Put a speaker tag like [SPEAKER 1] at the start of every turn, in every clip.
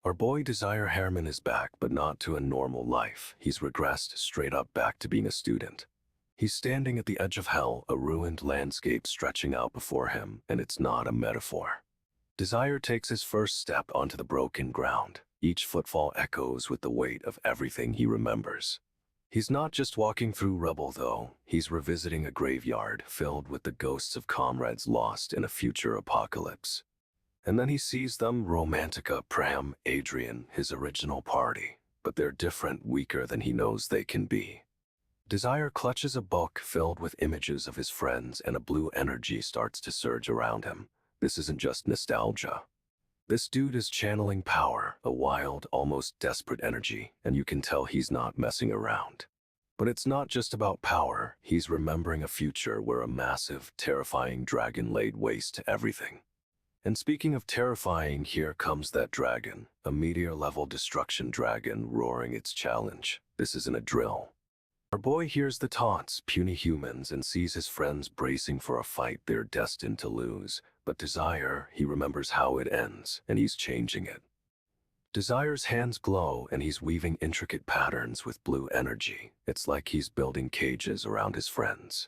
[SPEAKER 1] Our boy Desir Herrman is back, but not to a normal life. He's regressed straight up back to being a student. He's standing at the edge of hell, a ruined landscape stretching out before him, and it's not a metaphor. Desir takes his first step onto the broken ground. Each footfall echoes with the weight of everything he remembers. He's not just walking through rubble, though. He's revisiting a graveyard filled with the ghosts of comrades lost in a future apocalypse. And then he sees them, Romantica, Pram, Adrian, his original party. But they're different, weaker than he knows they can be. Desir clutches a book filled with images of his friends, and a blue energy starts to surge around him. This isn't just nostalgia. This dude is channeling power, a wild, almost desperate energy, and you can tell he's not messing around. But it's not just about power. He's remembering a future where a massive, terrifying dragon laid waste to everything. And speaking of terrifying, here comes that dragon, a meteor-level destruction dragon roaring its challenge. This isn't a drill. Our boy hears the taunts, puny humans, and sees his friends bracing for a fight they're destined to lose. But Desir, he remembers how it ends, and he's changing it. Desir's hands glow, and he's weaving intricate patterns with blue energy. It's like he's building cages around his friends.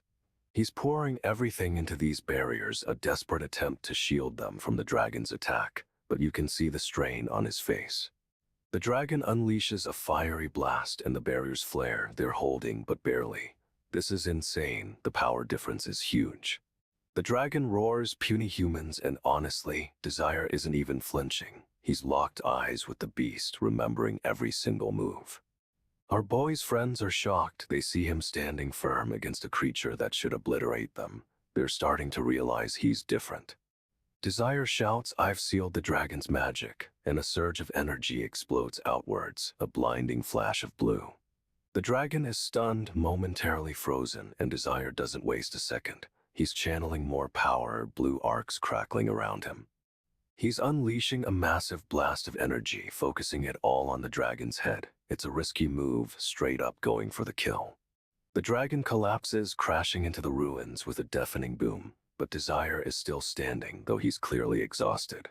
[SPEAKER 1] He's pouring everything into these barriers, a desperate attempt to shield them from the dragon's attack, but you can see the strain on his face. The dragon unleashes a fiery blast and the barriers flare. They're holding, but barely. This is insane. The power difference is huge. The dragon roars, puny humans, and honestly, Desir isn't even flinching. He's locked eyes with the beast, remembering every single move. Our boy's friends are shocked. They see him standing firm against a creature that should obliterate them. They're starting to realize he's different. Desir shouts, "I've sealed the dragon's magic," and a surge of energy explodes outwards, a blinding flash of blue. The dragon is stunned, momentarily frozen, and Desir doesn't waste a second. He's channeling more power, blue arcs crackling around him. He's unleashing a massive blast of energy, focusing it all on the dragon's head. It's a risky move, straight up going for the kill. The dragon collapses, crashing into the ruins with a deafening boom, but Desir is still standing, though he's clearly exhausted.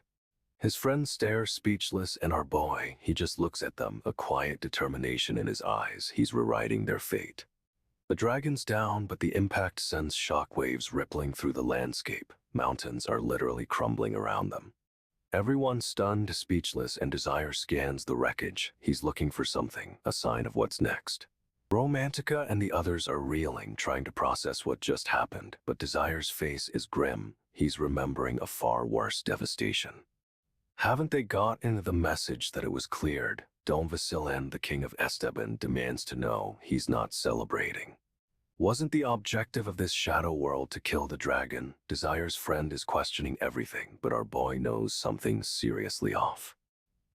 [SPEAKER 1] His friends stare, speechless, and our boy, he just looks at them, a quiet determination in his eyes. He's rewriting their fate. The dragon's down, but the impact sends shockwaves rippling through the landscape. Mountains are literally crumbling around them. Everyone's stunned, speechless, and Desir scans the wreckage. He's looking for something, a sign of what's next. Romantica and the others are reeling, trying to process what just happened, but Desir's face is grim. He's remembering a far worse devastation. Haven't they gotten the message that it was cleared? Don Vasilan, the king of Esteban, demands to know. He's not celebrating. Wasn't the objective of this shadow world to kill the dragon? Desir's friend is questioning everything, but our boy knows something's seriously off.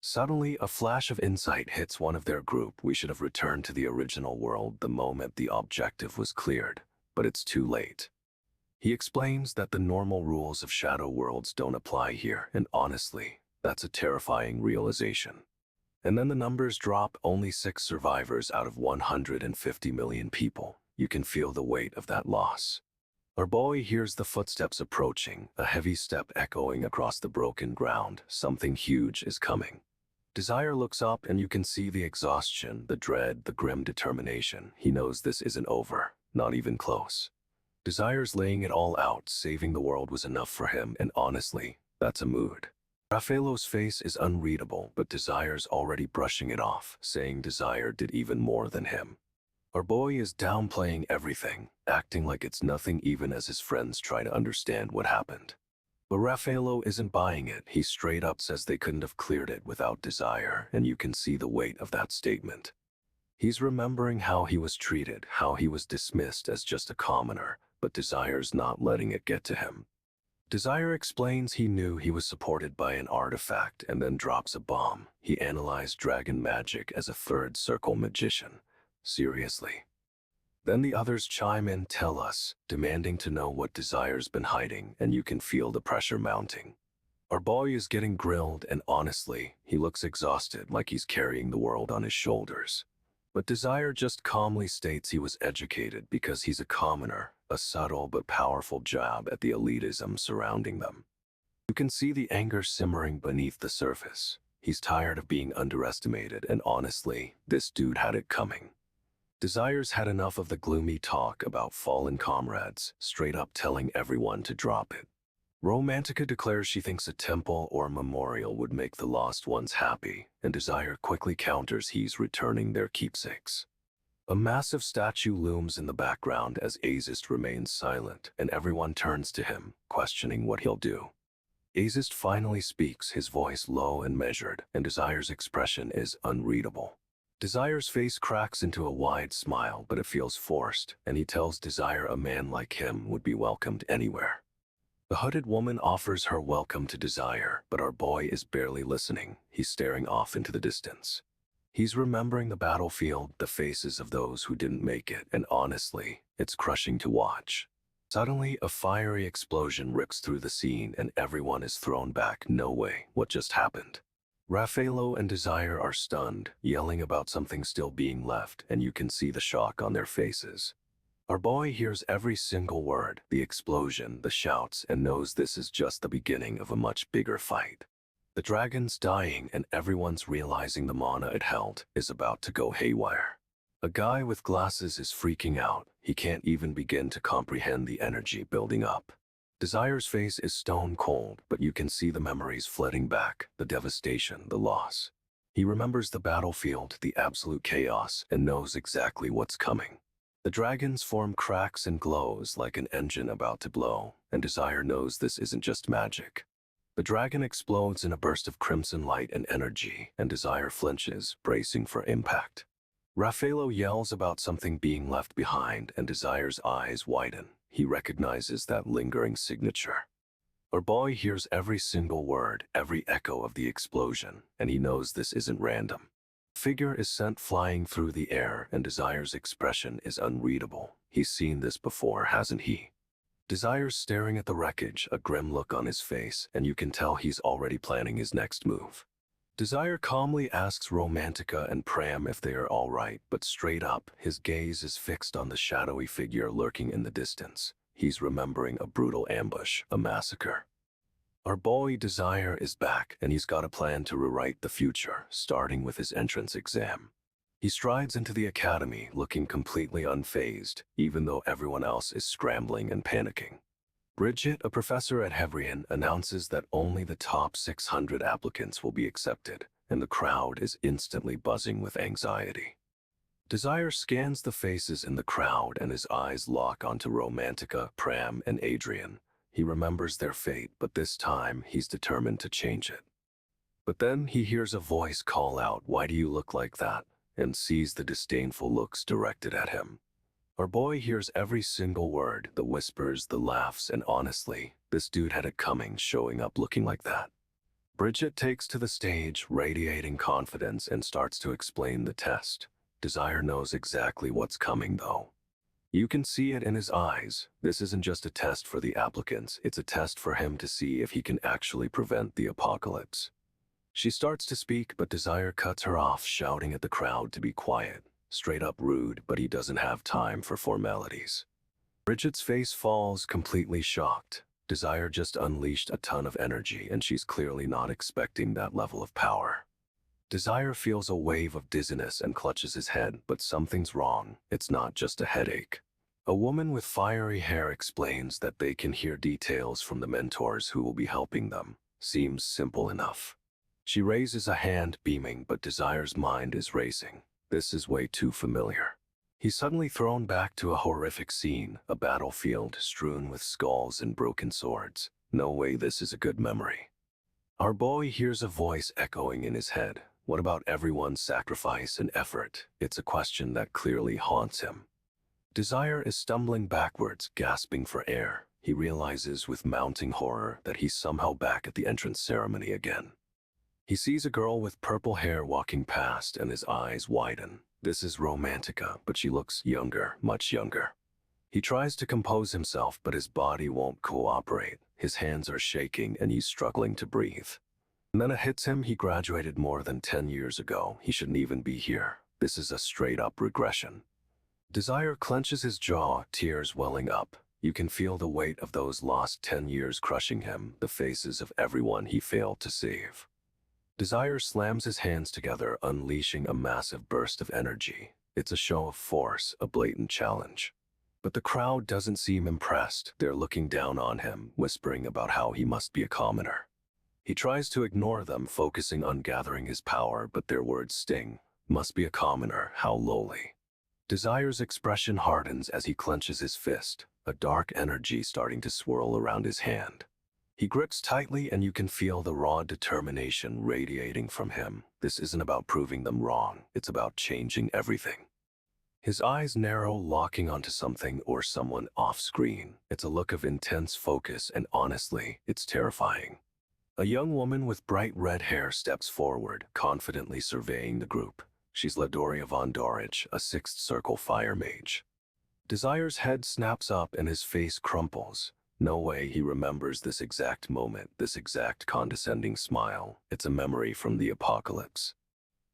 [SPEAKER 1] Suddenly, a flash of insight hits one of their group. We should have returned to the original world the moment the objective was cleared, but it's too late. He explains that the normal rules of shadow worlds don't apply here, and honestly, that's a terrifying realization. And then the numbers drop, only 6 survivors out of 150 million people. You can feel the weight of that loss. Our boy hears the footsteps approaching, a heavy step echoing across the broken ground. Something huge is coming. Desir looks up and you can see the exhaustion, the dread, the grim determination. He knows this isn't over, not even close. Desir's laying it all out, saving the world was enough for him, and honestly, that's a mood. Raffaello's face is unreadable, but Desir's already brushing it off, saying Desir did even more than him. Our boy is downplaying everything, acting like it's nothing even as his friends try to understand what happened. But Raffaello isn't buying it. He straight up says they couldn't have cleared it without Desir, and you can see the weight of that statement. He's remembering how he was treated, how he was dismissed as just a commoner, but Desir's not letting it get to him. Desir explains he knew he was supported by an artifact and then drops a bomb. He analyzed dragon magic as a third circle magician. Seriously. Then the others chime in, tell us, demanding to know what Desir's been hiding, and you can feel the pressure mounting. Our boy is getting grilled, and honestly, he looks exhausted, like he's carrying the world on his shoulders. But Desir just calmly states he was educated because he's a commoner, a subtle but powerful jab at the elitism surrounding them. You can see the anger simmering beneath the surface. He's tired of being underestimated, and honestly, this dude had it coming. Desir's had enough of the gloomy talk about fallen comrades, straight up telling everyone to drop it. Romantica declares she thinks a temple or memorial would make the lost ones happy, and Desire quickly counters he's returning their keepsakes. A massive statue looms in the background as Azist remains silent, and everyone turns to him, questioning what he'll do. Azist finally speaks, his voice low and measured, and Desire's expression is unreadable. Desire's face cracks into a wide smile, but it feels forced, and he tells Desire a man like him would be welcomed anywhere. The hooded woman offers her welcome to Desire, but our boy is barely listening. He's staring off into the distance. He's remembering the battlefield, the faces of those who didn't make it, and honestly, it's crushing to watch. Suddenly, a fiery explosion rips through the scene and everyone is thrown back. No way, what just happened? Raffaello and Desire are stunned, yelling about something still being left, and you can see the shock on their faces. Our boy hears every single word, the explosion, the shouts, and knows this is just the beginning of a much bigger fight. The dragon's dying and everyone's realizing the mana it held is about to go haywire. A guy with glasses is freaking out. He can't even begin to comprehend the energy building up. Desire's face is stone cold, but you can see the memories flooding back, the devastation, the loss. He remembers the battlefield, the absolute chaos, and knows exactly what's coming. The dragon's form cracks and glows like an engine about to blow, and Desire knows this isn't just magic. The dragon explodes in a burst of crimson light and energy, and Desire flinches, bracing for impact. Raffaello yells about something being left behind, and Desire's eyes widen. He recognizes that lingering signature. Our boy hears every single word, every echo of the explosion, and he knows this isn't random. A figure is sent flying through the air, and Desire's expression is unreadable. He's seen this before, hasn't he? Desire's staring at the wreckage, a grim look on his face, and you can tell he's already planning his next move. Desire calmly asks Romantica and Pram if they are all right, but straight up, his gaze is fixed on the shadowy figure lurking in the distance. He's remembering a brutal ambush, a massacre. Our boy Desire is back, and he's got a plan to rewrite the future, starting with his entrance exam. He strides into the academy, looking completely unfazed, even though everyone else is scrambling and panicking. Bridget, a professor at Hebrion, announces that only the top 600 applicants will be accepted, and the crowd is instantly buzzing with anxiety. Desire scans the faces in the crowd, and his eyes lock onto Romantica, Pram, and Adrian. He remembers their fate, but this time he's determined to change it. But then he hears a voice call out, "Why do you look like that?" and sees the disdainful looks directed at him. Our boy hears every single word, the whispers, the laughs, and honestly, this dude had it coming, showing up looking like that. Bridget takes to the stage, radiating confidence, and starts to explain the test. Desire knows exactly what's coming, though. You can see it in his eyes. This isn't just a test for the applicants, it's a test for him to see if he can actually prevent the apocalypse. She starts to speak, but Desire cuts her off, shouting at the crowd to be quiet. Straight up rude, but he doesn't have time for formalities. Bridget's face falls, completely shocked. Desire just unleashed a ton of energy, and she's clearly not expecting that level of power. Desire feels a wave of dizziness and clutches his head, but something's wrong. It's not just a headache. A woman with fiery hair explains that they can hear details from the mentors who will be helping them. Seems simple enough. She raises a hand, beaming, but Desire's mind is racing. This is way too familiar. He's suddenly thrown back to a horrific scene, a battlefield strewn with skulls and broken swords. No way this is a good memory. Our boy hears a voice echoing in his head. What about everyone's sacrifice and effort? It's a question that clearly haunts him. Desire is stumbling backwards, gasping for air. He realizes with mounting horror that he's somehow back at the entrance ceremony again. He sees a girl with purple hair walking past, and his eyes widen. This is Romantica, but she looks younger, much younger. He tries to compose himself, but his body won't cooperate. His hands are shaking, and he's struggling to breathe. And then it hits him, he graduated more than 10 years ago. He shouldn't even be here. This is a straight-up regression. Desire clenches his jaw, tears welling up. You can feel the weight of those lost 10 years crushing him, the faces of everyone he failed to save. Desire slams his hands together, unleashing a massive burst of energy. It's a show of force, a blatant challenge. But the crowd doesn't seem impressed. They're looking down on him, whispering about how he must be a commoner. He tries to ignore them, focusing on gathering his power, but their words sting. Must be a commoner, how lowly. Desire's expression hardens as he clenches his fist, a dark energy starting to swirl around his hand. He grips tightly and you can feel the raw determination radiating from him. This isn't about proving them wrong, it's about changing everything. His eyes narrow, locking onto something or someone off-screen. It's a look of intense focus and honestly, it's terrifying. A young woman with bright red hair steps forward, confidently surveying the group. She's Ladoria von Dorich, a Sixth Circle fire mage. Desire's head snaps up and his face crumples. No way he remembers this exact moment, this exact condescending smile. It's a memory from the apocalypse.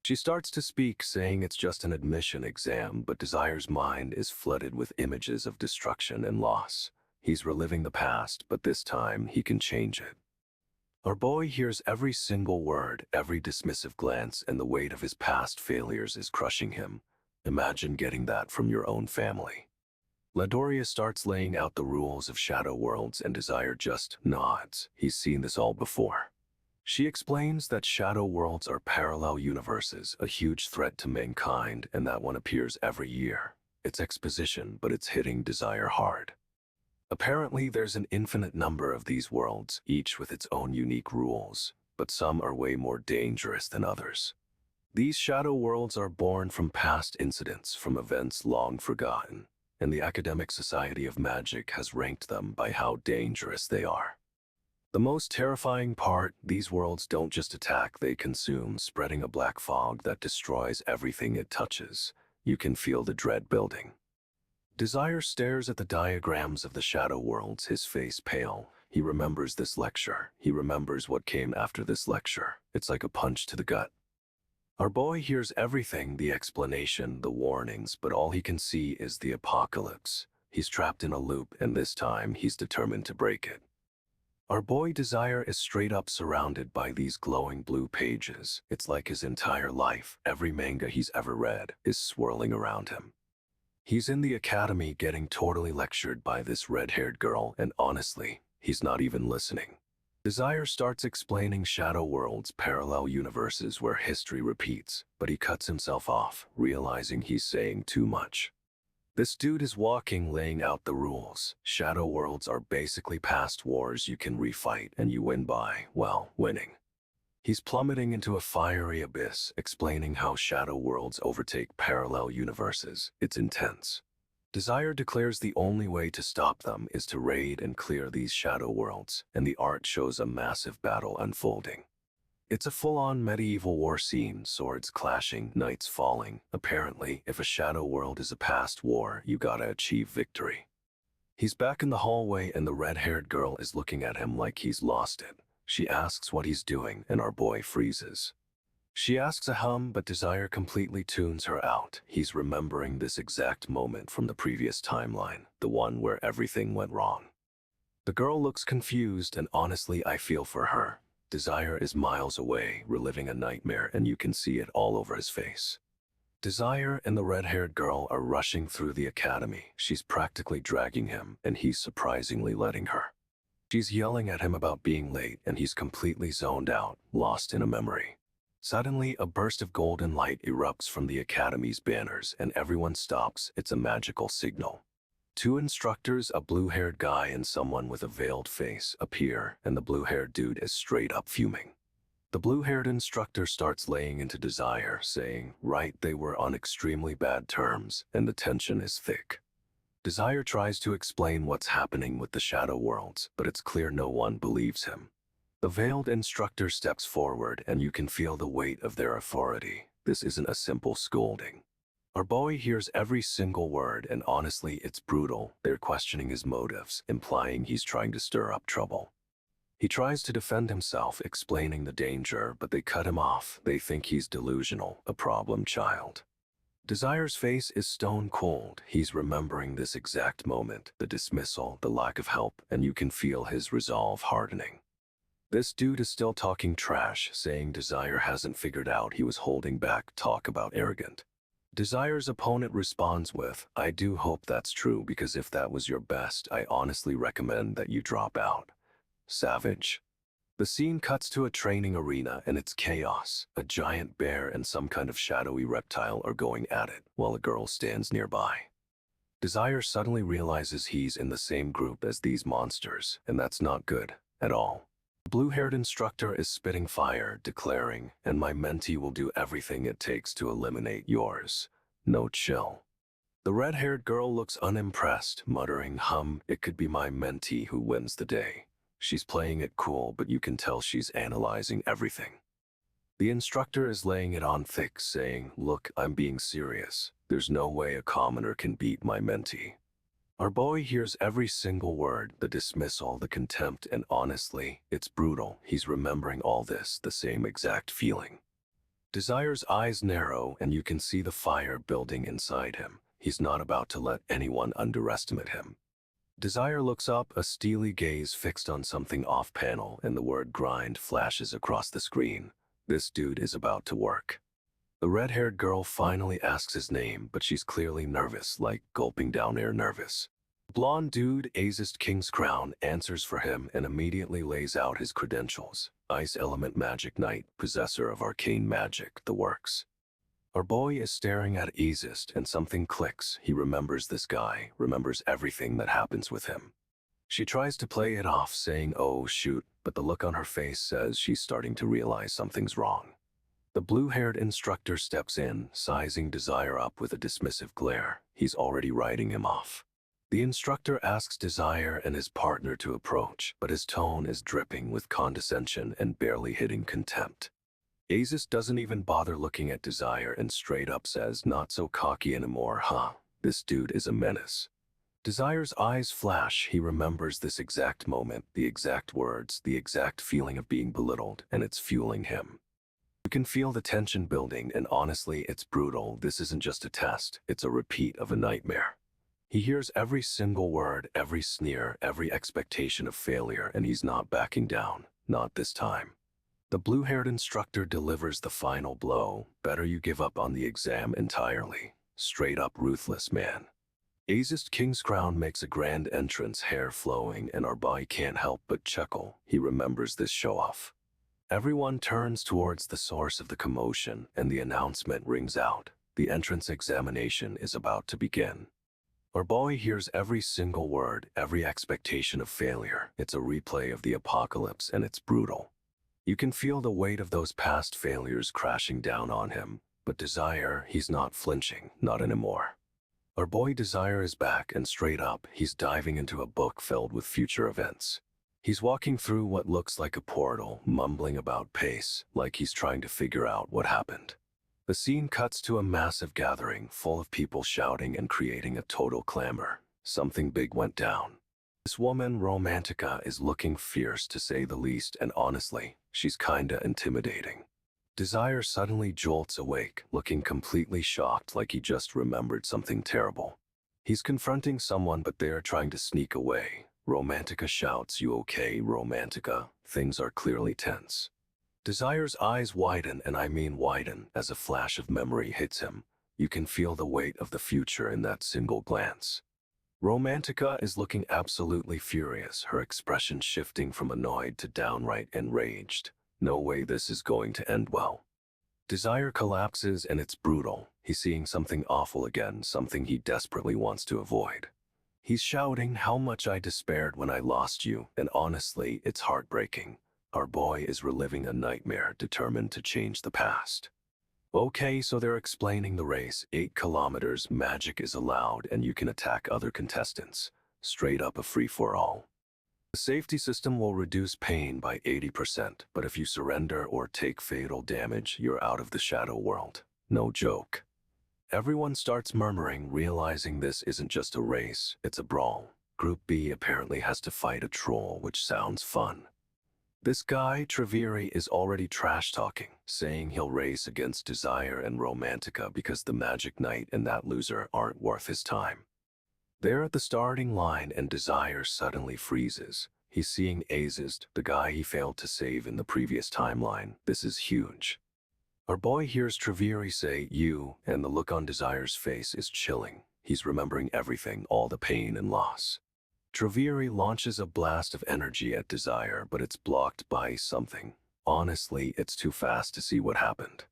[SPEAKER 1] She starts to speak, saying it's just an admission exam, but Desire's mind is flooded with images of destruction and loss. He's reliving the past, but this time he can change it. Our boy hears every single word, every dismissive glance, and the weight of his past failures is crushing him. Imagine getting that from your own family. Ladoria starts laying out the rules of Shadow Worlds and Desire just nods. He's seen this all before. She explains that Shadow Worlds are parallel universes, a huge threat to mankind, and that one appears every year. It's exposition, but it's hitting Desire hard. Apparently, there's an infinite number of these worlds, each with its own unique rules, but some are way more dangerous than others. These Shadow Worlds are born from past incidents, from events long forgotten, and the Academic Society of Magic has ranked them by how dangerous they are. The most terrifying part, these worlds don't just attack, they consume, spreading a black fog that destroys everything it touches. You can feel the dread building. Desire stares at the diagrams of the Shadow Worlds, his face pale. He remembers this lecture. He remembers what came after this lecture. It's like a punch to the gut. Our boy hears everything, the explanation, the warnings, but all he can see is the apocalypse. He's trapped in a loop, and this time he's determined to break it. Our boy Desire is straight up surrounded by these glowing blue pages. It's like his entire life, every manga he's ever read, is swirling around him. He's in the academy getting totally lectured by this red-haired girl, and honestly, he's not even listening. Desire starts explaining Shadow Worlds, parallel universes where history repeats, but he cuts himself off, realizing he's saying too much. This dude is walking, laying out the rules. Shadow Worlds are basically past wars you can refight, and you win by, well, winning. He's plummeting into a fiery abyss, explaining how Shadow Worlds overtake parallel universes. It's intense. Desire declares the only way to stop them is to raid and clear these Shadow Worlds, and the art shows a massive battle unfolding. It's a full-on medieval war scene, swords clashing, knights falling. Apparently, if a Shadow World is a past war, you gotta achieve victory. He's back in the hallway and the red-haired girl is looking at him like he's lost it. She asks what he's doing, and our boy freezes. She asks a hum, but Desire completely tunes her out. He's remembering this exact moment from the previous timeline, the one where everything went wrong. The girl looks confused, and honestly, I feel for her. Desire is miles away, reliving a nightmare, and you can see it all over his face. Desire and the red-haired girl are rushing through the academy. She's practically dragging him, and he's surprisingly letting her. She's yelling at him about being late, and he's completely zoned out, lost in a memory. Suddenly, a burst of golden light erupts from the academy's banners, and everyone stops. It's a magical signal. Two instructors, a blue-haired guy and someone with a veiled face, appear, and the blue-haired dude is straight up fuming. The blue-haired instructor starts laying into Desire, saying, right, they were on extremely bad terms, and the tension is thick. Desire tries to explain what's happening with the Shadow Worlds, but it's clear no one believes him. The veiled instructor steps forward, and you can feel the weight of their authority. This isn't a simple scolding. Our boy hears every single word, and honestly, it's brutal. They're questioning his motives, implying he's trying to stir up trouble. He tries to defend himself, explaining the danger, but they cut him off. They think he's delusional, a problem child. Desire's face is stone cold. He's remembering this exact moment, the dismissal, the lack of help, and you can feel his resolve hardening. This dude is still talking trash, saying Desire hasn't figured out he was holding back talk about arrogant. Desire's opponent responds with, I do hope that's true because if that was your best, I honestly recommend that you drop out. Savage. The scene cuts to a training arena and it's chaos. A giant bear and some kind of shadowy reptile are going at it, while a girl stands nearby. Desire suddenly realizes he's in the same group as these monsters, and that's not good at all. The blue-haired instructor is spitting fire, declaring, and my mentee will do everything it takes to eliminate yours. No chill. The red-haired girl looks unimpressed, muttering, it could be my mentee who wins the day. She's playing it cool, but you can tell she's analyzing everything. The instructor is laying it on thick, saying, look, I'm being serious. There's no way a commoner can beat my mentee. Our boy hears every single word, the dismissal, the contempt, and honestly, it's brutal. He's remembering all this, the same exact feeling. Desire's eyes narrow, and you can see the fire building inside him. He's not about to let anyone underestimate him. Desire looks up, a steely gaze fixed on something off-panel, and the word grind flashes across the screen. This dude is about to work. The red-haired girl finally asks his name, but she's clearly nervous, like gulping down air nervous. The blonde dude, Azist King's Crown, answers for him and immediately lays out his credentials. Ice Element Magic Knight, possessor of arcane magic, the works. Our boy is staring at Azist and something clicks. He remembers this guy, remembers everything that happens with him. She tries to play it off, saying, oh shoot, but the look on her face says she's starting to realize something's wrong. The blue-haired instructor steps in, sizing Desire up with a dismissive glare. He's already writing him off. The instructor asks Desire and his partner to approach, but his tone is dripping with condescension and barely hitting contempt. Azist doesn't even bother looking at Desire and straight up says, not so cocky anymore, huh? This dude is a menace. Desire's eyes flash. He remembers this exact moment, the exact words, the exact feeling of being belittled, and it's fueling him. You can feel the tension building, and honestly, it's brutal. This isn't just a test, it's a repeat of a nightmare. He hears every single word, every sneer, every expectation of failure, and he's not backing down. Not this time. The blue-haired instructor delivers the final blow. Better you give up on the exam entirely. Straight up ruthless, man. Azist King's Crown makes a grand entrance, hair flowing, and our boy can't help but chuckle. He remembers this show-off. Everyone turns towards the source of the commotion, and the announcement rings out. The entrance examination is about to begin. Our boy hears every single word, every expectation of failure. It's a replay of the apocalypse, and it's brutal. You can feel the weight of those past failures crashing down on him, but Desire, he's not flinching, not anymore. Our boy Desire is back, and straight up, he's diving into a book filled with future events. He's walking through what looks like a portal, mumbling about pace, like he's trying to figure out what happened. The scene cuts to a massive gathering, full of people shouting and creating a total clamor. Something big went down. This woman, Romantica, is looking fierce to say the least, and honestly, she's kinda intimidating. Desire suddenly jolts awake, looking completely shocked, like he just remembered something terrible. He's confronting someone, but they're trying to sneak away. Romantica shouts, "You okay, Romantica?" Things are clearly tense. Desire's eyes widen, and I mean widen, as a flash of memory hits him. You can feel the weight of the future in that single glance. Romantica is looking absolutely furious, her expression shifting from annoyed to downright enraged. No way this is going to end well. Desire collapses, and it's brutal. He's seeing something awful again, something he desperately wants to avoid. He's shouting, "How much I despaired when I lost you," and honestly, it's heartbreaking. Our boy is reliving a nightmare, determined to change the past. Okay, so they're explaining the race. 8 kilometers, magic is allowed, and you can attack other contestants. Straight up a free-for-all. The safety system will reduce pain by 80%, but if you surrender or take fatal damage, you're out of the shadow world. No joke. Everyone starts murmuring, realizing this isn't just a race, it's a brawl. Group B apparently has to fight a troll, which sounds fun. This guy, Treviri, is already trash-talking, saying he'll race against Desire and Romantica because the Magic Knight and that loser aren't worth his time. They're at the starting line, and Desire suddenly freezes. He's seeing Azized, the guy he failed to save in the previous timeline. This is huge. Our boy hears Treviri say, "You," and the look on Desir's face is chilling. He's remembering everything, all the pain and loss. Treviri launches a blast of energy at Desire, but it's blocked by something. Honestly, it's too fast to see what happened.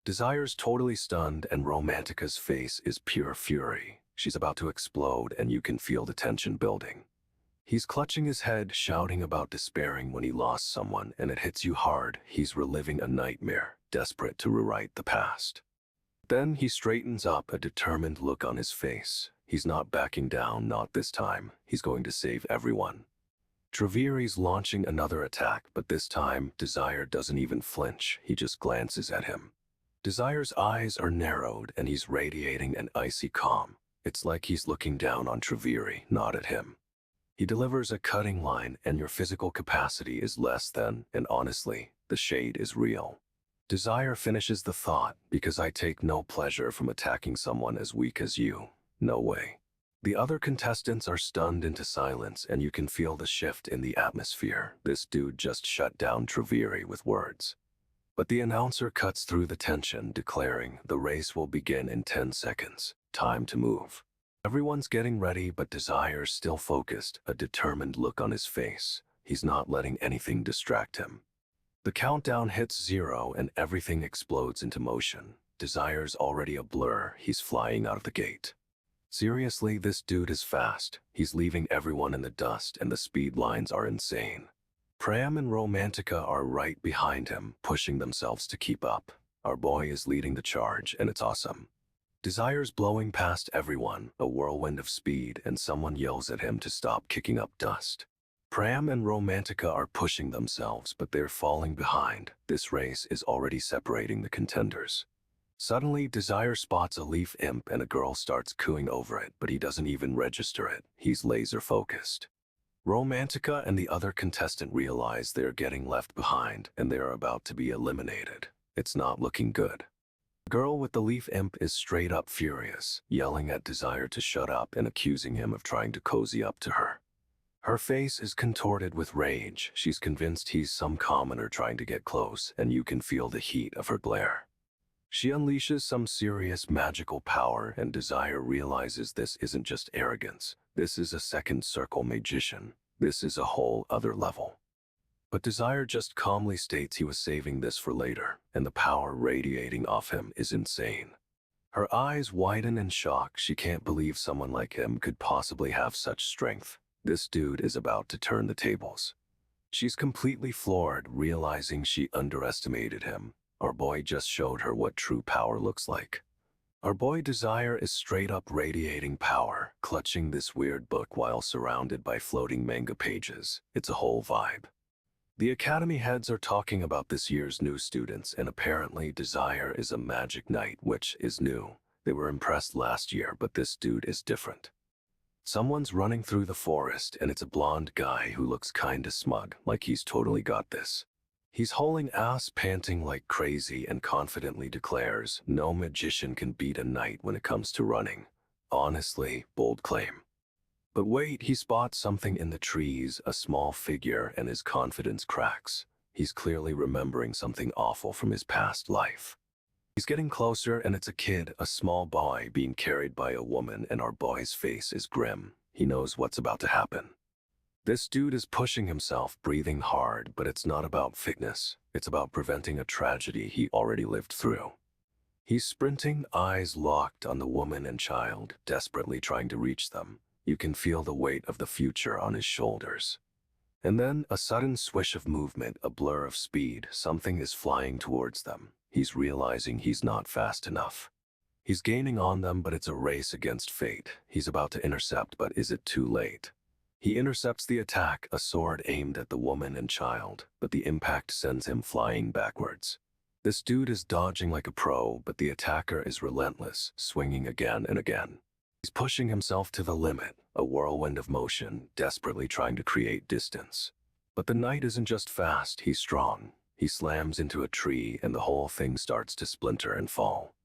[SPEAKER 1] Desire's totally stunned, and Romantica's face is pure fury. She's about to explode, and you can feel the tension building. He's clutching his head, shouting about despairing when he lost someone, and it hits you hard. He's reliving a nightmare, desperate to rewrite the past. Then he straightens up, a determined look on his face. He's not backing down, not this time. He's going to save everyone. Treviri's launching another attack, but this time, Desire doesn't even flinch. He just glances at him. Desire's eyes are narrowed, and he's radiating an icy calm. It's like he's looking down on Treviri, not at him. He delivers a cutting line, and your physical capacity is less than, and honestly, the shade is real. Desire finishes the thought, because I take no pleasure from attacking someone as weak as you. No way. The other contestants are stunned into silence, and you can feel the shift in the atmosphere. This dude just shut down Treviri with words. But the announcer cuts through the tension, declaring, "The race will begin in 10 seconds. Time to move." Everyone's getting ready, but Desire's still focused, a determined look on his face. He's not letting anything distract him. The countdown hits 0 and everything explodes into motion. Desire's already a blur. He's flying out of the gate. Seriously, this dude is fast. He's leaving everyone in the dust, and the speed lines are insane. Pram and Romantica are right behind him, pushing themselves to keep up. Our boy is leading the charge, and it's awesome. Desire's blowing past everyone, a whirlwind of speed, and someone yells at him to stop kicking up dust. Pram and Romantica are pushing themselves, but they're falling behind. This race is already separating the contenders. Suddenly, Desire spots a leaf imp and a girl starts cooing over it, but he doesn't even register it. He's laser-focused. Romantica and the other contestant realize they're getting left behind, and they're about to be eliminated. It's not looking good. The girl with the leaf imp is straight up furious, yelling at Desire to shut up and accusing him of trying to cozy up to her. Her face is contorted with rage. She's convinced he's some commoner trying to get close, and you can feel the heat of her glare. She unleashes some serious magical power, and Desire realizes this isn't just arrogance. This is a second circle magician. This is a whole other level. But Desire just calmly states he was saving this for later, and the power radiating off him is insane. Her eyes widen in shock. She can't believe someone like him could possibly have such strength. This dude is about to turn the tables. She's completely floored, realizing she underestimated him. Our boy just showed her what true power looks like. Our boy Desire is straight up radiating power, clutching this weird book while surrounded by floating manga pages. It's a whole vibe. The academy heads are talking about this year's new students, and apparently Desire is a magic knight, which is new. They were impressed last year, but this dude is different. Someone's running through the forest, and it's a blonde guy who looks kinda smug, like he's totally got this. He's hauling ass, panting like crazy, and confidently declares, "No magician can beat a knight when it comes to running." Honestly, bold claim. But wait, he spots something in the trees, a small figure, and his confidence cracks. He's clearly remembering something awful from his past life. He's getting closer, and it's a kid, a small boy being carried by a woman, and our boy's face is grim. He knows what's about to happen. This dude is pushing himself, breathing hard, but it's not about fitness. It's about preventing a tragedy he already lived through. He's sprinting, eyes locked on the woman and child, desperately trying to reach them. You can feel the weight of the future on his shoulders. And then a sudden swish of movement, a blur of speed. Something is flying towards them. He's realizing he's not fast enough. He's gaining on them, but it's a race against fate. He's about to intercept, but is it too late? He intercepts the attack, a sword aimed at the woman and child, but the impact sends him flying backwards. This dude is dodging like a pro, but the attacker is relentless, swinging again and again. He's pushing himself to the limit, a whirlwind of motion, desperately trying to create distance. But the knight isn't just fast, he's strong. He slams into a tree, and the whole thing starts to splinter and fall.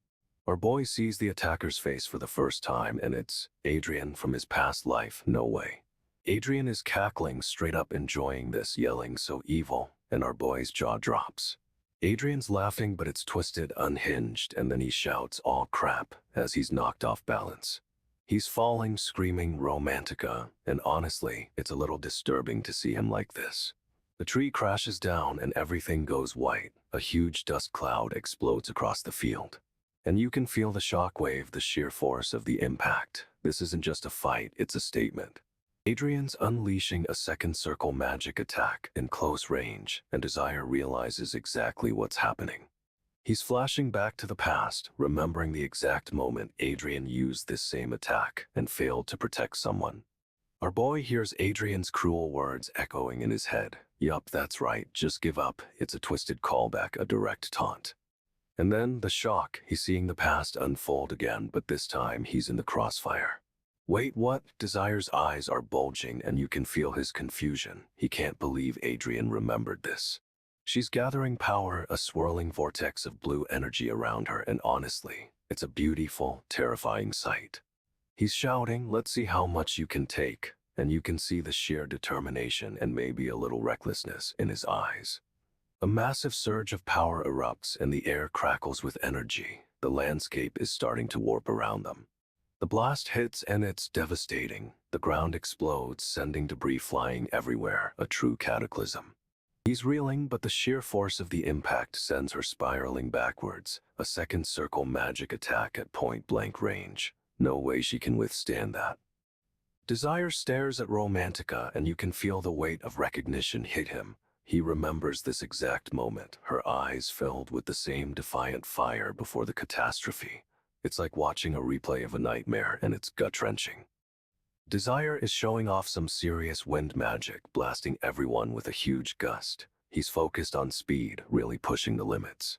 [SPEAKER 1] Our boy sees the attacker's face for the first time, and it's Adrian from his past life. No way. Adrian is cackling, straight up enjoying this, yelling so evil, and our boy's jaw drops. Adrian's laughing, but it's twisted, unhinged, and then he shouts, "All crap," as he's knocked off balance. He's falling, screaming Romantica, and honestly, it's a little disturbing to see him like this. The tree crashes down and everything goes white. A huge dust cloud explodes across the field. And you can feel the shockwave, the sheer force of the impact. This isn't just a fight, it's a statement. Adrian's unleashing a second circle magic attack in close range, and Desir realizes exactly what's happening. He's flashing back to the past, remembering the exact moment Adrian used this same attack and failed to protect someone. Our boy hears Adrian's cruel words echoing in his head. Yup, that's right, just give up. It's a twisted callback, a direct taunt. And then the shock, he's seeing the past unfold again, but this time he's in the crossfire. Wait, what? Desir's eyes are bulging and you can feel his confusion. He can't believe Adrian remembered this. She's gathering power, a swirling vortex of blue energy around her, and honestly, it's a beautiful, terrifying sight. He's shouting, "Let's see how much you can take," and you can see the sheer determination and maybe a little recklessness in his eyes. A massive surge of power erupts and the air crackles with energy. The landscape is starting to warp around them. The blast hits and it's devastating. The ground explodes, sending debris flying everywhere, a true cataclysm. He's reeling, but the sheer force of the impact sends her spiraling backwards, a second circle magic attack at point-blank range. No way she can withstand that. Desir stares at Romantica and you can feel the weight of recognition hit him. He remembers this exact moment, her eyes filled with the same defiant fire before the catastrophe. It's like watching a replay of a nightmare, and it's gut-wrenching. Desir is showing off some serious wind magic, blasting everyone with a huge gust. He's focused on speed, really pushing the limits.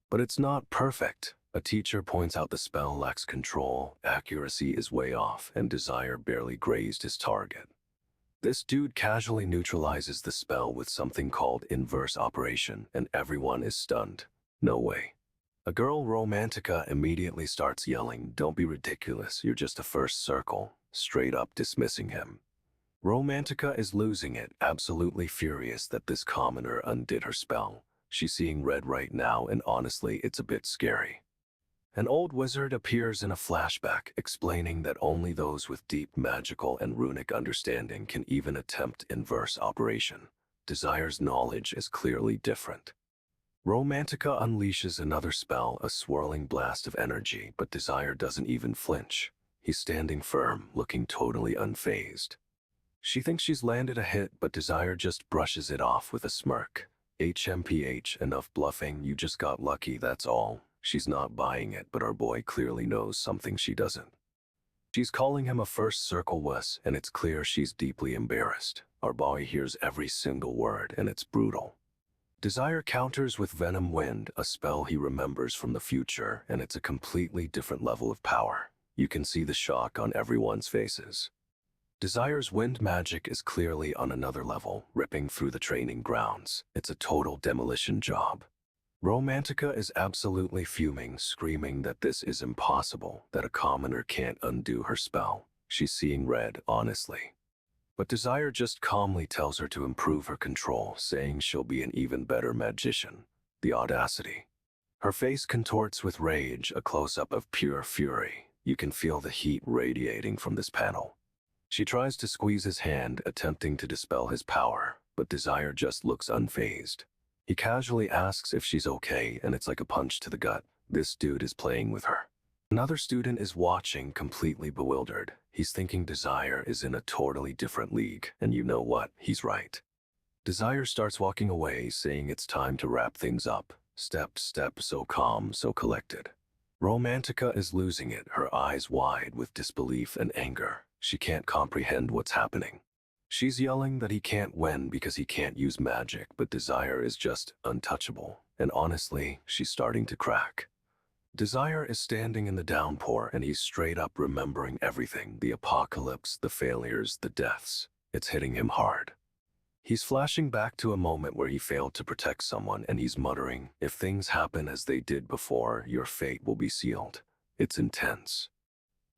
[SPEAKER 1] But it's not perfect. A teacher points out the spell lacks control, accuracy is way off, and Desir barely grazed his target. This dude casually neutralizes the spell with something called inverse operation, and everyone is stunned. No way. A girl, Romantica, immediately starts yelling, "Don't be ridiculous, you're just a first circle," straight up dismissing him. Romantica is losing it, absolutely furious that this commoner undid her spell. She's seeing red right now, and honestly, it's a bit scary. An old wizard appears in a flashback, explaining that only those with deep magical and runic understanding can even attempt inverse operation. Desir's knowledge is clearly different. Romantica unleashes another spell, a swirling blast of energy, but Desir doesn't even flinch. He's standing firm, looking totally unfazed. She thinks she's landed a hit, but Desir just brushes it off with a smirk. "HMPH, enough bluffing, you just got lucky, that's all." She's not buying it, but our boy clearly knows something she doesn't. She's calling him a first circle wuss, and it's clear she's deeply embarrassed. Our boy hears every single word, and it's brutal. Desir counters with Venom Wind, a spell he remembers from the future, and it's a completely different level of power. You can see the shock on everyone's faces. Desir's wind magic is clearly on another level, ripping through the training grounds. It's a total demolition job. Romantica is absolutely fuming, screaming that this is impossible, that a commoner can't undo her spell. She's seeing red, honestly. But Desir just calmly tells her to improve her control, saying she'll be an even better magician. The audacity. Her face contorts with rage, a close-up of pure fury. You can feel the heat radiating from this panel. She tries to squeeze his hand, attempting to dispel his power, but Desir just looks unfazed. He casually asks if she's okay, and it's like a punch to the gut. This dude is playing with her. Another student is watching, completely bewildered. He's thinking Desir is in a totally different league, and you know what? He's right. Desir starts walking away, saying it's time to wrap things up. Step, so calm, so collected. Romantica is losing it, her eyes wide with disbelief and anger. She can't comprehend what's happening. She's yelling that he can't win because he can't use magic, but Desir is just untouchable. And honestly, she's starting to crack. Desir is standing in the downpour and he's straight up remembering everything, the apocalypse, the failures, the deaths. It's hitting him hard. He's flashing back to a moment where he failed to protect someone and he's muttering, "If things happen as they did before, your fate will be sealed." It's intense.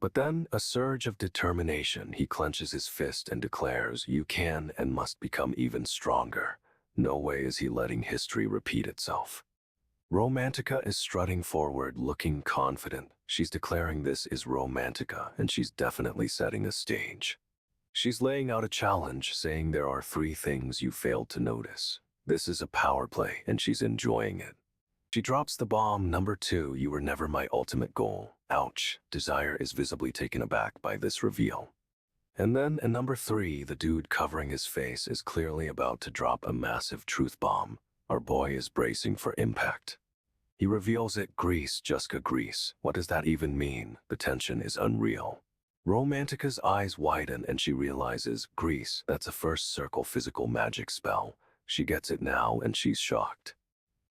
[SPEAKER 1] But then, a surge of determination, he clenches his fist and declares, "You can and must become even stronger." No way is he letting history repeat itself. Romantica is strutting forward, looking confident. She's declaring this is Romantica, and she's definitely setting a stage. She's laying out a challenge, saying there are 3 things you failed to notice. This is a power play, and she's enjoying it. She drops the bomb, number 2, you were never my ultimate goal. Ouch, Desire is visibly taken aback by this reveal. And then, in number 3, the dude covering his face is clearly about to drop a massive truth bomb. Our boy is bracing for impact. He reveals it, Grease, Juska Grease. What does that even mean? The tension is unreal. Romantica's eyes widen and she realizes, Grease, that's a first circle physical magic spell. She gets it now and she's shocked.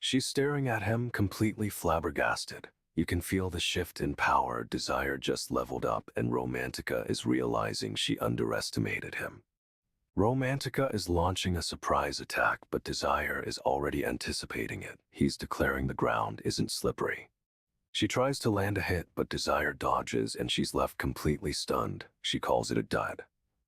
[SPEAKER 1] She's staring at him, completely flabbergasted. You can feel the shift in power. Desire just leveled up and Romantica is realizing she underestimated him. Romantica is launching a surprise attack, but Desire is already anticipating it. He's declaring the ground isn't slippery. She tries to land a hit, but Desire dodges and she's left completely stunned. She calls it a dud.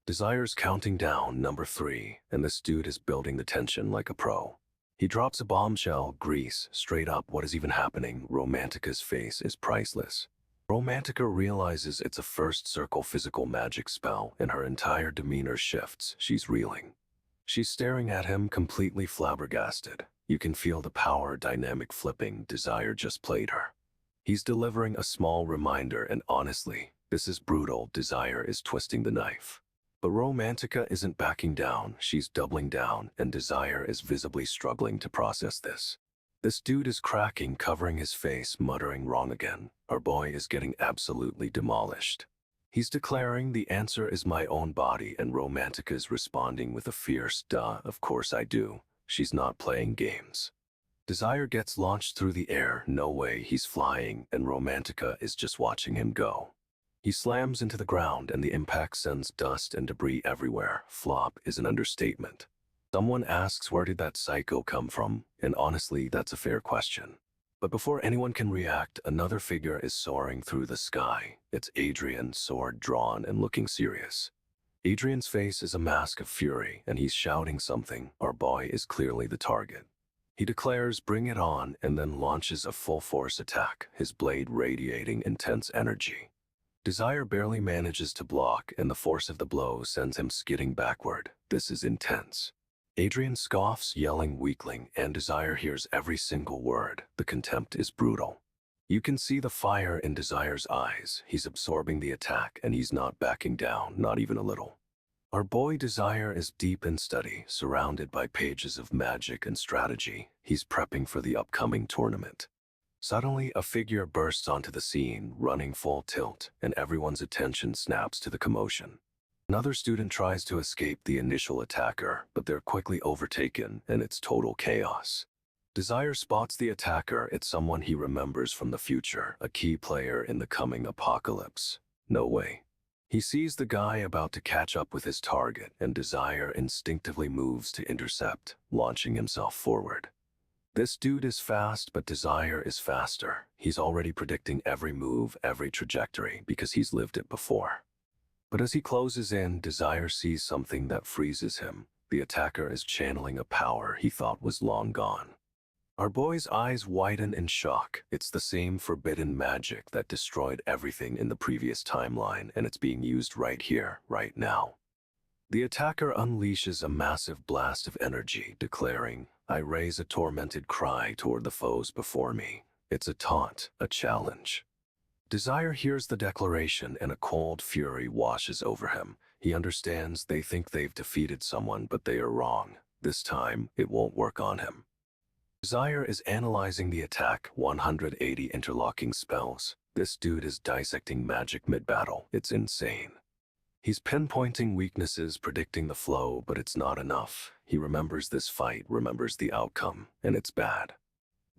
[SPEAKER 1] Desire's counting down, number 3, and this dude is building the tension like a pro. He drops a bombshell, Grease, straight up. What is even happening? Romantica's face is priceless. Romantica realizes it's a first circle physical magic spell and her entire demeanor shifts. She's reeling. She's staring at him, completely flabbergasted. You can feel the power dynamic flipping. Desire just played her. He's delivering a small reminder, and honestly, this is brutal. Desire is twisting the knife. But Romantica isn't backing down. She's doubling down, and Desire is visibly struggling to process this. This dude is cracking, covering his face, muttering, "Wrong again." Our boy is getting absolutely demolished. He's declaring, "The answer is my own body," and Romantica's responding with a fierce, "Duh, of course I do." She's not playing games. Desire gets launched through the air. No way, he's flying, and Romantica is just watching him go. He slams into the ground, and the impact sends dust and debris everywhere. Flop is an understatement. Someone asks, where did that psycho come from? And honestly, that's a fair question. But before anyone can react, another figure is soaring through the sky. It's Adrian, sword drawn and looking serious. Adrian's face is a mask of fury, and he's shouting something. Our boy is clearly the target. He declares, "Bring it on," and then launches a full-force attack, his blade radiating intense energy. Desire barely manages to block, and the force of the blow sends him skidding backward. This is intense. Adrian scoffs, yelling, "Weakling," and Desire hears every single word. The contempt is brutal. You can see the fire in Desire's eyes. He's absorbing the attack, and he's not backing down, not even a little. Our boy Desire is deep in study, surrounded by pages of magic and strategy. He's prepping for the upcoming tournament. Suddenly, a figure bursts onto the scene, running full tilt, and everyone's attention snaps to the commotion. Another student tries to escape the initial attacker, but they're quickly overtaken, and it's total chaos. Desire spots the attacker. It's someone he remembers from the future, a key player in the coming apocalypse. No way. He sees the guy about to catch up with his target, and Desire instinctively moves to intercept, launching himself forward. This dude is fast, but Desire is faster. He's already predicting every move, every trajectory, because he's lived it before. But as he closes in, Desire sees something that freezes him. The attacker is channeling a power he thought was long gone. Our boy's eyes widen in shock. It's the same forbidden magic that destroyed everything in the previous timeline, and it's being used right here, right now. The attacker unleashes a massive blast of energy, declaring, "I raise a tormented cry toward the foes before me." It's a taunt, a challenge. Desire hears the declaration, and a cold fury washes over him. He understands they think they've defeated someone, but they are wrong. This time, it won't work on him. Desire is analyzing the attack, 180 interlocking spells. This dude is dissecting magic mid-battle. It's insane. He's pinpointing weaknesses, predicting the flow, but it's not enough. He remembers this fight, remembers the outcome, and it's bad.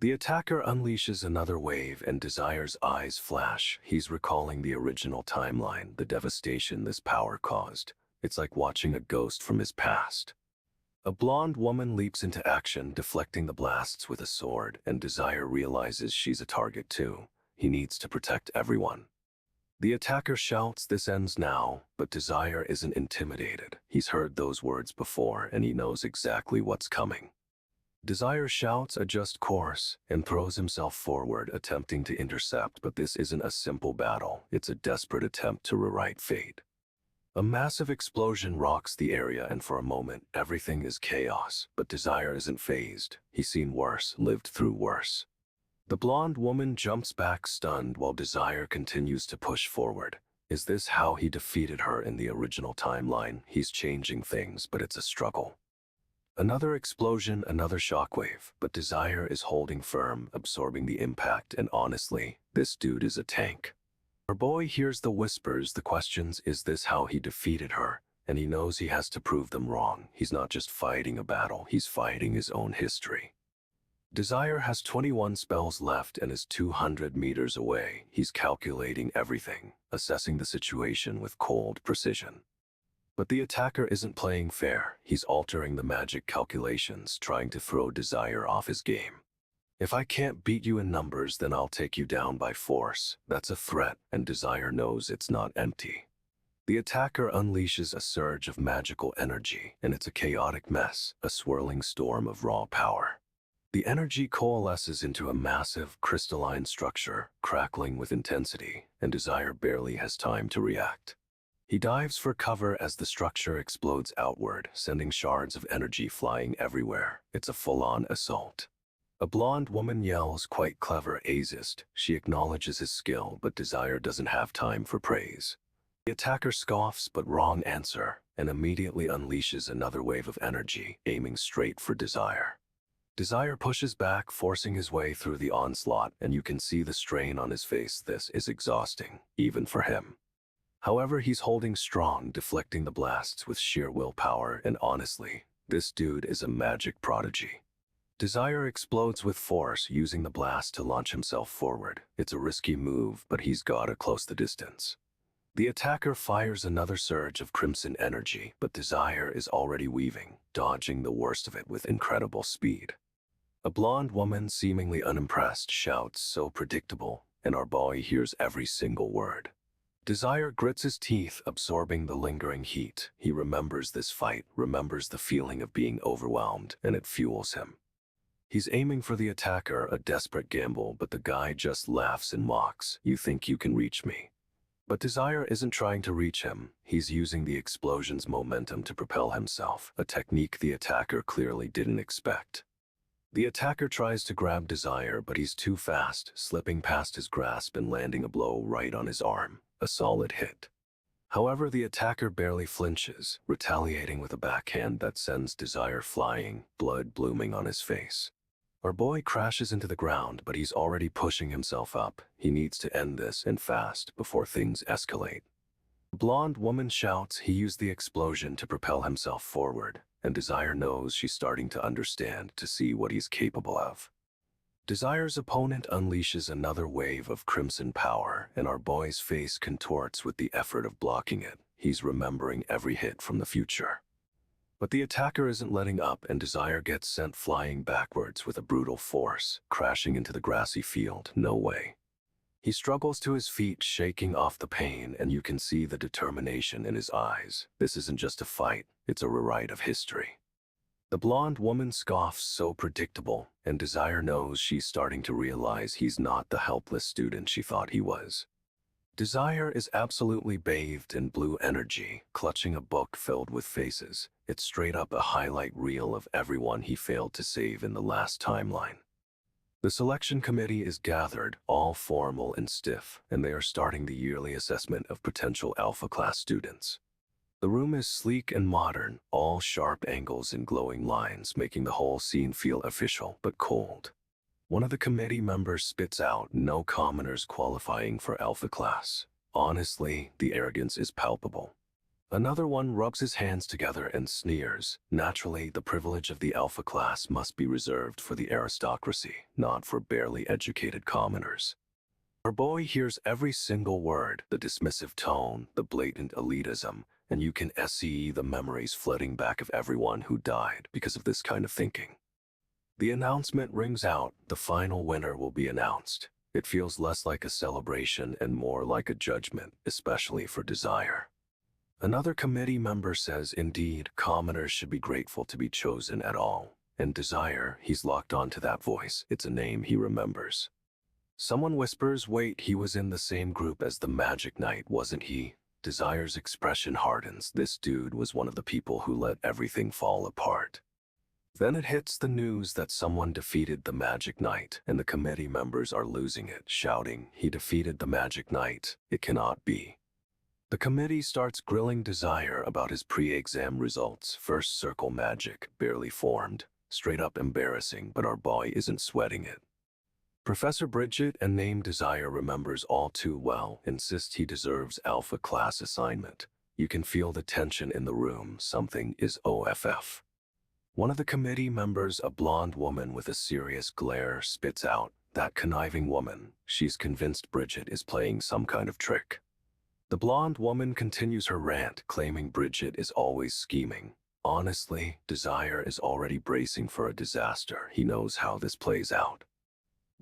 [SPEAKER 1] The attacker unleashes another wave, and Desire's eyes flash. He's recalling the original timeline, the devastation this power caused. It's like watching a ghost from his past. A blonde woman leaps into action, deflecting the blasts with a sword, and Desire realizes she's a target too. He needs to protect everyone. The attacker shouts, "This ends now," but Desire isn't intimidated. He's heard those words before and he knows exactly what's coming. Desire shouts, "Adjust course," and throws himself forward, attempting to intercept, but this isn't a simple battle. It's a desperate attempt to rewrite fate. A massive explosion rocks the area, and for a moment, everything is chaos. But Desire isn't fazed. He's seen worse, lived through worse. The blonde woman jumps back stunned while Desire continues to push forward. Is this how he defeated her in the original timeline? He's changing things, but it's a struggle. Another explosion, another shockwave, but Desire is holding firm, absorbing the impact, and honestly, this dude is a tank. Our boy hears the whispers, the questions, is this how he defeated her? And he knows he has to prove them wrong. He's not just fighting a battle, he's fighting his own history. Desire has 21 spells left and is 200 meters away. He's calculating everything, assessing the situation with cold precision. But the attacker isn't playing fair. He's altering the magic calculations, trying to throw Desire off his game. "If I can't beat you in numbers, then I'll take you down by force." That's a threat, and Desire knows it's not empty. The attacker unleashes a surge of magical energy, and it's a chaotic mess, a swirling storm of raw power. The energy coalesces into a massive, crystalline structure, crackling with intensity, and Desire barely has time to react. He dives for cover as the structure explodes outward, sending shards of energy flying everywhere. It's a full-on assault. A blonde woman yells, "Quite clever, Azist." She acknowledges his skill, but Desire doesn't have time for praise. The attacker scoffs, but wrong answer, and immediately unleashes another wave of energy, aiming straight for Desire. Desire pushes back, forcing his way through the onslaught, and you can see the strain on his face. This is exhausting, even for him. However, he's holding strong, deflecting the blasts with sheer willpower, and honestly, this dude is a magic prodigy. Desire explodes with force, using the blast to launch himself forward. It's a risky move, but he's gotta close the distance. The attacker fires another surge of crimson energy, but Desire is already weaving, dodging the worst of it with incredible speed. A blonde woman, seemingly unimpressed, shouts, "So predictable," and our boy hears every single word. Desire grits his teeth, absorbing the lingering heat. He remembers this fight, remembers the feeling of being overwhelmed, and it fuels him. He's aiming for the attacker, a desperate gamble, but the guy just laughs and mocks. "You think you can reach me?" But Desire isn't trying to reach him. He's using the explosion's momentum to propel himself, a technique the attacker clearly didn't expect. The attacker tries to grab Desire, but he's too fast, slipping past his grasp and landing a blow right on his arm. A solid hit. However, the attacker barely flinches, retaliating with a backhand that sends Desire flying, blood blooming on his face. Our boy crashes into the ground, but he's already pushing himself up. He needs to end this, and fast, before things escalate. The blonde woman shouts. He used the explosion to propel himself forward, and Desire knows she's starting to understand, to see what he's capable of. Desire's opponent unleashes another wave of crimson power, and our boy's face contorts with the effort of blocking it. He's remembering every hit from the future. But the attacker isn't letting up, and Desire gets sent flying backwards with a brutal force, crashing into the grassy field. No way. He struggles to his feet, shaking off the pain, and you can see the determination in his eyes. This isn't just a fight, it's a rewrite of history. The blonde woman scoffs, "So predictable," and Desire knows she's starting to realize he's not the helpless student she thought he was. Desire is absolutely bathed in blue energy, clutching a book filled with faces. It's straight up a highlight reel of everyone he failed to save in the last timeline. The selection committee is gathered, all formal and stiff, and they are starting the yearly assessment of potential Alpha Class students. The room is sleek and modern, all sharp angles and glowing lines, making the whole scene feel official but cold. One of the committee members spits out, "No commoners qualifying for Alpha Class." Honestly, the arrogance is palpable. Another one rubs his hands together and sneers. Naturally, the privilege of the Alpha Class must be reserved for the aristocracy, not for barely educated commoners. Our boy hears every single word, the dismissive tone, the blatant elitism, and you can see the memories flooding back of everyone who died because of this kind of thinking. The announcement rings out. The final winner will be announced. It feels less like a celebration and more like a judgment, especially for Desire. Another committee member says, indeed, commoners should be grateful to be chosen at all. And Desire, he's locked onto that voice. It's a name he remembers. Someone whispers, wait, he was in the same group as the Magic Knight, wasn't he? Desire's expression hardens. This dude was one of the people who let everything fall apart. Then it hits the news that someone defeated the Magic Knight, and the committee members are losing it, shouting, he defeated the Magic Knight. It cannot be. The committee starts grilling Desire about his pre-exam results. First circle magic, barely formed. Straight up embarrassing, but our boy isn't sweating it. Professor Bridget, and name Desire remembers all too well, insists he deserves alpha class assignment. You can feel the tension in the room. Something is off. One of the committee members, a blonde woman with a serious glare, spits out, that conniving woman. She's convinced Bridget is playing some kind of trick. The blonde woman continues her rant, claiming Bridget is always scheming. Honestly, Desire is already bracing for a disaster. He knows how this plays out.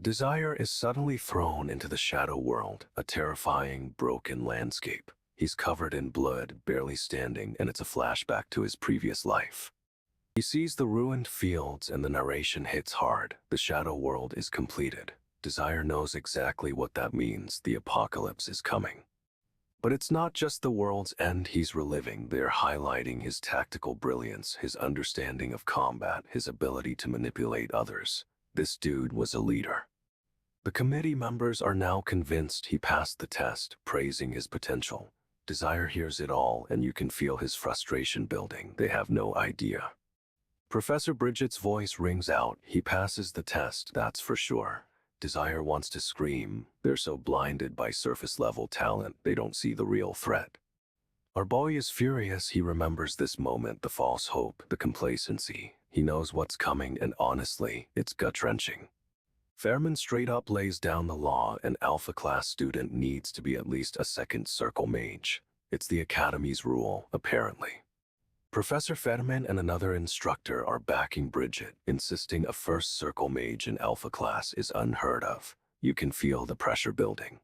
[SPEAKER 1] Desire is suddenly thrown into the shadow world, a terrifying, broken landscape. He's covered in blood, barely standing, and it's a flashback to his previous life. He sees the ruined fields and the narration hits hard. The shadow world is completed. Desire knows exactly what that means. The apocalypse is coming. But it's not just the world's end he's reliving. They're highlighting his tactical brilliance, his understanding of combat, his ability to manipulate others. This dude was a leader. The committee members are now convinced he passed the test, praising his potential. Desire hears it all, and you can feel his frustration building. They have no idea. Professor Bridget's voice rings out. He passes the test, that's for sure. Desire wants to scream. They're so blinded by surface-level talent, they don't see the real threat. Our boy is furious. He remembers this moment, the false hope, the complacency. He knows what's coming, and honestly, it's gut-wrenching. Herrman straight up lays down the law. An alpha-class student needs to be at least a second circle mage. It's the Academy's rule, apparently. Professor Herrman and another instructor are backing Bridget, insisting a first circle mage in alpha class is unheard of. You can feel the pressure building.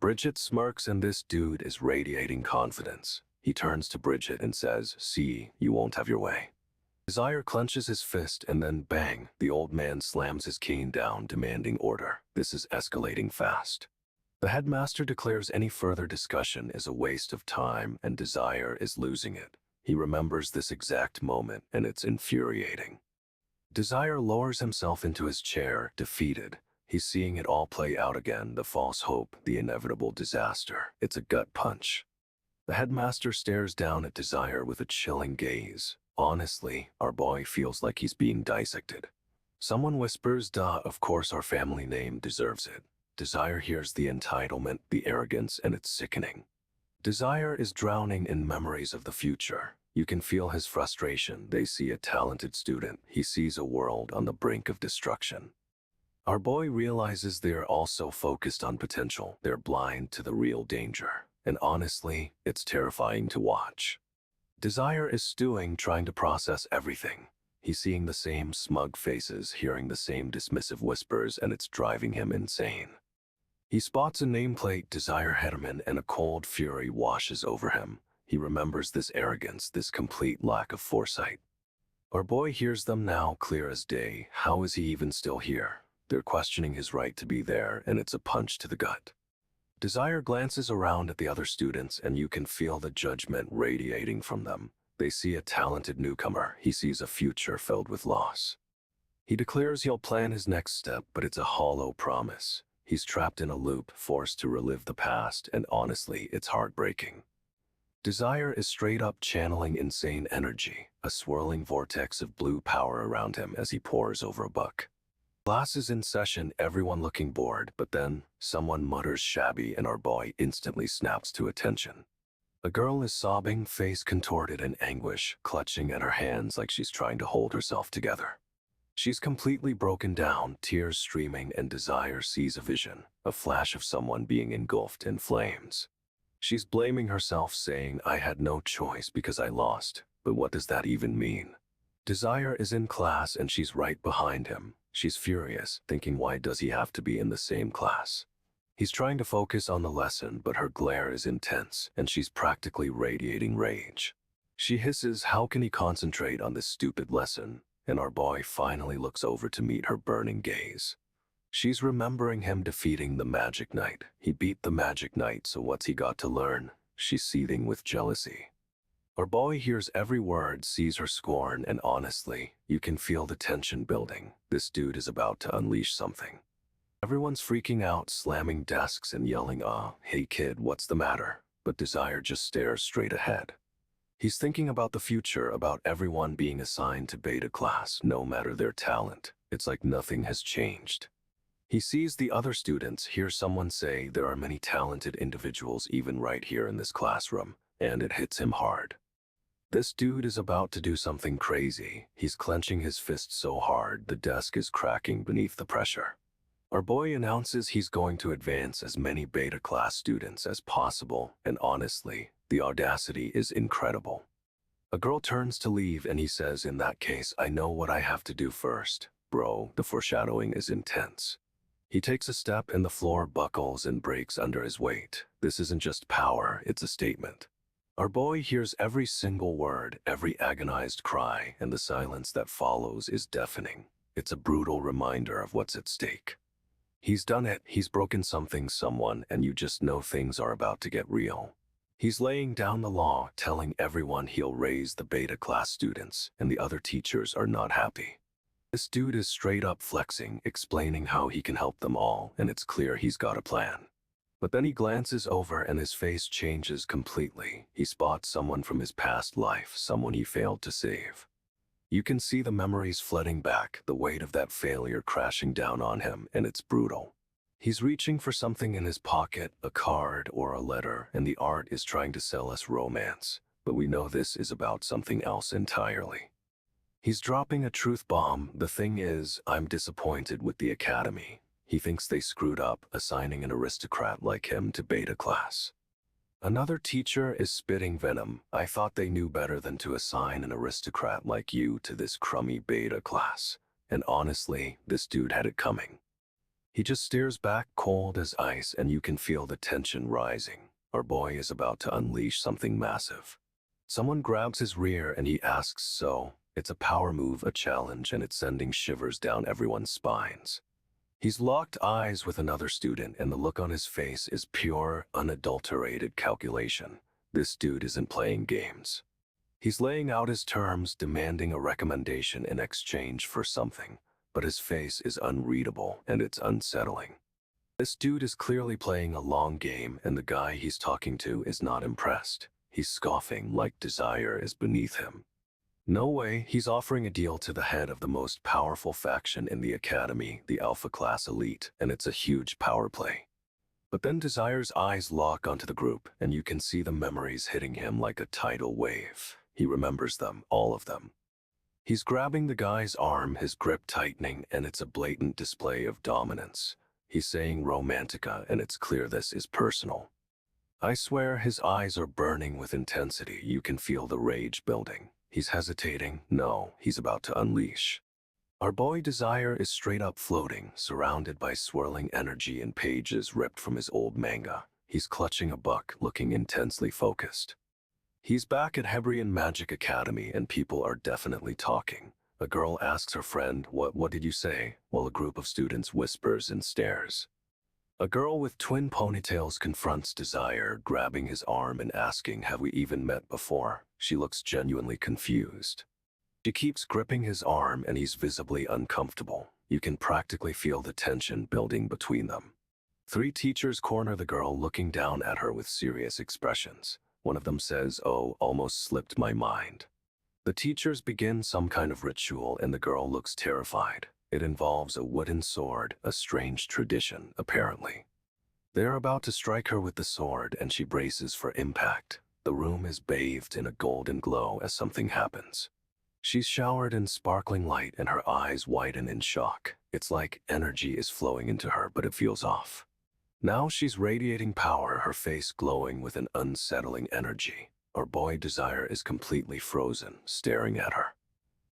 [SPEAKER 1] Bridget smirks, and this dude is radiating confidence. He turns to Bridget and says, see, you won't have your way. Desire clenches his fist, and then bang, the old man slams his cane down, demanding order. This is escalating fast. The headmaster declares any further discussion is a waste of time, and Desire is losing it. He remembers this exact moment, and it's infuriating. Desire lowers himself into his chair, defeated. He's seeing it all play out again, the false hope, the inevitable disaster. It's a gut punch. The headmaster stares down at Desire with a chilling gaze. Honestly, our boy feels like he's being dissected. Someone whispers, duh, of course our family name deserves it. Desire hears the entitlement, the arrogance, and it's sickening. Desire is drowning in memories of the future. You can feel his frustration. They see a talented student. He sees a world on the brink of destruction. Our boy realizes they are also focused on potential. They're blind to the real danger. And honestly, it's terrifying to watch. Desire is stewing, trying to process everything. He's seeing the same smug faces, hearing the same dismissive whispers, and it's driving him insane. He spots a nameplate, Desir Herrman, and a cold fury washes over him. He remembers this arrogance, this complete lack of foresight. Our boy hears them now, clear as day. How is he even still here? They're questioning his right to be there, and it's a punch to the gut. Desire glances around at the other students, and you can feel the judgment radiating from them. They see a talented newcomer. He sees a future filled with loss. He declares he'll plan his next step, but it's a hollow promise. He's trapped in a loop, forced to relive the past, and honestly, it's heartbreaking. Desire is straight up channeling insane energy, a swirling vortex of blue power around him as he pours over a book. Class is in session, everyone looking bored, but then someone mutters shabby, and our boy instantly snaps to attention. A girl is sobbing, face contorted in anguish, clutching at her hands like she's trying to hold herself together. She's completely broken down, tears streaming, and Desire sees a vision, a flash of someone being engulfed in flames. She's blaming herself, saying, I had no choice because I lost. But what does that even mean? Desire is in class and she's right behind him. She's furious, thinking why does he have to be in the same class? He's trying to focus on the lesson, but her glare is intense, and she's practically radiating rage. She hisses, how can he concentrate on this stupid lesson? And our boy finally looks over to meet her burning gaze. She's remembering him defeating the Magic Knight. He beat the Magic Knight, so what's he got to learn? She's seething with jealousy. Our boy hears every word, sees her scorn, and honestly, you can feel the tension building. This dude is about to unleash something. Everyone's freaking out, slamming desks and yelling, hey kid, what's the matter? But Desir just stares straight ahead. He's thinking about the future, about everyone being assigned to beta class, no matter their talent. It's like nothing has changed. He sees the other students, hears someone say there are many talented individuals even right here in this classroom, and it hits him hard. This dude is about to do something crazy. He's clenching his fist so hard, the desk is cracking beneath the pressure. Our boy announces he's going to advance as many beta class students as possible, and honestly, the audacity is incredible. A girl turns to leave and he says, in that case, I know what I have to do first. Bro, the foreshadowing is intense. He takes a step and the floor buckles and breaks under his weight. This isn't just power, it's a statement. Our boy hears every single word, every agonized cry, and the silence that follows is deafening. It's a brutal reminder of what's at stake. He's done it, he's broken something, someone, and you just know things are about to get real. He's laying down the law, telling everyone he'll raise the beta class students, and the other teachers are not happy. This dude is straight up flexing, explaining how he can help them all, and it's clear he's got a plan. But then he glances over and his face changes completely. He spots someone from his past life, someone he failed to save. You can see the memories flooding back, the weight of that failure crashing down on him, and it's brutal. He's reaching for something in his pocket, a card or a letter, and the art is trying to sell us romance. But we know this is about something else entirely. He's dropping a truth bomb. The thing is, I'm disappointed with the academy. He thinks they screwed up, assigning an aristocrat like him to beta class. Another teacher is spitting venom. I thought they knew better than to assign an aristocrat like you to this crummy beta class. And honestly, this dude had it coming. He just stares back, cold as ice, and you can feel the tension rising. Our boy is about to unleash something massive. Someone grabs his rear and he asks, so? It's a power move, a challenge, and it's sending shivers down everyone's spines. He's locked eyes with another student, and the look on his face is pure, unadulterated calculation. This dude isn't playing games. He's laying out his terms, demanding a recommendation in exchange for something, but his face is unreadable, and it's unsettling. This dude is clearly playing a long game, and the guy he's talking to is not impressed. He's scoffing like Desir is beneath him. No way, he's offering a deal to the head of the most powerful faction in the academy, the Alpha Class Elite, and it's a huge power play. But then Desir's eyes lock onto the group, and you can see the memories hitting him like a tidal wave. He remembers them, all of them. He's grabbing the guy's arm, his grip tightening, and it's a blatant display of dominance. He's saying romantica, and it's clear this is personal. I swear his eyes are burning with intensity. You can feel the rage building. He's hesitating. No, he's about to unleash. Our boy Desir is straight up floating, surrounded by swirling energy and pages ripped from his old manga. He's clutching a book, looking intensely focused. He's back at Hebrion Magic Academy, and people are definitely talking. A girl asks her friend, what did you say? While a group of students whispers and stares. A girl with twin ponytails confronts Desir, grabbing his arm and asking, have we even met before? She looks genuinely confused. She keeps gripping his arm and he's visibly uncomfortable. You can practically feel the tension building between them. 3 teachers corner the girl, looking down at her with serious expressions. One of them says, oh, almost slipped my mind. The teachers begin some kind of ritual and the girl looks terrified. It involves a wooden sword, a strange tradition, apparently. They're about to strike her with the sword and she braces for impact. The room is bathed in a golden glow as something happens. She's showered in sparkling light and her eyes widen in shock. It's like energy is flowing into her, but it feels off. Now she's radiating power, her face glowing with an unsettling energy. Our boy Desir is completely frozen, staring at her.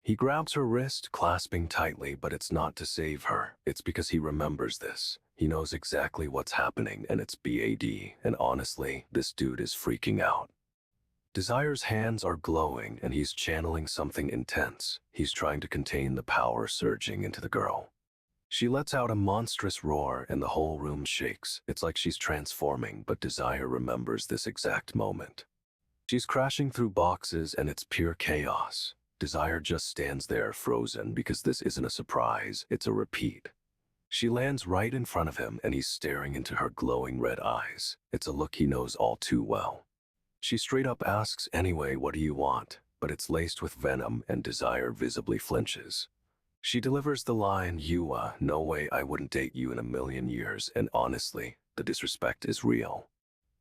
[SPEAKER 1] He grabs her wrist, clasping tightly, but it's not to save her. It's because he remembers this. He knows exactly what's happening, and it's BAD, and honestly, this dude is freaking out. Desir's hands are glowing, and he's channeling something intense. He's trying to contain the power surging into the girl. She lets out a monstrous roar, and the whole room shakes. It's like she's transforming, but Desire remembers this exact moment. She's crashing through boxes, and it's pure chaos. Desire just stands there frozen because this isn't a surprise, it's a repeat. She lands right in front of him, and he's staring into her glowing red eyes. It's a look he knows all too well. She straight up asks anyway, "What do you want?" But it's laced with venom, and Desire visibly flinches. She delivers the line, "No way, I wouldn't date you in a million years," and honestly, the disrespect is real.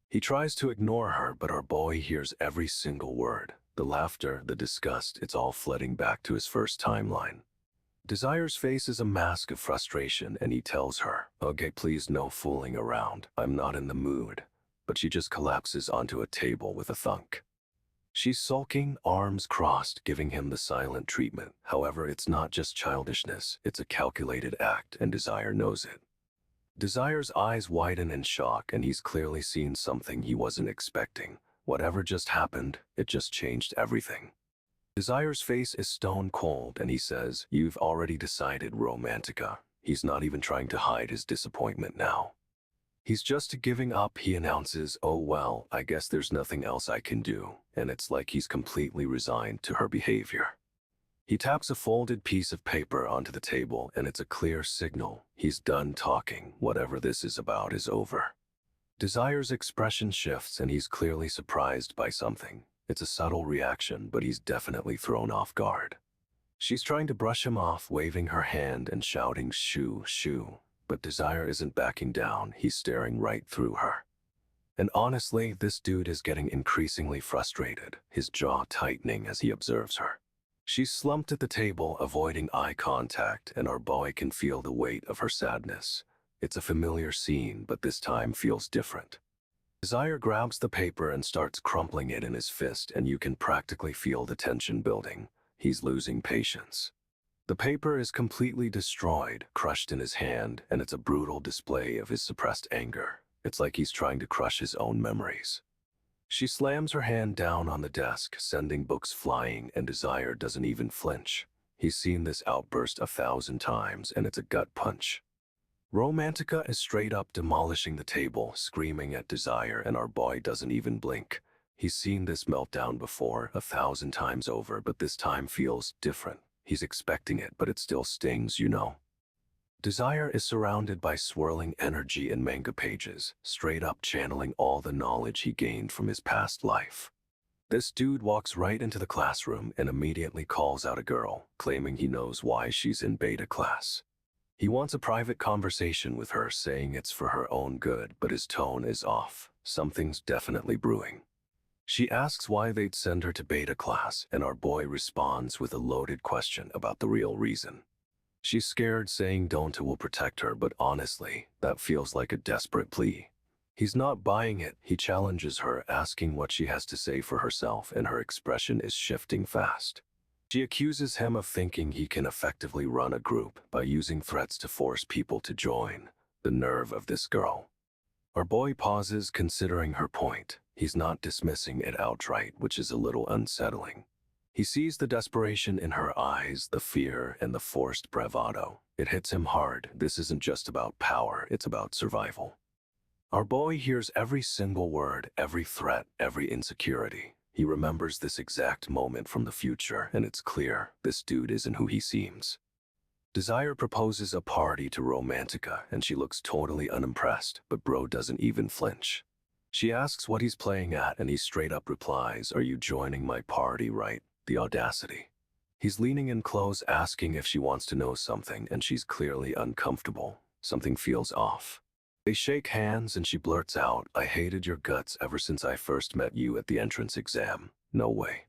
[SPEAKER 1] He tries to ignore her, but our boy hears every single word. The laughter, the disgust, it's all flooding back to his first timeline. Desire's face is a mask of frustration, and he tells her, "Okay, please, no fooling around. I'm not in the mood." But she just collapses onto a table with a thunk. She's sulking, arms crossed, giving him the silent treatment. However, it's not just childishness, it's a calculated act, and Desire knows it. Desire's eyes widen in shock, and he's clearly seen something he wasn't expecting. Whatever just happened, it just changed everything. Desire's face is stone cold, and he says, "You've already decided, Romantica." He's not even trying to hide his disappointment now. He's just giving up. He announces, "Oh well, I guess there's nothing else I can do," and it's like he's completely resigned to her behavior. He taps a folded piece of paper onto the table, and it's a clear signal. He's done talking. Whatever this is about is over. Desire's expression shifts, and he's clearly surprised by something. It's a subtle reaction, but he's definitely thrown off guard. She's trying to brush him off, waving her hand and shouting, "Shoo, shoo." But Desire isn't backing down. He's staring right through her. And honestly, this dude is getting increasingly frustrated, his jaw tightening as he observes her. She's slumped at the table, avoiding eye contact, and our boy can feel the weight of her sadness. It's a familiar scene, but this time feels different. Desire grabs the paper and starts crumpling it in his fist, and you can practically feel the tension building. He's losing patience. The paper is completely destroyed, crushed in his hand, and it's a brutal display of his suppressed anger. It's like he's trying to crush his own memories. She slams her hand down on the desk, sending books flying, and Desire doesn't even flinch. He's seen this outburst 1,000 times, and it's a gut punch. Romantica is straight up demolishing the table, screaming at Desire, and our boy doesn't even blink. He's seen this meltdown before, 1,000 times over, but this time feels different. He's expecting it, but it still stings, Desire is surrounded by swirling energy and manga pages, straight up channeling all the knowledge he gained from his past life. This dude walks right into the classroom and immediately calls out a girl, claiming he knows why she's in beta class. He wants a private conversation with her, saying it's for her own good, but his tone is off. Something's definitely brewing. She asks why they'd send her to beta class, and our boy responds with a loaded question about the real reason. She's scared, saying Donta will protect her, but honestly, that feels like a desperate plea. He's not buying it. He challenges her, asking what she has to say for herself, and her expression is shifting fast. She accuses him of thinking he can effectively run a group by using threats to force people to join. The nerve of this girl. Our boy pauses, considering her point. He's not dismissing it outright, which is a little unsettling. He sees the desperation in her eyes, the fear, and the forced bravado. It hits him hard. This isn't just about power, it's about survival. Our boy hears every single word, every threat, every insecurity. He remembers this exact moment from the future, and it's clear this dude isn't who he seems. Desire proposes a party to Romantica, and she looks totally unimpressed, but bro doesn't even flinch. She asks what he's playing at, and he straight up replies, "Are you joining my party, right?" The audacity. He's leaning in close, asking if she wants to know something, and she's clearly uncomfortable. Something feels off. They shake hands, and she blurts out, "I hated your guts ever since I first met you at the entrance exam." No way.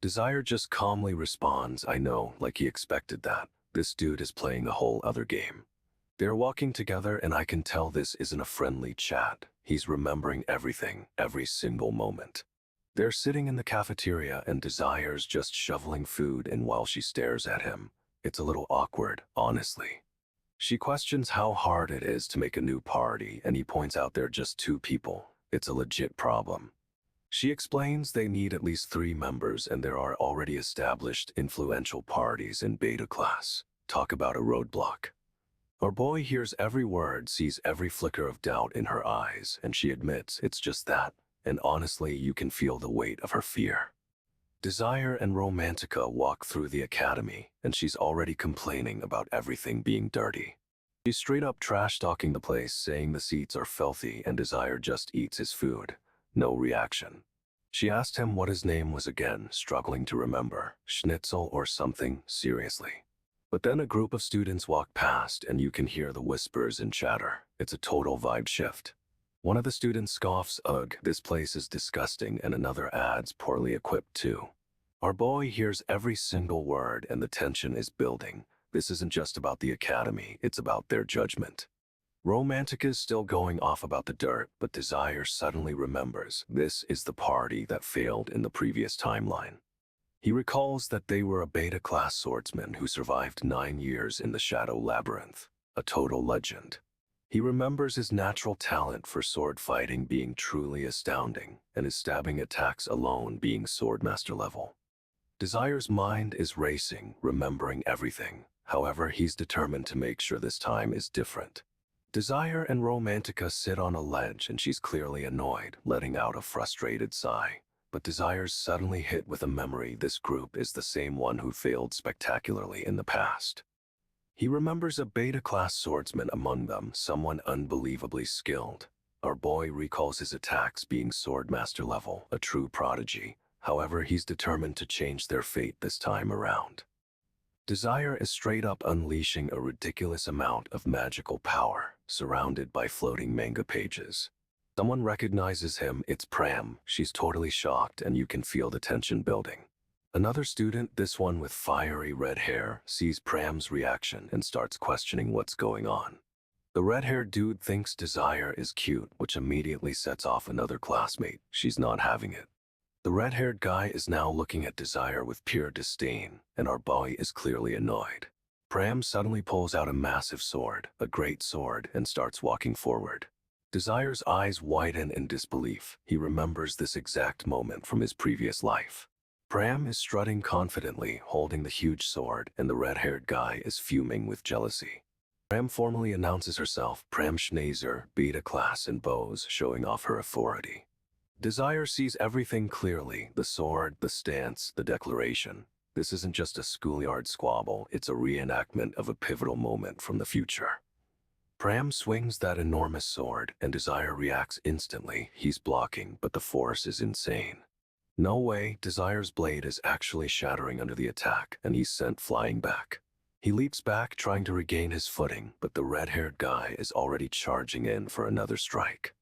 [SPEAKER 1] Desire just calmly responds, "I know," like he expected that. This dude is playing a whole other game. They're walking together, and I can tell this isn't a friendly chat. He's remembering everything, every single moment. They're sitting in the cafeteria and Desire's just shoveling food in while she stares at him. It's a little awkward, honestly. She questions how hard it is to make a new party, and he points out they're just two people. It's a legit problem. She explains they need at least 3 members and there are already established influential parties in beta class. Talk about a roadblock. Our boy hears every word, sees every flicker of doubt in her eyes, and she admits it's just that, and honestly you can feel the weight of her fear. Desire and Romantica walk through the academy, and she's already complaining about everything being dirty. She's straight up trash-talking the place, saying the seats are filthy and Desire just eats his food. No reaction. She asked him what his name was again, struggling to remember. Schnitzel or something, seriously. But then a group of students walk past and you can hear the whispers and chatter. It's a total vibe shift. One of the students scoffs, "Ugh, this place is disgusting," and another adds, "Poorly equipped too." Our boy hears every single word and the tension is building. This isn't just about the academy, it's about their judgment. Romantic is still going off about the dirt, but Desire suddenly remembers this is the party that failed in the previous timeline. He recalls that they were a beta-class swordsman who survived 9 years in the Shadow Labyrinth, a total legend. He remembers his natural talent for sword fighting being truly astounding, and his stabbing attacks alone being swordmaster level. Desire's mind is racing, remembering everything. However, he's determined to make sure this time is different. Desire and Romantica sit on a ledge and she's clearly annoyed, letting out a frustrated sigh. But Desire's suddenly hit with a memory. This group is the same one who failed spectacularly in the past. He remembers a beta-class swordsman among them, someone unbelievably skilled. Our boy recalls his attacks being swordmaster level, a true prodigy. However, he's determined to change their fate this time around. Desire is straight up unleashing a ridiculous amount of magical power, surrounded by floating manga pages. Someone recognizes him, it's Pram. She's totally shocked and you can feel the tension building. Another student, this one with fiery red hair, sees Pram's reaction and starts questioning what's going on. The red-haired dude thinks Desire is cute, which immediately sets off another classmate. She's not having it. The red-haired guy is now looking at Desire with pure disdain, and our boy is clearly annoyed. Pram suddenly pulls out a massive sword, a great sword, and starts walking forward. Desire's eyes widen in disbelief. He remembers this exact moment from his previous life. Pram is strutting confidently, holding the huge sword, and the red-haired guy is fuming with jealousy. Pram formally announces herself, Pram Schneezer, beta class and bows, showing off her authority. Desire sees everything clearly, the sword, the stance, the declaration. This isn't just a schoolyard squabble, it's a reenactment of a pivotal moment from the future. Pram swings that enormous sword, and Desire reacts instantly. He's blocking, but the force is insane. No way, Desire's blade is actually shattering under the attack, and he's sent flying back. He leaps back, trying to regain his footing, but the red-haired guy is already charging in for another strike.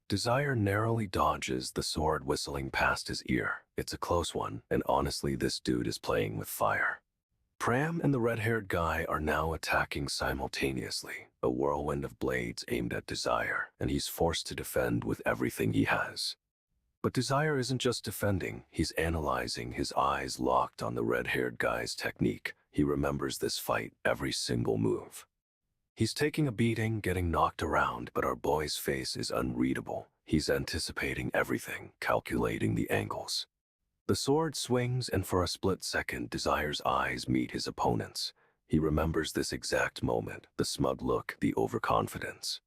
[SPEAKER 1] Desire narrowly dodges, the sword whistling past his ear. It's a close one, and honestly this dude is playing with fire. Pram and the red-haired guy are now attacking simultaneously, a whirlwind of blades aimed at Desire, and he's forced to defend with everything he has. But Desire isn't just defending, he's analyzing, his eyes locked on the red-haired guy's technique. He remembers this fight, every single move. He's taking a beating, getting knocked around, but our boy's face is unreadable. He's anticipating everything, calculating the angles. The sword swings, and for a split second, Desire's eyes meet his opponent's. He remembers this exact moment, the smug look, the overconfidence.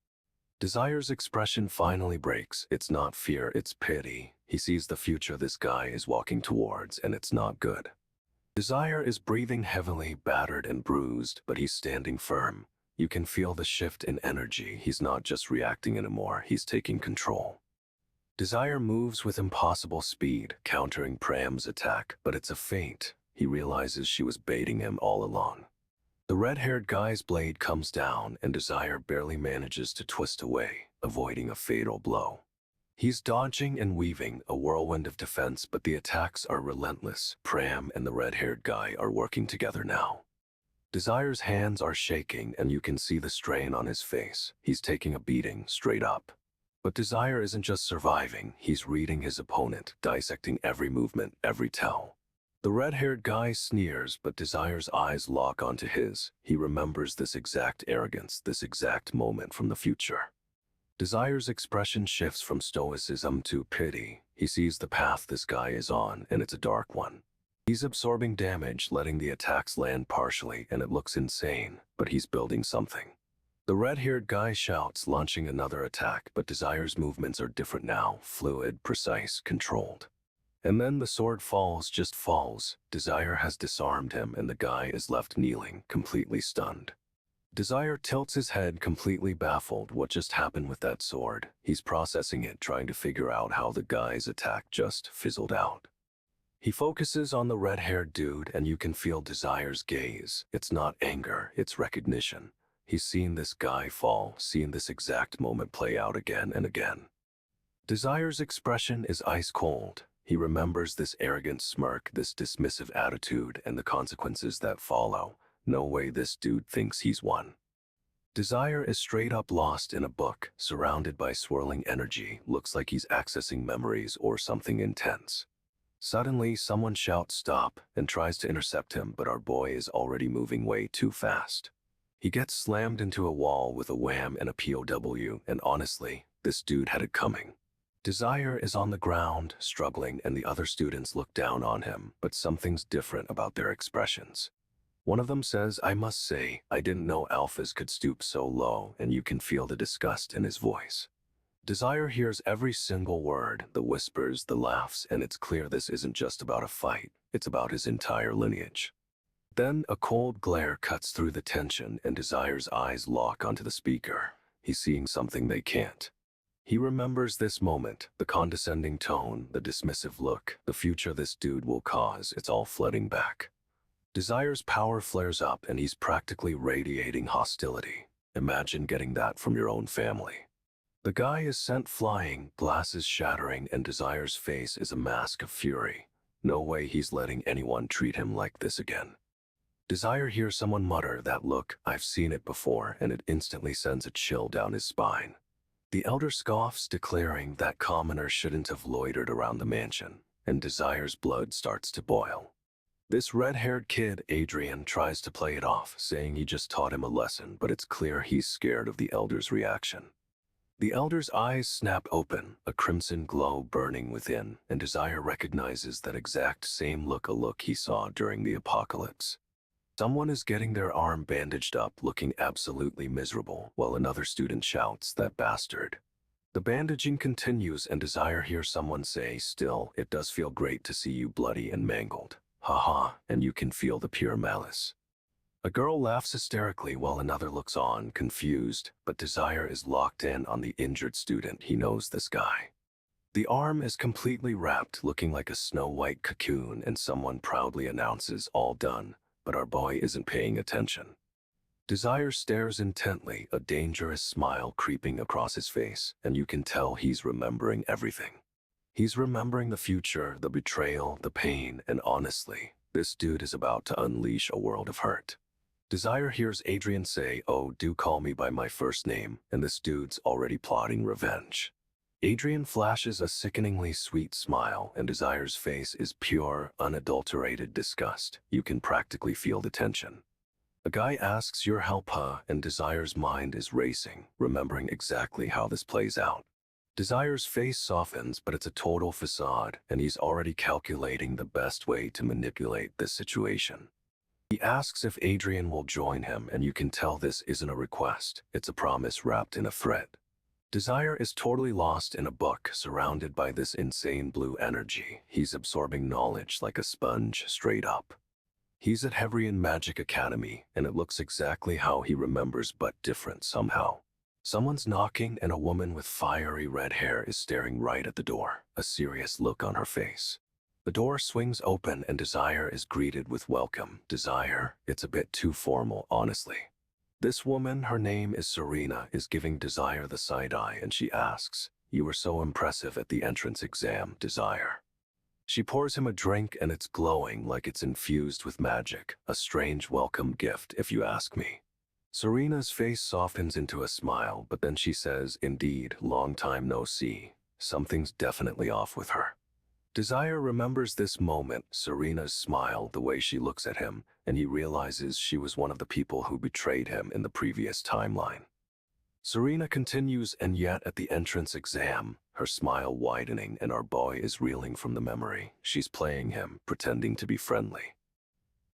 [SPEAKER 1] Desire's expression finally breaks. It's not fear, it's pity. He sees the future this guy is walking towards, and it's not good. Desire is breathing heavily, battered and bruised, but he's standing firm. You can feel the shift in energy. He's not just reacting anymore, he's taking control. Desire moves with impossible speed, countering Pram's attack, but it's a feint. He realizes she was baiting him all along. The red-haired guy's blade comes down, and Desire barely manages to twist away, avoiding a fatal blow. He's dodging and weaving, a whirlwind of defense, but the attacks are relentless. Pram and the red-haired guy are working together now. Desire's hands are shaking, and you can see the strain on his face. He's taking a beating, straight up. But Desire isn't just surviving, he's reading his opponent, dissecting every movement, every tell. The red-haired guy sneers, but Desire's eyes lock onto his. He remembers this exact arrogance, this exact moment from the future. Desire's expression shifts from stoicism to pity. He sees the path this guy is on, and it's a dark one. He's absorbing damage, letting the attacks land partially, and it looks insane, but he's building something. The red-haired guy shouts, launching another attack, but Desire's movements are different now, fluid, precise, controlled. And then the sword falls, just falls. Desire has disarmed him, and the guy is left kneeling, completely stunned. Desire tilts his head, completely baffled. What just happened with that sword? He's processing it, trying to figure out how the guy's attack just fizzled out. He focuses on the red-haired dude, and you can feel Desire's gaze. It's not anger, it's recognition. He's seen this guy fall, seen this exact moment play out again and again. Desire's expression is ice cold. He remembers this arrogant smirk, this dismissive attitude, and the consequences that follow. No way this dude thinks he's won. Desire is straight up lost in a book, surrounded by swirling energy. Looks like he's accessing memories or something intense. Suddenly, someone shouts stop and tries to intercept him, but our boy is already moving way too fast. He gets slammed into a wall with a wham and a POW, and honestly, this dude had it coming. Desire is on the ground, struggling, and the other students look down on him, but something's different about their expressions. One of them says, "I must say, I didn't know alphas could stoop so low," and you can feel the disgust in his voice. Desire hears every single word, the whispers, the laughs, and it's clear this isn't just about a fight, it's about his entire lineage. Then a cold glare cuts through the tension, and Desire's eyes lock onto the speaker. He's seeing something they can't. He remembers this moment, the condescending tone, the dismissive look, the future this dude will cause. It's all flooding back. Desire's power flares up, and he's practically radiating hostility. Imagine getting that from your own family. The guy is sent flying, glasses shattering, and Desire's face is a mask of fury. No way he's letting anyone treat him like this again. Desire hears someone mutter, "That look, I've seen it before," and it instantly sends a chill down his spine. The elder scoffs, declaring that commoners shouldn't have loitered around the mansion, and Desire's blood starts to boil. This red-haired kid, Adrian, tries to play it off, saying he just taught him a lesson, but it's clear he's scared of the elder's reaction. The elder's eyes snap open, a crimson glow burning within, and Desire recognizes that exact same look, a look he saw during the apocalypse. Someone is getting their arm bandaged up, looking absolutely miserable, while another student shouts, "That bastard." The bandaging continues, and Desire hears someone say, "Still, it does feel great to see you bloody and mangled. Haha," and you can feel the pure malice. A girl laughs hysterically while another looks on, confused, but Desire is locked in on the injured student. He knows this guy. The arm is completely wrapped, looking like a snow-white cocoon, and someone proudly announces, "All done," but our boy isn't paying attention. Desire stares intently, a dangerous smile creeping across his face, and you can tell he's remembering everything. He's remembering the future, the betrayal, the pain, and honestly, this dude is about to unleash a world of hurt. Desire hears Adrian say, "Oh, do call me by my first name," and this dude's already plotting revenge. Adrian flashes a sickeningly sweet smile, and Desire's face is pure, unadulterated disgust. You can practically feel the tension. A guy asks your help, huh? And Desire's mind is racing, remembering exactly how this plays out. Desire's face softens, but it's a total facade, and he's already calculating the best way to manipulate this situation. He asks if Adrian will join him, and you can tell this isn't a request, it's a promise wrapped in a threat. Desire is totally lost in a book, surrounded by this insane blue energy. He's absorbing knowledge like a sponge, straight up. He's at Hebrion Magic Academy, and it looks exactly how he remembers, but different somehow. Someone's knocking, and a woman with fiery red hair is staring right at the door, a serious look on her face. The door swings open, and Desire is greeted with welcome. Desire, it's a bit too formal, honestly. This woman, her name is Serena, is giving Desire the side-eye, and she asks, "You were so impressive at the entrance exam, Desire." She pours him a drink, and it's glowing like it's infused with magic, a strange welcome gift if you ask me. Serena's face softens into a smile, but then she says, "Indeed, long time no see. Something's definitely off with her." Desire remembers this moment, Serena's smile, the way she looks at him, and he realizes she was one of the people who betrayed him in the previous timeline. Serena continues, and yet at the entrance exam, her smile widening and our boy is reeling from the memory. She's playing him, pretending to be friendly.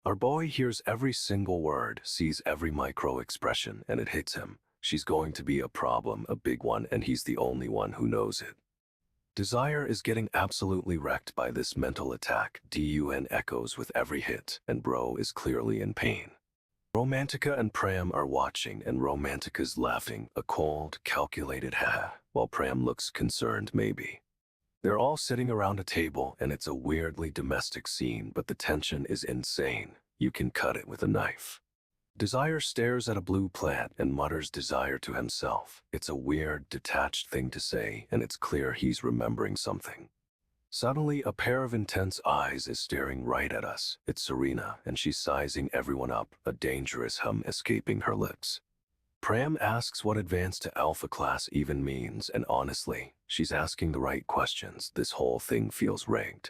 [SPEAKER 1] Our boy hears every single word, sees every micro expression, and it hits him. She's going to be a problem, a big one, and he's the only one who knows it. Desire is getting absolutely wrecked by this mental attack. DUN echoes with every hit, and bro is clearly in pain. Romantica and Pram are watching, and Romantica's laughing, a cold, calculated ha, while Pram looks concerned maybe. They're all sitting around a table, and it's a weirdly domestic scene, but the tension is insane. You can cut it with a knife. Desire stares at a blue plant and mutters desire to himself. It's a weird, detached thing to say, and it's clear he's remembering something. Suddenly, a pair of intense eyes is staring right at us. It's Serena, and she's sizing everyone up, a dangerous hum escaping her lips. Pram asks what advanced to alpha class even means, and honestly, she's asking the right questions. This whole thing feels rigged.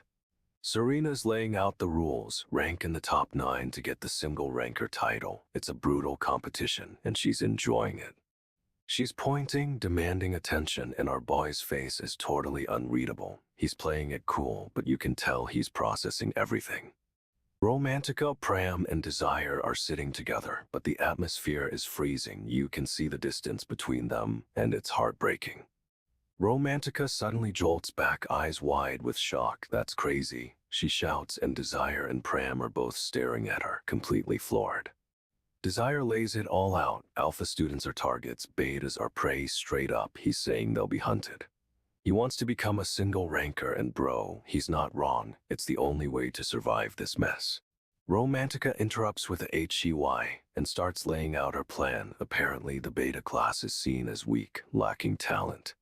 [SPEAKER 1] Serena's laying out the rules, rank in the top 9 to get the single ranker title. It's a brutal competition, and she's enjoying it. She's pointing, demanding attention, and our boy's face is totally unreadable. He's playing it cool, but you can tell he's processing everything. Romantica, Pram, and Desire are sitting together, but the atmosphere is freezing. You can see the distance between them, and it's heartbreaking. Romantica suddenly jolts back, eyes wide with shock. "That's crazy," she shouts, and Desire and Pram are both staring at her, completely floored. Desire lays it all out. Alpha students are targets, betas are prey, straight up. He's saying they'll be hunted. He wants to become a single ranker, and bro, he's not wrong. It's the only way to survive this mess. Romantica interrupts with a HEY and starts laying out her plan. Apparently, the beta class is seen as weak, lacking talent.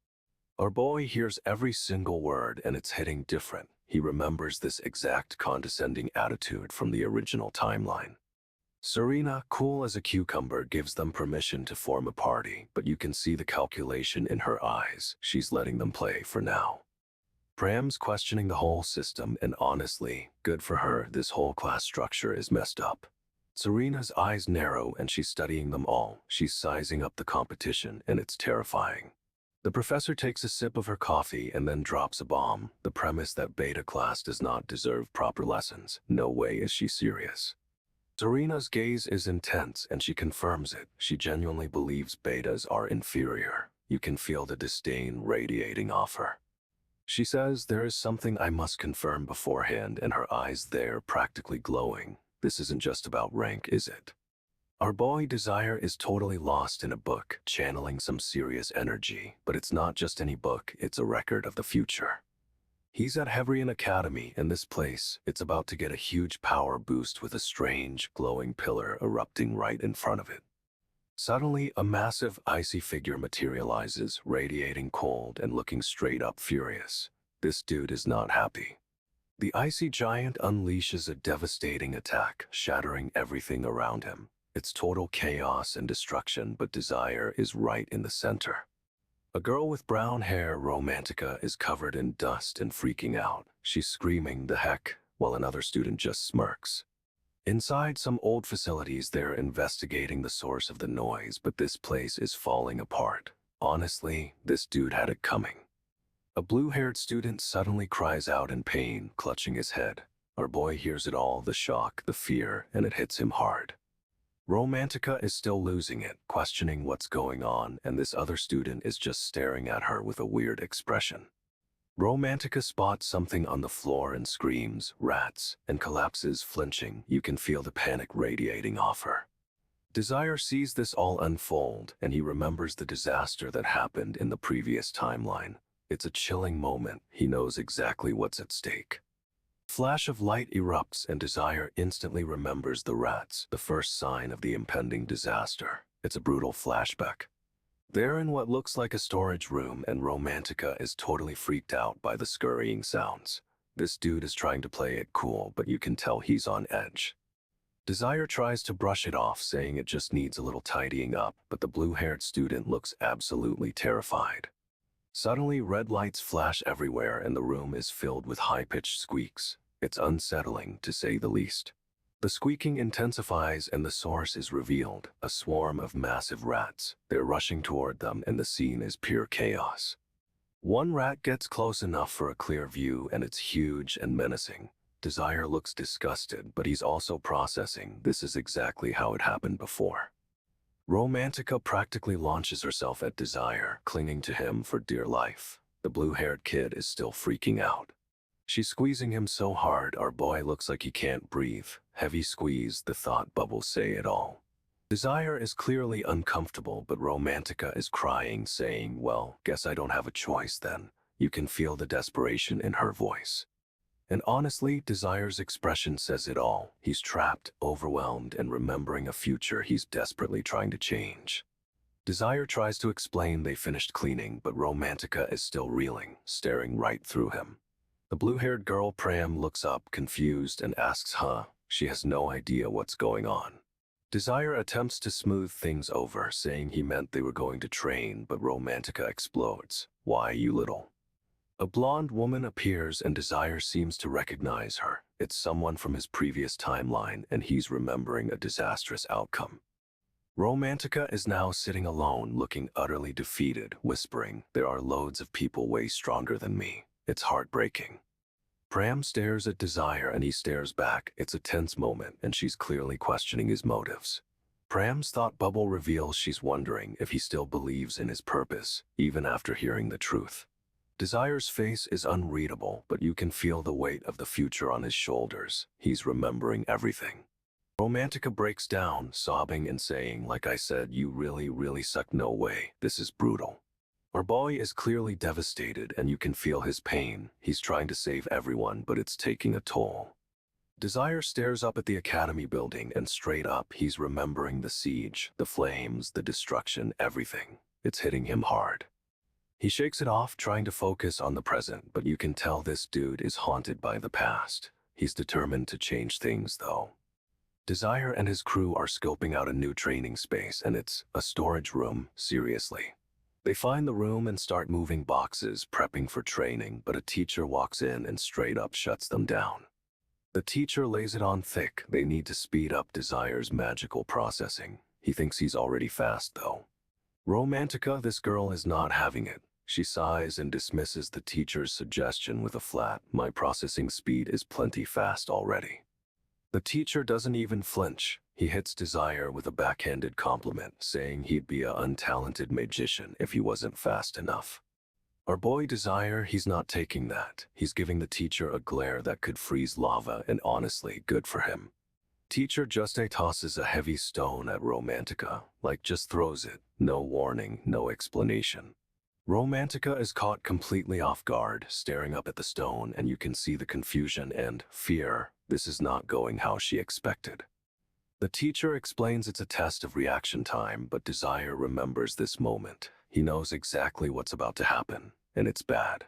[SPEAKER 1] Our boy hears every single word, and it's hitting different. He remembers this exact condescending attitude from the original timeline. Serena, cool as a cucumber, gives them permission to form a party, but you can see the calculation in her eyes. She's letting them play for now. Pram's questioning the whole system, and honestly, good for her, this whole class structure is messed up. Serena's eyes narrow, and she's studying them all. She's sizing up the competition, and it's terrifying. The professor takes a sip of her coffee and then drops a bomb, the premise that beta class does not deserve proper lessons. No way is she serious. Serena's gaze is intense, and she confirms it. She genuinely believes betas are inferior. You can feel the disdain radiating off her. She says, "There is something I must confirm beforehand," and her eyes there practically glowing. This isn't just about rank, is it? Our boy Desire is totally lost in a book, channeling some serious energy, but it's not just any book, it's a record of the future. He's at Hebrion Academy, and this place, it's about to get a huge power boost with a strange, glowing pillar erupting right in front of it. Suddenly, a massive, icy figure materializes, radiating cold and looking straight up furious. This dude is not happy. The icy giant unleashes a devastating attack, shattering everything around him. It's total chaos and destruction, but Desire is right in the center. A girl with brown hair, Romantica, is covered in dust and freaking out. She's screaming, "The heck," while another student just smirks. Inside some old facilities, they're investigating the source of the noise, but this place is falling apart. Honestly, this dude had it coming. A blue-haired student suddenly cries out in pain, clutching his head. Our boy hears it all, the shock, the fear, and it hits him hard. Romantica is still losing it, questioning what's going on, and this other student is just staring at her with a weird expression. Romantica spots something on the floor and screams, "Rats," and collapses, flinching. You can feel the panic radiating off her. Desire sees this all unfold, and he remembers the disaster that happened in the previous timeline. It's a chilling moment. He knows exactly what's at stake. Flash of light erupts, and Desire instantly remembers the rats, the first sign of the impending disaster. It's a brutal flashback. They're in what looks like a storage room, and Romantica is totally freaked out by the scurrying sounds. This dude is trying to play it cool, but you can tell he's on edge. Desire tries to brush it off, saying it just needs a little tidying up, but the blue-haired student looks absolutely terrified. Suddenly, red lights flash everywhere and the room is filled with high-pitched squeaks. It's unsettling, to say the least. The squeaking intensifies and the source is revealed, a swarm of massive rats. They're rushing toward them and the scene is pure chaos. One rat gets close enough for a clear view and it's huge and menacing. Desire looks disgusted, but he's also processing this is exactly how it happened before. Romantica practically launches herself at Desire, clinging to him for dear life. The blue-haired kid is still freaking out. She's squeezing him so hard, our boy looks like he can't breathe. Heavy squeeze, the thought bubbles say it all. Desire is clearly uncomfortable, but Romantica is crying, saying, well, guess I don't have a choice then. You can feel the desperation in her voice. And honestly, Desire's expression says it all. He's trapped, overwhelmed, and remembering a future he's desperately trying to change. Desire tries to explain they finished cleaning, but Romantica is still reeling, staring right through him. The blue-haired girl Pram looks up, confused, and asks, She has no idea what's going on. Desire attempts to smooth things over, saying he meant they were going to train, but Romantica explodes. Why, you little... A blonde woman appears and Desire seems to recognize her. It's someone from his previous timeline and he's remembering a disastrous outcome. Romantica is now sitting alone, looking utterly defeated, whispering, there are loads of people way stronger than me. It's heartbreaking. Pram stares at Desire and he stares back. It's a tense moment and she's clearly questioning his motives. Pram's thought bubble reveals she's wondering if he still believes in his purpose, even after hearing the truth. Desire's face is unreadable, but you can feel the weight of the future on his shoulders. He's remembering everything. Romantica breaks down, sobbing and saying, like I said, you really suck, no way. This is brutal. Our boy is clearly devastated and you can feel his pain. He's trying to save everyone, but it's taking a toll. Desire stares up at the academy building and straight up, he's remembering the siege, the flames, the destruction, everything. It's hitting him hard. He shakes it off, trying to focus on the present, but you can tell this dude is haunted by the past. He's determined to change things, though. Desire and his crew are scoping out a new training space, and it's a storage room, seriously. They find the room and start moving boxes, prepping for training, but a teacher walks in and straight up shuts them down. The teacher lays it on thick. They need to speed up Desire's magical processing. He thinks he's already fast, though. Romantica, this girl, is not having it. She sighs and dismisses the teacher's suggestion with a flat, my processing speed is plenty fast already. The teacher doesn't even flinch. He hits Desire with a backhanded compliment, saying he'd be an untalented magician if he wasn't fast enough. Our boy Desire, he's not taking that. He's giving the teacher a glare that could freeze lava, and honestly, good for him. Teacher just tosses a heavy stone at Romantica, like just throws it, no warning, no explanation. Romantica is caught completely off guard, staring up at the stone, and you can see the confusion and fear. This is not going how she expected. The teacher explains it's a test of reaction time, but Desire remembers this moment. He knows exactly what's about to happen, and it's bad.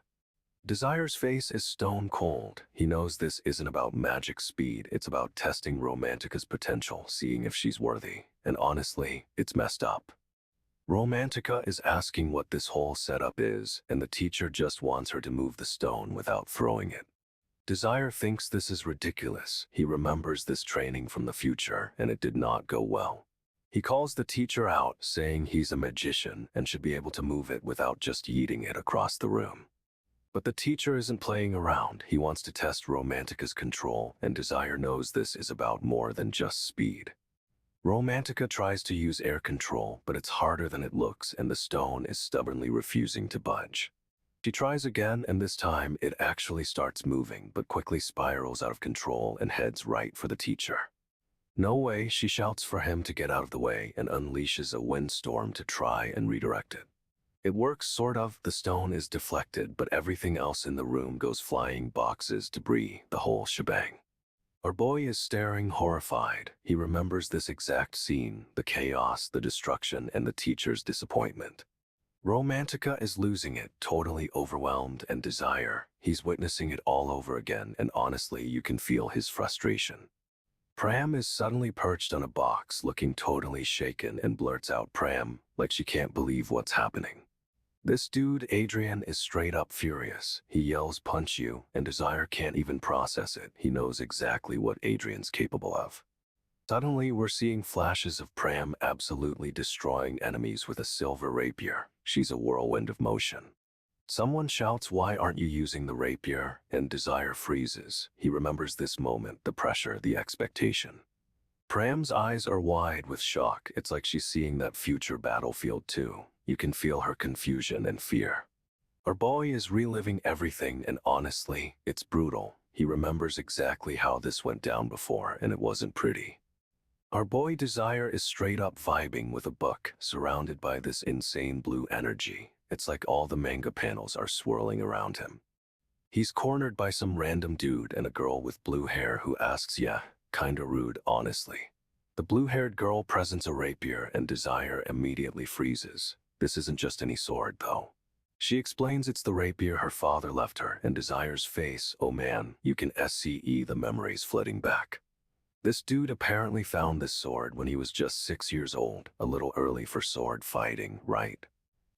[SPEAKER 1] Desire's face is stone cold. He knows this isn't about magic speed, it's about testing Romantica's potential, seeing if she's worthy. And honestly, it's messed up. Romantica is asking what this whole setup is, and the teacher just wants her to move the stone without throwing it. Desire thinks this is ridiculous. He remembers this training from the future, and it did not go well. He calls the teacher out, saying he's a magician and should be able to move it without just yeeting it across the room. But the teacher isn't playing around. He wants to test Romantica's control, and Desire knows this is about more than just speed. Romantica tries to use air control, but it's harder than it looks, and the stone is stubbornly refusing to budge. She tries again, and this time it actually starts moving, but quickly spirals out of control and heads right for the teacher. No way, she shouts for him to get out of the way and unleashes a windstorm to try and redirect it. It works, sort of. The stone is deflected, but everything else in the room goes flying, boxes, debris, the whole shebang. Our boy is staring horrified. He remembers this exact scene, the chaos, the destruction, and the teacher's disappointment. Romantica is losing it, totally overwhelmed, and Desire. He's witnessing it all over again, and honestly, you can feel his frustration. Pram is suddenly perched on a box, looking totally shaken, and blurts out Pram like she can't believe what's happening. This dude, Adrian, is straight up furious. He yells, "Punch you," and Desire can't even process it. He knows exactly what Adrian's capable of. Suddenly, we're seeing flashes of Pram absolutely destroying enemies with a silver rapier. She's a whirlwind of motion. Someone shouts, "Why aren't you using the rapier?" And Desire freezes. He remembers this moment, the pressure, the expectation. Pram's eyes are wide with shock. It's like she's seeing that future battlefield too. You can feel her confusion and fear. Our boy is reliving everything, and honestly, it's brutal. He remembers exactly how this went down before, and it wasn't pretty. Our boy Desire is straight up vibing with a book, surrounded by this insane blue energy. It's like all the manga panels are swirling around him. He's cornered by some random dude and a girl with blue hair who asks, "Yeah, kinda rude, honestly." The blue-haired girl presents a rapier and Desire immediately freezes. This isn't just any sword, though. She explains it's the rapier her father left her, and Desire's face, oh man, you can see the memories flooding back. This dude apparently found this sword when he was just 6 years old, a little early for sword fighting, right?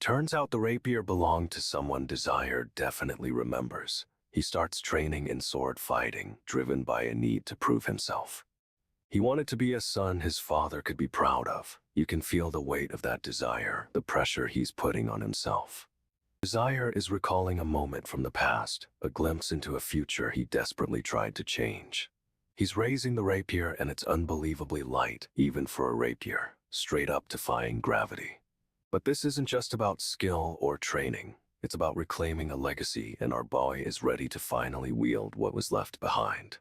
[SPEAKER 1] Turns out the rapier belonged to someone Desire definitely remembers. He starts training in sword fighting, driven by a need to prove himself. He wanted to be a son his father could be proud of. You can feel the weight of that desire, the pressure he's putting on himself. Desire is recalling a moment from the past, a glimpse into a future he desperately tried to change. He's raising the rapier and it's unbelievably light, even for a rapier, straight up defying gravity. But this isn't just about skill or training. It's about reclaiming a legacy, and our boy is ready to finally wield what was left behind.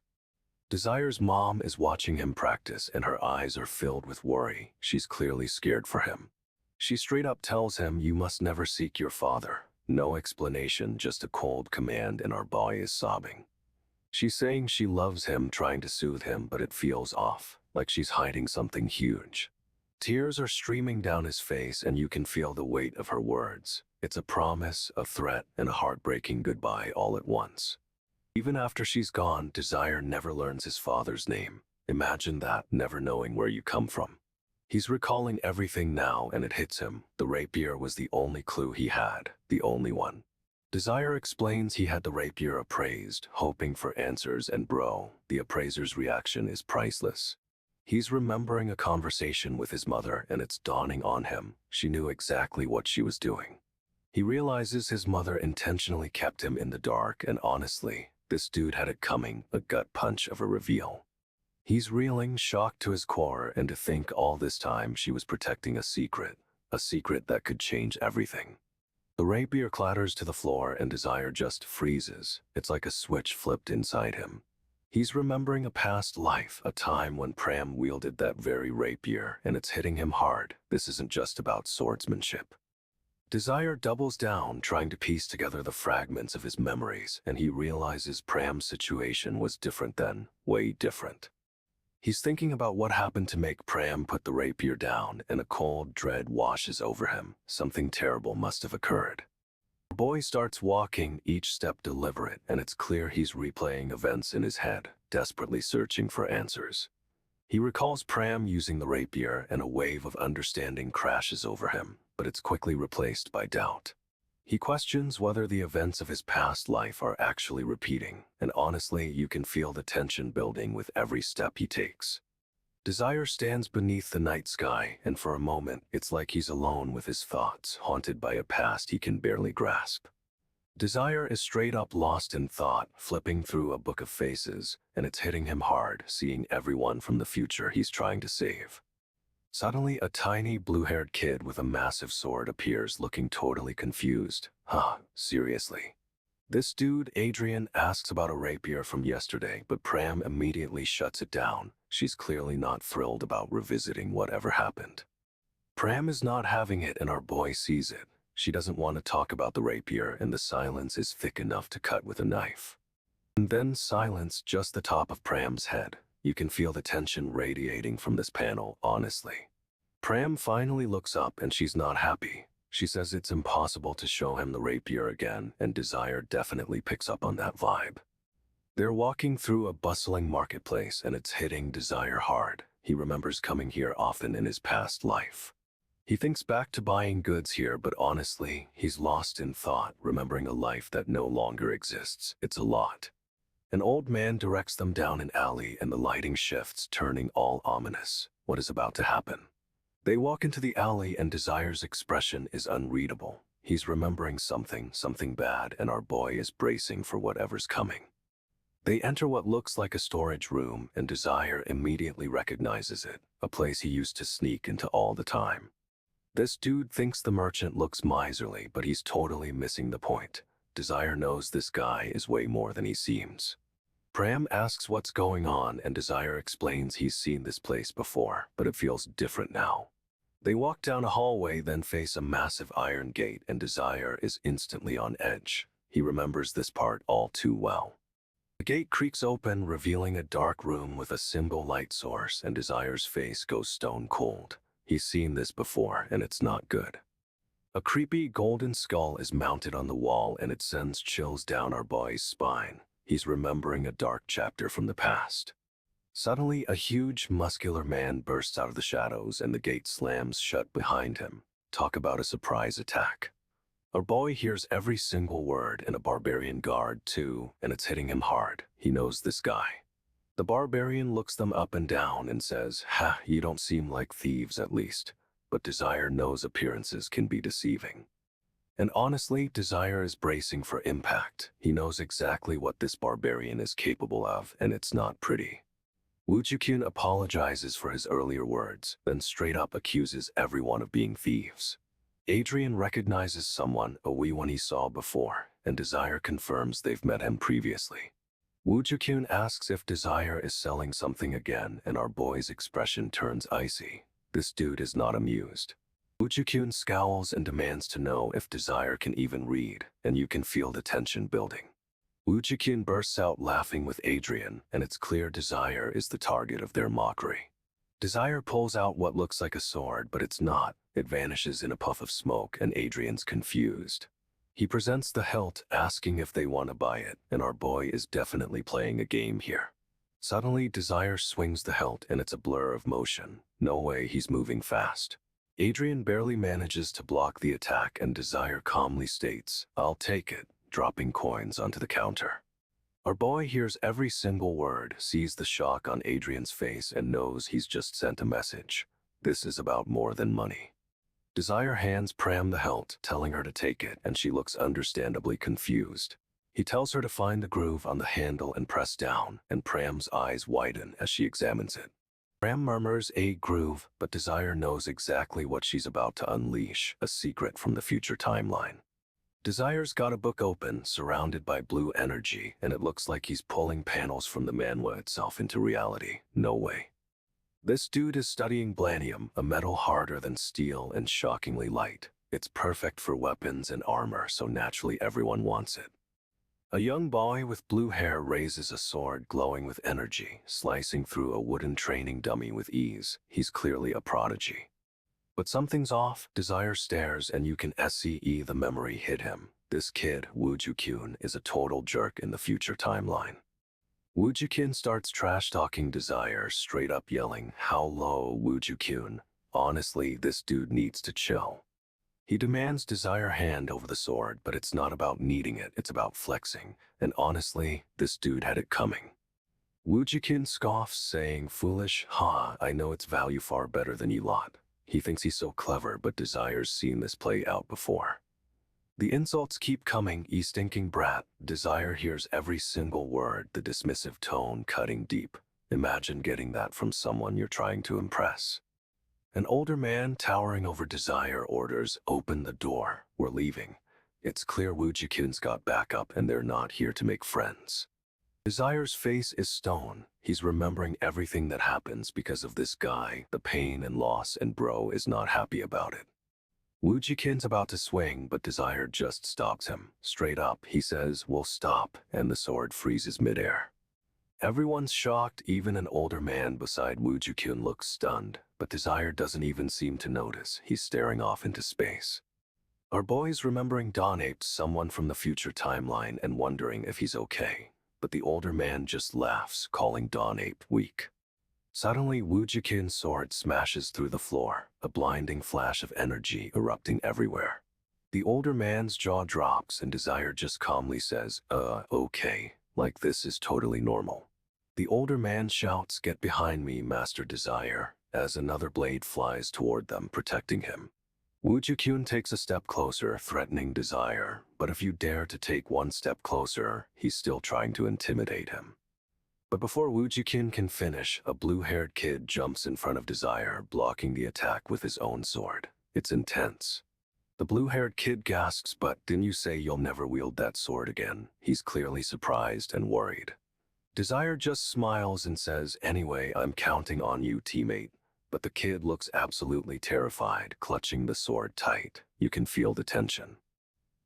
[SPEAKER 1] Desire's mom is watching him practice, and her eyes are filled with worry. She's clearly scared for him. She straight up tells him, "You must never seek your father." No explanation, just a cold command, and our boy is sobbing. She's saying she loves him, trying to soothe him, but it feels off, like she's hiding something huge. Tears are streaming down his face, and you can feel the weight of her words. It's a promise, a threat, and a heartbreaking goodbye all at once. Even after she's gone, Desire never learns his father's name. Imagine that, never knowing where you come from. He's recalling everything now, and it hits him. The rapier was the only clue he had, the only one. Desire explains he had the rapier appraised, hoping for answers, and bro, the appraiser's reaction is priceless. He's remembering a conversation with his mother, and it's dawning on him. She knew exactly what she was doing. He realizes his mother intentionally kept him in the dark, and honestly, this dude had it coming, a gut punch of a reveal. He's reeling, shocked to his core, and to think all this time she was protecting a secret that could change everything. The rapier clatters to the floor, and Desire just freezes. It's like a switch flipped inside him. He's remembering a past life, a time when Pram wielded that very rapier, and it's hitting him hard. This isn't just about swordsmanship. Desire doubles down, trying to piece together the fragments of his memories, and he realizes Pram's situation was different then, way different. He's thinking about what happened to make Pram put the rapier down, and a cold dread washes over him. Something terrible must have occurred. The boy starts walking, each step deliberate, and it's clear he's replaying events in his head, desperately searching for answers. He recalls Pram using the rapier, and a wave of understanding crashes over him, but it's quickly replaced by doubt. He questions whether the events of his past life are actually repeating, and honestly, you can feel the tension building with every step he takes. Desire stands beneath the night sky, and for a moment, it's like he's alone with his thoughts, haunted by a past he can barely grasp. Desire is straight up lost in thought, flipping through a book of faces, and it's hitting him hard, seeing everyone from the future he's trying to save. Suddenly, a tiny blue-haired kid with a massive sword appears, looking totally confused. Seriously? This dude, Adrian, asks about a rapier from yesterday, but Pram immediately shuts it down. She's clearly not thrilled about revisiting whatever happened. Pram is not having it, and our boy sees it. She doesn't want to talk about the rapier, and the silence is thick enough to cut with a knife. And then silence, just the top of Pram's head. You can feel the tension radiating from this panel, honestly. Pram finally looks up, and she's not happy. She says it's impossible to show him the rapier again, and Desire definitely picks up on that vibe. They're walking through a bustling marketplace and it's hitting Desire hard. He remembers coming here often in his past life. He thinks back to buying goods here, but honestly, he's lost in thought, remembering a life that no longer exists. It's a lot. An old man directs them down an alley and the lighting shifts, turning all ominous. What is about to happen? They walk into the alley and Desire's expression is unreadable. He's remembering something bad, and our boy is bracing for whatever's coming. They enter what looks like a storage room, and Desire immediately recognizes it, a place he used to sneak into all the time. This dude thinks the merchant looks miserly, but he's totally missing the point. Desire knows this guy is way more than he seems. Pram asks what's going on, and Desire explains he's seen this place before, but it feels different now. They walk down a hallway, then face a massive iron gate, and Desire is instantly on edge. He remembers this part all too well. The gate creaks open, revealing a dark room with a single light source, and Desire's face goes stone cold. He's seen this before, and it's not good. A creepy golden skull is mounted on the wall, and it sends chills down our boy's spine. He's remembering a dark chapter from the past. Suddenly, a huge, muscular man bursts out of the shadows, and the gate slams shut behind him. Talk about a surprise attack. Our boy hears every single word, and a barbarian guard too, and it's hitting him hard. He knows this guy. The barbarian looks them up and down and says, "Ha, you don't seem like thieves at least." But Desire knows appearances can be deceiving. And honestly, Desire is bracing for impact. He knows exactly what this barbarian is capable of, and it's not pretty. Woo Ju-kyun apologizes for his earlier words, then straight up accuses everyone of being thieves. Adrian recognizes someone, a wee one he saw before, and Desire confirms they've met him previously. Woo Ju-kyun asks if Desire is selling something again, and our boy's expression turns icy. This dude is not amused. Woo Ju-kyun scowls and demands to know if Desire can even read, and you can feel the tension building. Woo Ju-kyun bursts out laughing with Adrian, and it's clear Desire is the target of their mockery. Desire pulls out what looks like a sword, but it's not. It vanishes in a puff of smoke, and Adrian's confused. He presents the hilt, asking if they want to buy it, and our boy is definitely playing a game here. Suddenly, Desire swings the hilt, and it's a blur of motion. No way, he's moving fast. Adrian barely manages to block the attack, and Desire calmly states, "I'll take it," dropping coins onto the counter. Our boy hears every single word, sees the shock on Adrian's face, and knows he's just sent a message. This is about more than money. Desire hands Pram the hilt, telling her to take it, and she looks understandably confused. He tells her to find the groove on the handle and press down, and Pram's eyes widen as she examines it. Pram murmurs a groove, but Desire knows exactly what she's about to unleash, a secret from the future timeline. Desire's got a book open, surrounded by blue energy, and it looks like he's pulling panels from the manhwa itself into reality. No way. This dude is studying blandium, a metal harder than steel and shockingly light. It's perfect for weapons and armor, so naturally everyone wants it. A young boy with blue hair raises a sword glowing with energy, slicing through a wooden training dummy with ease. He's clearly a prodigy. But something's off. Desire stares, and you can see the memory hit him. This kid, Woo Ju-kyun, is a total jerk in the future timeline. Woo Ju-kyun starts trash-talking Desire, straight up yelling, "How low, Woo Ju-kyun? Honestly, this dude needs to chill." He demands Desire hand over the sword, but it's not about needing it, it's about flexing. And honestly, this dude had it coming. Woo Ju-kyun scoffs, saying, "Foolish, ha, I know its value far better than you lot." He thinks he's so clever, but Desire's seen this play out before. The insults keep coming, "You stinking brat." Desire hears every single word, the dismissive tone cutting deep. Imagine getting that from someone you're trying to impress. An older man towering over Desire orders, "Open the door, we're leaving." It's clear Woo Ju-kyun's got backup, and they're not here to make friends. Desire's face is stone. He's remembering everything that happens because of this guy, the pain and loss, and bro is not happy about it. Woo Ju-kyun's about to swing, but Desire just stops him. Straight up, he says, "We'll stop," and the sword freezes midair. Everyone's shocked, even an older man beside Woo Ju-kyun looks stunned, but Desire doesn't even seem to notice. He's staring off into space. Our boy's remembering Don aped someone from the future timeline and wondering if he's okay. but the older man just laughs, calling Dawn Ape weak. Suddenly, Woojikin's sword smashes through the floor, a blinding flash of energy erupting everywhere. The older man's jaw drops and Desire just calmly says, okay, like this is totally normal. The older man shouts, "Get behind me, Master Desire," as another blade flies toward them, protecting him. Woojikyun takes a step closer, threatening Desire, but if you dare to take one step closer, he's still trying to intimidate him. But before Woojikin can finish, a blue-haired kid jumps in front of Desire, blocking the attack with his own sword. It's intense. The blue-haired kid gasps, "But didn't you say you'll never wield that sword again?" He's clearly surprised and worried. Desire just smiles and says, "Anyway, I'm counting on you, teammate." But the kid looks absolutely terrified, clutching the sword tight. You can feel the tension.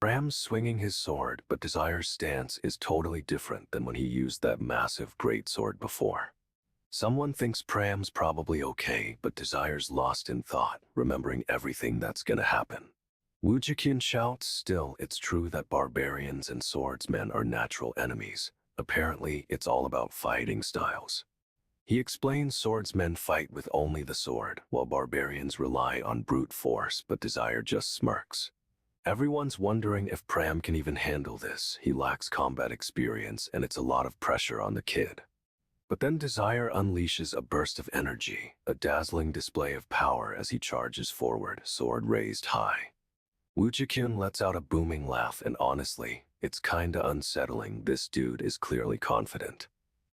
[SPEAKER 1] Bram's swinging his sword, but Desire's stance is totally different than when he used that massive greatsword before. Someone thinks Pram's probably okay, but Desire's lost in thought, remembering everything that's gonna happen. Woojikin shouts, "Still, it's true that barbarians and swordsmen are natural enemies. Apparently, it's all about fighting styles." He explains swordsmen fight with only the sword, while barbarians rely on brute force, but Desire just smirks. Everyone's wondering if Pram can even handle this. He lacks combat experience, and it's a lot of pressure on the kid. But then Desire unleashes a burst of energy, a dazzling display of power as he charges forward, sword raised high. Woojikin lets out a booming laugh, and honestly, it's kinda unsettling. This dude is clearly confident.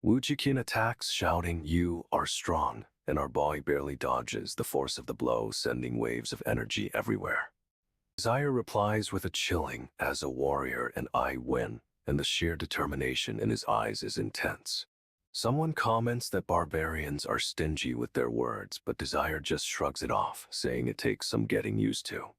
[SPEAKER 1] Woojikin attacks, shouting, "You are strong," and our boy barely dodges the force of the blow, sending waves of energy everywhere. Desire replies with a chilling, "As a warrior and I win," and the sheer determination in his eyes is intense. Someone comments that barbarians are stingy with their words, but Desire just shrugs it off, saying it takes some getting used to.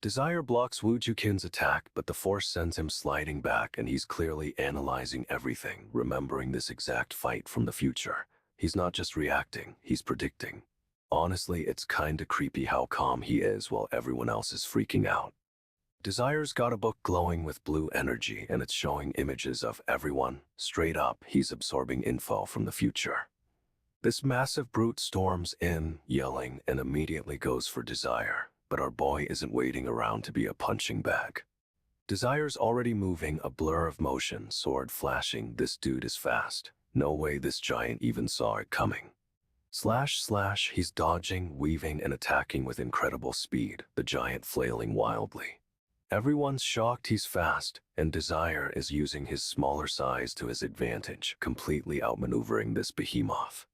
[SPEAKER 1] Desire blocks Woojikin's attack, but the force sends him sliding back, and he's clearly analyzing everything, remembering this exact fight from the future. He's not just reacting, he's predicting. Honestly, it's kinda creepy how calm he is while everyone else is freaking out. Desire's got a book glowing with blue energy, and it's showing images of everyone. Straight up, he's absorbing info from the future. This massive brute storms in, yelling, and immediately goes for Desire. But our boy isn't waiting around to be a punching bag. Desire's already moving, a blur of motion, sword flashing. This dude is fast. No way this giant even saw it coming. Slash slash, he's dodging, weaving, and attacking with incredible speed, the giant flailing wildly. Everyone's shocked he's fast, and Desire is using his smaller size to his advantage, completely outmaneuvering this behemoth.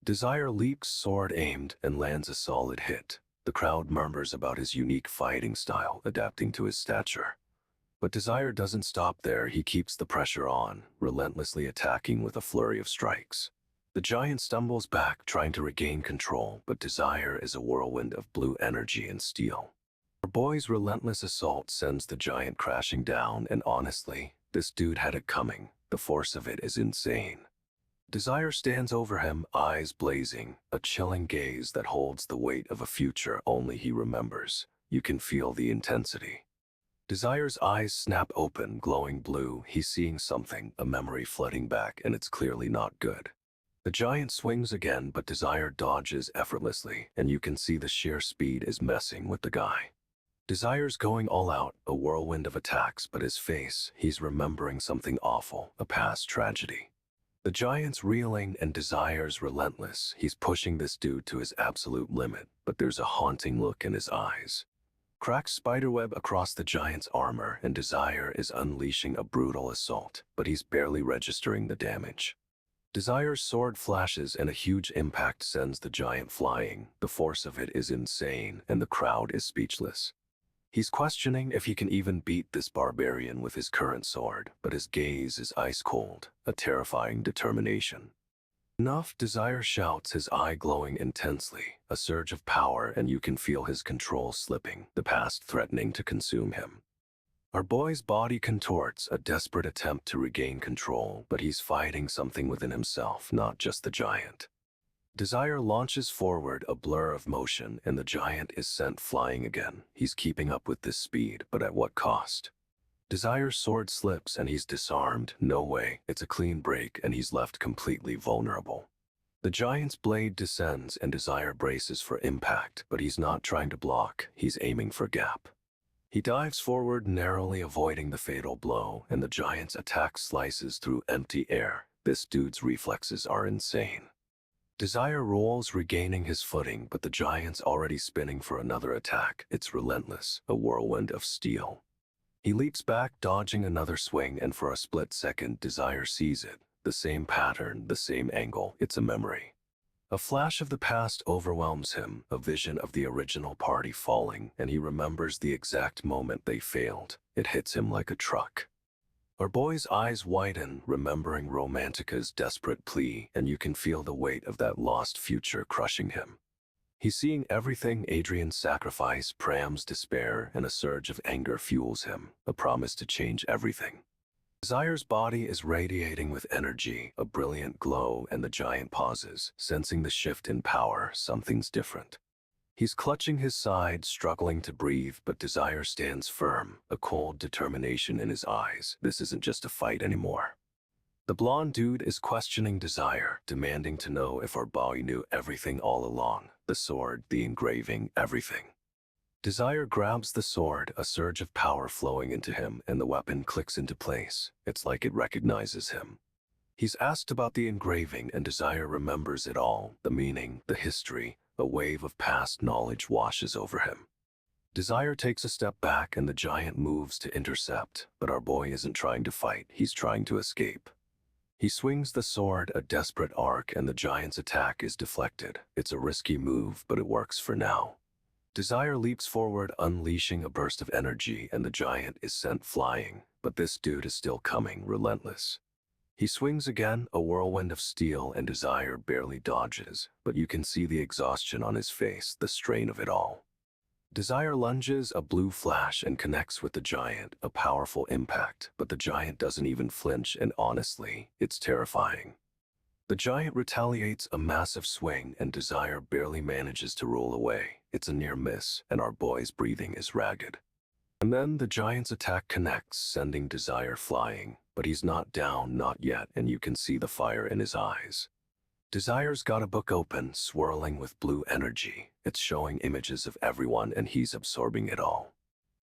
[SPEAKER 1] Desire leaps, sword aimed, and lands a solid hit. The crowd murmurs about his unique fighting style, adapting to his stature. But Desire doesn't stop there. He keeps the pressure on, relentlessly attacking with a flurry of strikes. The giant stumbles back, trying to regain control, but Desire is a whirlwind of blue energy and steel. Our boy's relentless assault sends the giant crashing down, and honestly, this dude had it coming. The force of it is insane. Desire stands over him, eyes blazing, a chilling gaze that holds the weight of a future only he remembers. You can feel the intensity. Desire's eyes snap open, glowing blue. He's seeing something, a memory flooding back, and it's clearly not good. The giant swings again, but Desire dodges effortlessly, and you can see the sheer speed is messing with the guy. Desire's going all out, a whirlwind of attacks, but his face, he's remembering something awful, a past tragedy. The giant's reeling and Desire's relentless. He's pushing this dude to his absolute limit, but there's a haunting look in his eyes. Cracks spiderweb across the giant's armor, and Desire is unleashing a brutal assault, but he's barely registering the damage. Desire's sword flashes, and a huge impact sends the giant flying. The force of it is insane, and the crowd is speechless. He's questioning if he can even beat this barbarian with his current sword, but his gaze is ice cold, a terrifying determination. Enough, Desire shouts, his eye glowing intensely, a surge of power, and you can feel his control slipping, the past threatening to consume him. Our boy's body contorts, a desperate attempt to regain control, but he's fighting something within himself, not just the giant. Desire launches forward, a blur of motion, and the giant is sent flying again. He's keeping up with this speed, but at what cost? Desire's sword slips and he's disarmed. No way, it's a clean break and he's left completely vulnerable. The giant's blade descends and Desire braces for impact, but he's not trying to block, he's aiming for gap. He dives forward, narrowly avoiding the fatal blow, and the giant's attack slices through empty air. This dude's reflexes are insane. Desire rolls, regaining his footing, but the giant's already spinning for another attack. It's relentless, a whirlwind of steel. He leaps back, dodging another swing, and for a split second, Desire sees it. The same pattern, the same angle, it's a memory. A flash of the past overwhelms him, a vision of the original party falling, and he remembers the exact moment they failed. It hits him like a truck. Our boy's eyes widen, remembering Romantica's desperate plea, and you can feel the weight of that lost future crushing him. He's seeing everything: Adrian's sacrifice, Pram's despair, and a surge of anger fuels him, a promise to change everything. Desire's body is radiating with energy, a brilliant glow, and the giant pauses, sensing the shift in power. Something's different. He's clutching his side, struggling to breathe, but Desire stands firm, a cold determination in his eyes. This isn't just a fight anymore. The blonde dude is questioning Desire, demanding to know if our boy knew everything all along. The sword, the engraving, everything. Desire grabs the sword, a surge of power flowing into him, and the weapon clicks into place. It's like it recognizes him. He's asked about the engraving, and Desire remembers it all: the meaning, the history. A wave of past knowledge washes over him. Desire takes a step back, and the giant moves to intercept, but our boy isn't trying to fight, he's trying to escape. He swings the sword, a desperate arc, and the giant's attack is deflected. It's a risky move, but it works for now. Desire leaps forward, unleashing a burst of energy, and the giant is sent flying. But this dude is still coming, relentless. He swings again, a whirlwind of steel, and Desire barely dodges, but you can see the exhaustion on his face, the strain of it all. Desire lunges, a blue flash, and connects with the giant, a powerful impact, but the giant doesn't even flinch, and honestly, it's terrifying. The giant retaliates, a massive swing, and Desire barely manages to roll away. It's a near miss, and our boy's breathing is ragged. And then the giant's attack connects, sending Desire flying, but he's not down, not yet, and you can see the fire in his eyes. Desire's got a book open, swirling with blue energy. It's showing images of everyone, and he's absorbing it all.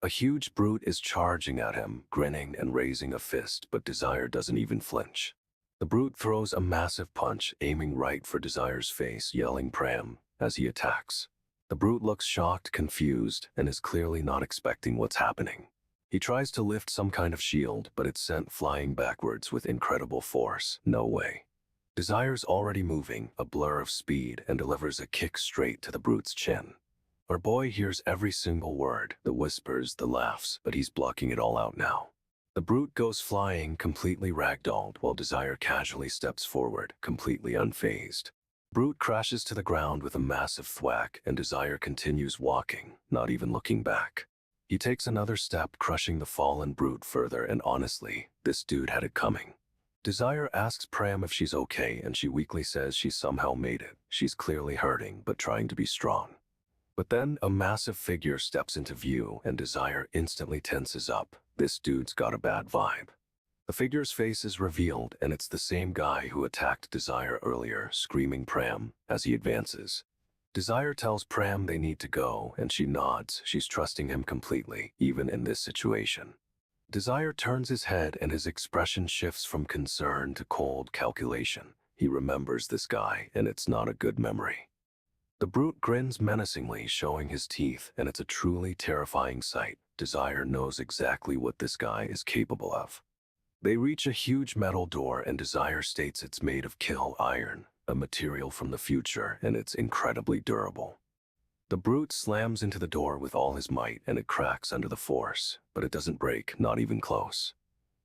[SPEAKER 1] A huge brute is charging at him, grinning and raising a fist, but Desire doesn't even flinch. The brute throws a massive punch, aiming right for Desire's face, yelling "Pram" as he attacks. The brute looks shocked, confused, and is clearly not expecting what's happening. He tries to lift some kind of shield, but it's sent flying backwards with incredible force. No way. Desire's already moving, a blur of speed, and delivers a kick straight to the brute's chin. Our boy hears every single word, the whispers, the laughs, but he's blocking it all out now. The brute goes flying, completely ragdolled, while Desire casually steps forward, completely unfazed. Brute crashes to the ground with a massive thwack, and Desire continues walking, not even looking back. He takes another step, crushing the fallen brute further, and honestly, this dude had it coming. Desire asks Pram if she's okay, and she weakly says she somehow made it. She's clearly hurting, but trying to be strong. But then a massive figure steps into view, and Desire instantly tenses up. This dude's got a bad vibe. The figure's face is revealed, and it's the same guy who attacked Desire earlier, screaming "Pram" as he advances. Desire tells Pram they need to go, and she nods. She's trusting him completely, even in this situation. Desire turns his head, and his expression shifts from concern to cold calculation. He remembers this guy, and it's not a good memory. The brute grins menacingly, showing his teeth, and it's a truly terrifying sight. Desire knows exactly what this guy is capable of. They reach a huge metal door, and Desire states it's made of kill iron, a material from the future, and it's incredibly durable. The brute slams into the door with all his might, and it cracks under the force, but it doesn't break, not even close.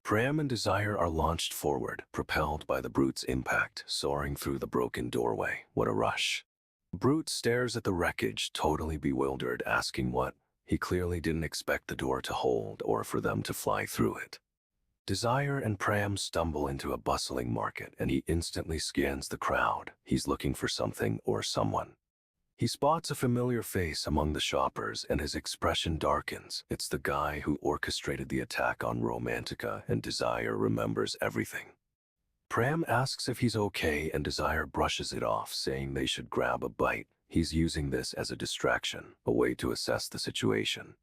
[SPEAKER 1] Pram and Desire are launched forward, propelled by the brute's impact, soaring through the broken doorway. What a rush. The brute stares at the wreckage, totally bewildered, asking what. He clearly didn't expect the door to hold or for them to fly through it. Desire and Pram stumble into a bustling market, and he instantly scans the crowd. He's looking for something or someone. He spots a familiar face among the shoppers and his expression darkens. It's the guy who orchestrated the attack on Romantica, and Desire remembers everything. Pram asks if he's okay and Desire brushes it off, saying they should grab a bite. He's using this as a distraction, a way to assess the situation.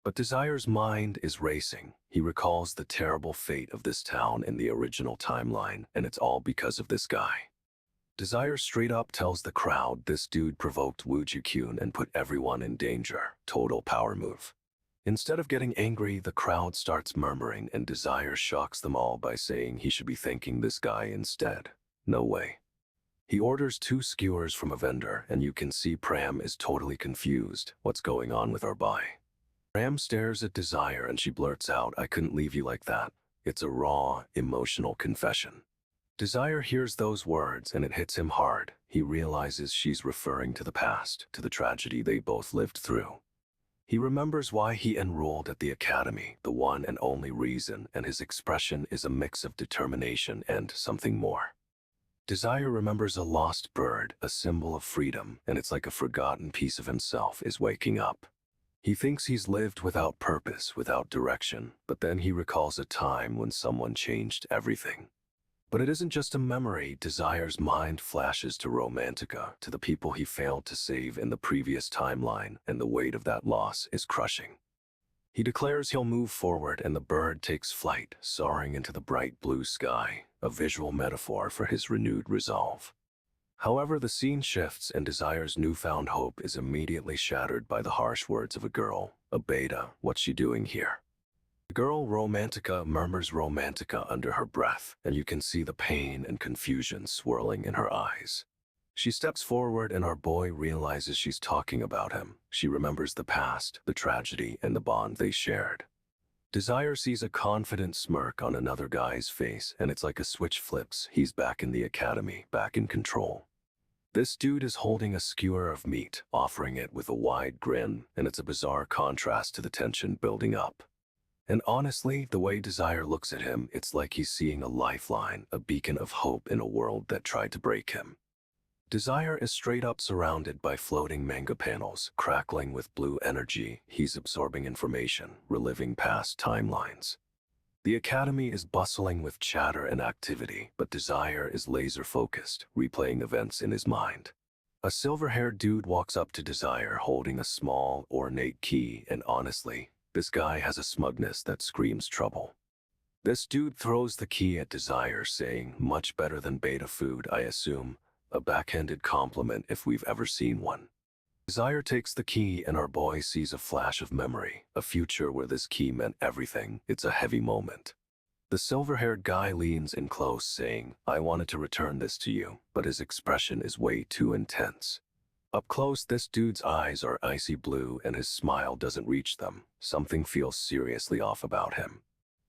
[SPEAKER 1] But Desire's mind is racing. He recalls the terrible fate of this town in the original timeline, and it's all because of this guy. Desire straight up tells the crowd this dude provoked Woo-Ji-Kyun and put everyone in danger. Total power move. Instead of getting angry, the crowd starts murmuring and Desire shocks them all by saying he should be thanking this guy instead. No way. He orders 2 skewers from a vendor and you can see Pram is totally confused. What's going on with our buy? Pram stares at Desire and she blurts out, "I couldn't leave you like that." It's a raw, emotional confession. Desire hears those words and it hits him hard. He realizes she's referring to the past, to the tragedy they both lived through. He remembers why he enrolled at the academy, the one and only reason, and his expression is a mix of determination and something more. Desire remembers a lost bird, a symbol of freedom, and it's like a forgotten piece of himself is waking up. He thinks he's lived without purpose, without direction, but then he recalls a time when someone changed everything. But it isn't just a memory. Desire's mind flashes to Romantica, to the people he failed to save in the previous timeline, and the weight of that loss is crushing. He declares he'll move forward and the bird takes flight, soaring into the bright blue sky, a visual metaphor for his renewed resolve. However, the scene shifts and Desire's newfound hope is immediately shattered by the harsh words of a girl. "A beta, what's she doing here?" The girl Romantica murmurs Romantica under her breath, and you can see the pain and confusion swirling in her eyes. She steps forward and our boy realizes she's talking about him. She remembers the past, the tragedy, and the bond they shared. Desire sees a confident smirk on another guy's face, and it's like a switch flips. He's back in the academy, back in control. This dude is holding a skewer of meat, offering it with a wide grin, and it's a bizarre contrast to the tension building up. And honestly, the way Desire looks at him, it's like he's seeing a lifeline, a beacon of hope in a world that tried to break him. Desire is straight up surrounded by floating manga panels, crackling with blue energy. He's absorbing information, reliving past timelines. The academy is bustling with chatter and activity, but Desire is laser-focused, replaying events in his mind. A silver-haired dude walks up to Desire holding a small, ornate key, and honestly, this guy has a smugness that screams trouble. This dude throws the key at Desire, saying, "Much better than beta food, I assume." A backhanded compliment if we've ever seen one. Desire takes the key and our boy sees a flash of memory, a future where this key meant everything. It's a heavy moment. The silver-haired guy leans in close, saying, "I wanted to return this to you," but his expression is way too intense. Up close, this dude's eyes are icy blue and his smile doesn't reach them. Something feels seriously off about him.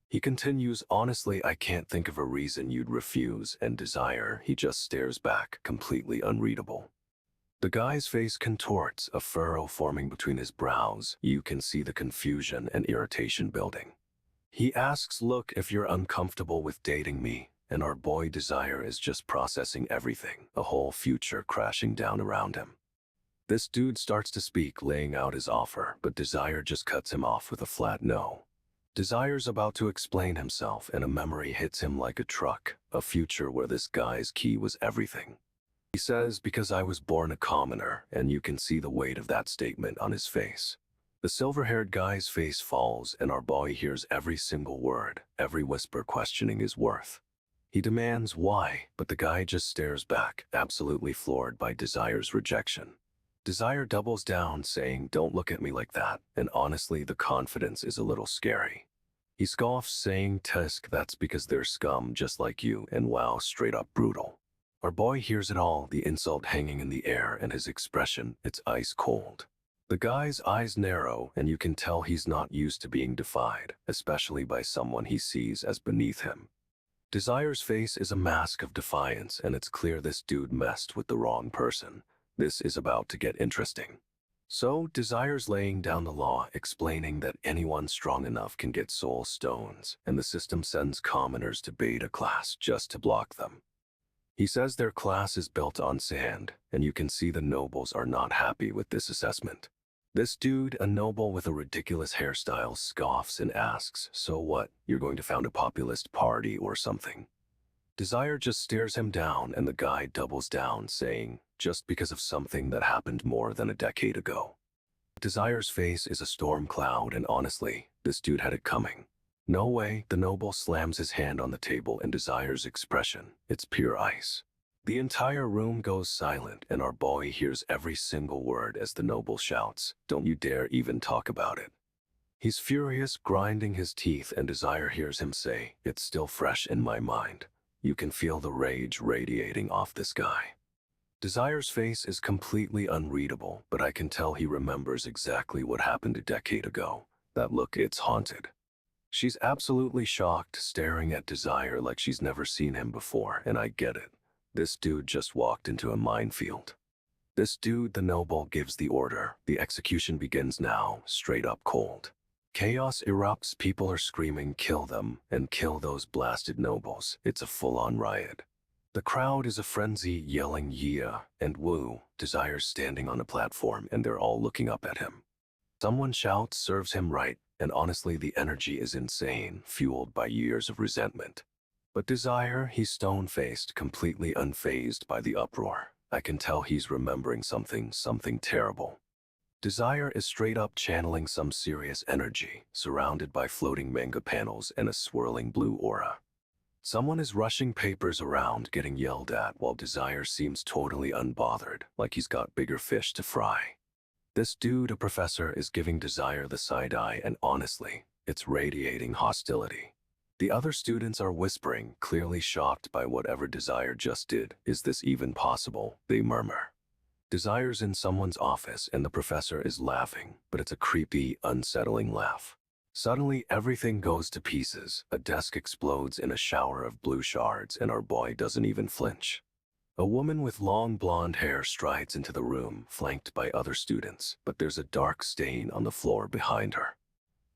[SPEAKER 1] He continues, "Honestly, I can't think of a reason you'd refuse," and Desire, he just stares back, completely unreadable. The guy's face contorts, a furrow forming between his brows. You can see the confusion and irritation building. He asks, "Look, if you're uncomfortable with dating me," and our boy Desire is just processing everything, a whole future crashing down around him. This dude starts to speak, laying out his offer, but Desire just cuts him off with a flat no. Desire's about to explain himself and a memory hits him like a truck, a future where this guy's key was everything. He says, "Because I was born a commoner," and you can see the weight of that statement on his face. The silver-haired guy's face falls and our boy hears every single word, every whisper questioning his worth. He demands why, but the guy just stares back, absolutely floored by Desire's rejection. Desire doubles down, saying, "Don't look at me like that," and honestly, the confidence is a little scary. He scoffs, saying, "Tusk, that's because they're scum just like you," and wow, straight up brutal. Our boy hears it all, the insult hanging in the air, and his expression, it's ice cold. The guy's eyes narrow, and you can tell he's not used to being defied, especially by someone he sees as beneath him. Desire's face is a mask of defiance, and it's clear this dude messed with the wrong person. This is about to get interesting. So, Desire's laying down the law, explaining that anyone strong enough can get soul stones, and the system sends commoners to beta class just to block them. He says their class is built on sand, and you can see the nobles are not happy with this assessment. This dude, a noble with a ridiculous hairstyle, scoffs and asks, "So what, you're going to found a populist party or something?" Desire just stares him down and the guy doubles down, saying, "Just because of something that happened more than a decade ago." Desire's face is a storm cloud, and honestly, this dude had it coming. "No way," the noble slams his hand on the table, and Desire's expression, it's pure ice. The entire room goes silent, and our boy hears every single word as the noble shouts, "Don't you dare even talk about it." He's furious, grinding his teeth, and Desire hears him say, "It's still fresh in my mind." You can feel the rage radiating off this guy. Desire's face is completely unreadable, but I can tell he remembers exactly what happened a decade ago. That look, it's haunted. She's absolutely shocked, staring at Desire like she's never seen him before, and I get it. This dude just walked into a minefield. This dude, the noble, gives the order. The execution begins now, straight up cold. Chaos erupts, people are screaming, "Kill them, and kill those blasted nobles." It's a full-on riot. The crowd is a frenzy, yelling "Yeah" and "Woo." Desire's standing on a platform, and they're all looking up at him. Someone shouts, "Serves him right," and honestly the energy is insane, fueled by years of resentment. But Desire, he's stone-faced, completely unfazed by the uproar. I can tell he's remembering something terrible. Desire is straight up channeling some serious energy, surrounded by floating manga panels and a swirling blue aura. Someone is rushing papers around, getting yelled at, while Desire seems totally unbothered, like he's got bigger fish to fry. This dude, a professor, is giving Desire the side eye, and honestly, it's radiating hostility. The other students are whispering, clearly shocked by whatever Desire just did. "Is this even possible?" they murmur. Desire's in someone's office and the professor is laughing, but it's a creepy, unsettling laugh. Suddenly, everything goes to pieces. A desk explodes in a shower of blue shards, and our boy doesn't even flinch. A woman with long blonde hair strides into the room, flanked by other students, but there's a dark stain on the floor behind her.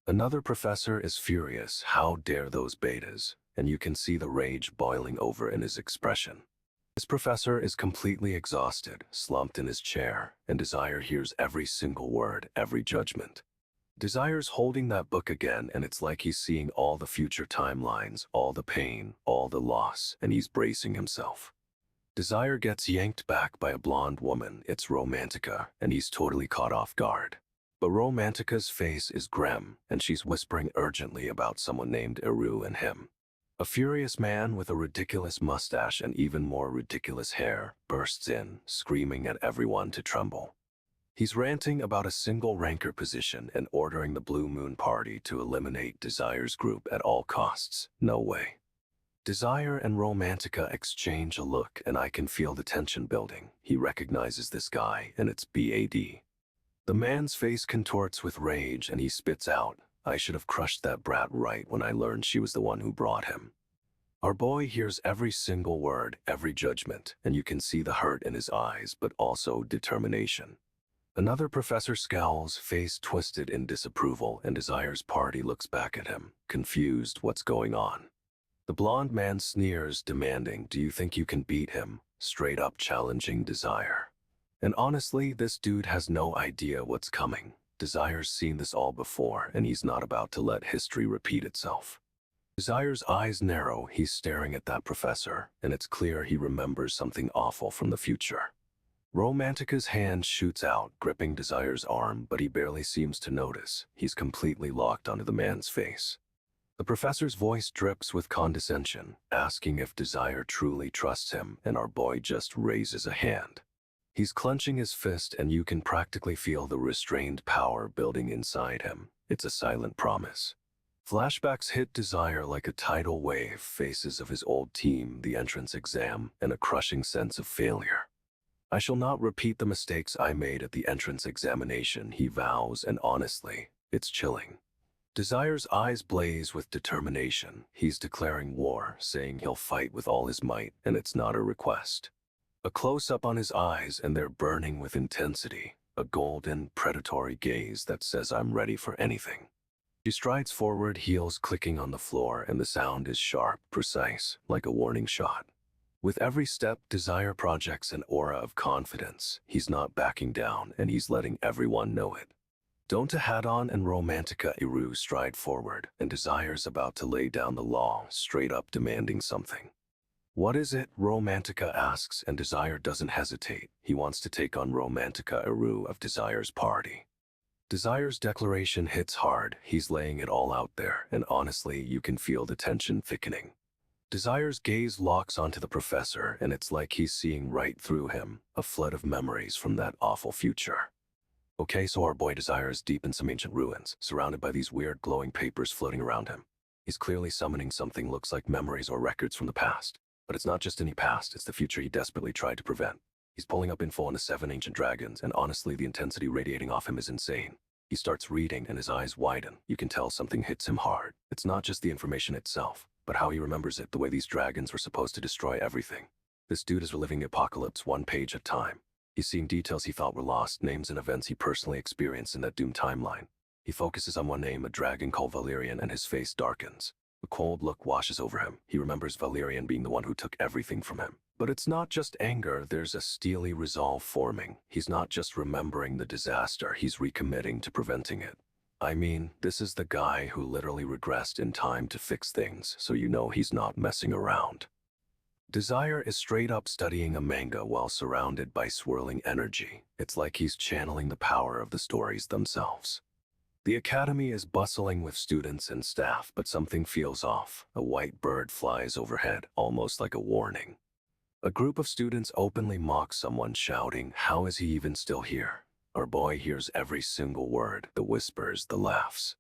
[SPEAKER 1] Another professor is furious. How dare those betas? And you can see the rage boiling over in his expression. This professor is completely exhausted, slumped in his chair, and Desire hears every single word, every judgment. Desire's holding that book again, and it's like he's seeing all the future timelines, all the pain, all the loss, and he's bracing himself. Desire gets yanked back by a blonde woman. It's Romantica, and he's totally caught off guard. But Romantica's face is grim, and she's whispering urgently about someone named Eru and him. A furious man with a ridiculous mustache and even more ridiculous hair bursts in, screaming at everyone to tremble. He's ranting about a single ranker position and ordering the Blue Moon Party to eliminate Desire's group at all costs. No way. Desire and Romantica exchange a look, and I can feel the tension building. He recognizes this guy, and it's BAD. The man's face contorts with rage, and he spits out, "I should have crushed that brat right when I learned she was the one who brought him." Our boy hears every single word, every judgment, and you can see the hurt in his eyes, but also determination. Another professor scowls, face twisted in disapproval, and Desire's party looks back at him, confused. What's going on? The blonde man sneers, demanding, "Do you think you can beat him?" Straight up challenging Desire. And honestly, this dude has no idea what's coming. Desire's seen this all before, and he's not about to let history repeat itself. Desire's eyes narrow, he's staring at that professor, and it's clear he remembers something awful from the future. Romantica's hand shoots out, gripping Desire's arm, but he barely seems to notice. He's completely locked onto the man's face. The professor's voice drips with condescension, asking if Desire truly trusts him, and our boy just raises a hand. He's clenching his fist, and you can practically feel the restrained power building inside him. It's a silent promise. Flashbacks hit Desire like a tidal wave, faces of his old team, the entrance exam, and a crushing sense of failure. "I shall not repeat the mistakes I made at the entrance examination," he vows, and honestly, it's chilling. Desire's eyes blaze with determination. He's declaring war, saying he'll fight with all his might, and it's not a request. A close-up on his eyes, and they're burning with intensity, a golden, predatory gaze that says, "I'm ready for anything." She strides forward, heels clicking on the floor, and the sound is sharp, precise, like a warning shot. With every step, Desire projects an aura of confidence. He's not backing down, and he's letting everyone know it. Donta Hadon and Romantica Eru stride forward, and Desire's about to lay down the law, straight up demanding something. What is it? Romantica asks, and Desire doesn't hesitate. He wants to take on Romantica Eru of Desire's party. Desire's declaration hits hard. He's laying it all out there, and honestly, you can feel the tension thickening. Desire's gaze locks onto the professor, and it's like he's seeing right through him, a flood of memories from that awful future. Okay, so our boy Desire is deep in some ancient ruins, surrounded by these weird glowing papers floating around him. He's clearly summoning something looks like memories or records from the past. But it's not just any past, it's the future he desperately tried to prevent. He's pulling up info on the 7 ancient dragons, and honestly, the intensity radiating off him is insane. He starts reading, and his eyes widen. You can tell something hits him hard. It's not just the information itself, but how he remembers it, the way these dragons were supposed to destroy everything. This dude is reliving the apocalypse one page at a time. He's seeing details he thought were lost, names and events he personally experienced in that doomed timeline. He focuses on one name, a dragon called Valerian, and his face darkens. A cold look washes over him. He remembers Valerian being the one who took everything from him. But it's not just anger, there's a steely resolve forming. He's not just remembering the disaster, he's recommitting to preventing it. I mean, this is the guy who literally regressed in time to fix things, so you know he's not messing around. Desire is straight up studying a manga while surrounded by swirling energy. It's like he's channeling the power of the stories themselves. The academy is bustling with students and staff, but something feels off. A white bird flies overhead, almost like a warning. A group of students openly mock someone, shouting, "How is he even still here?" Our boy hears every single word, the whispers, the laughs.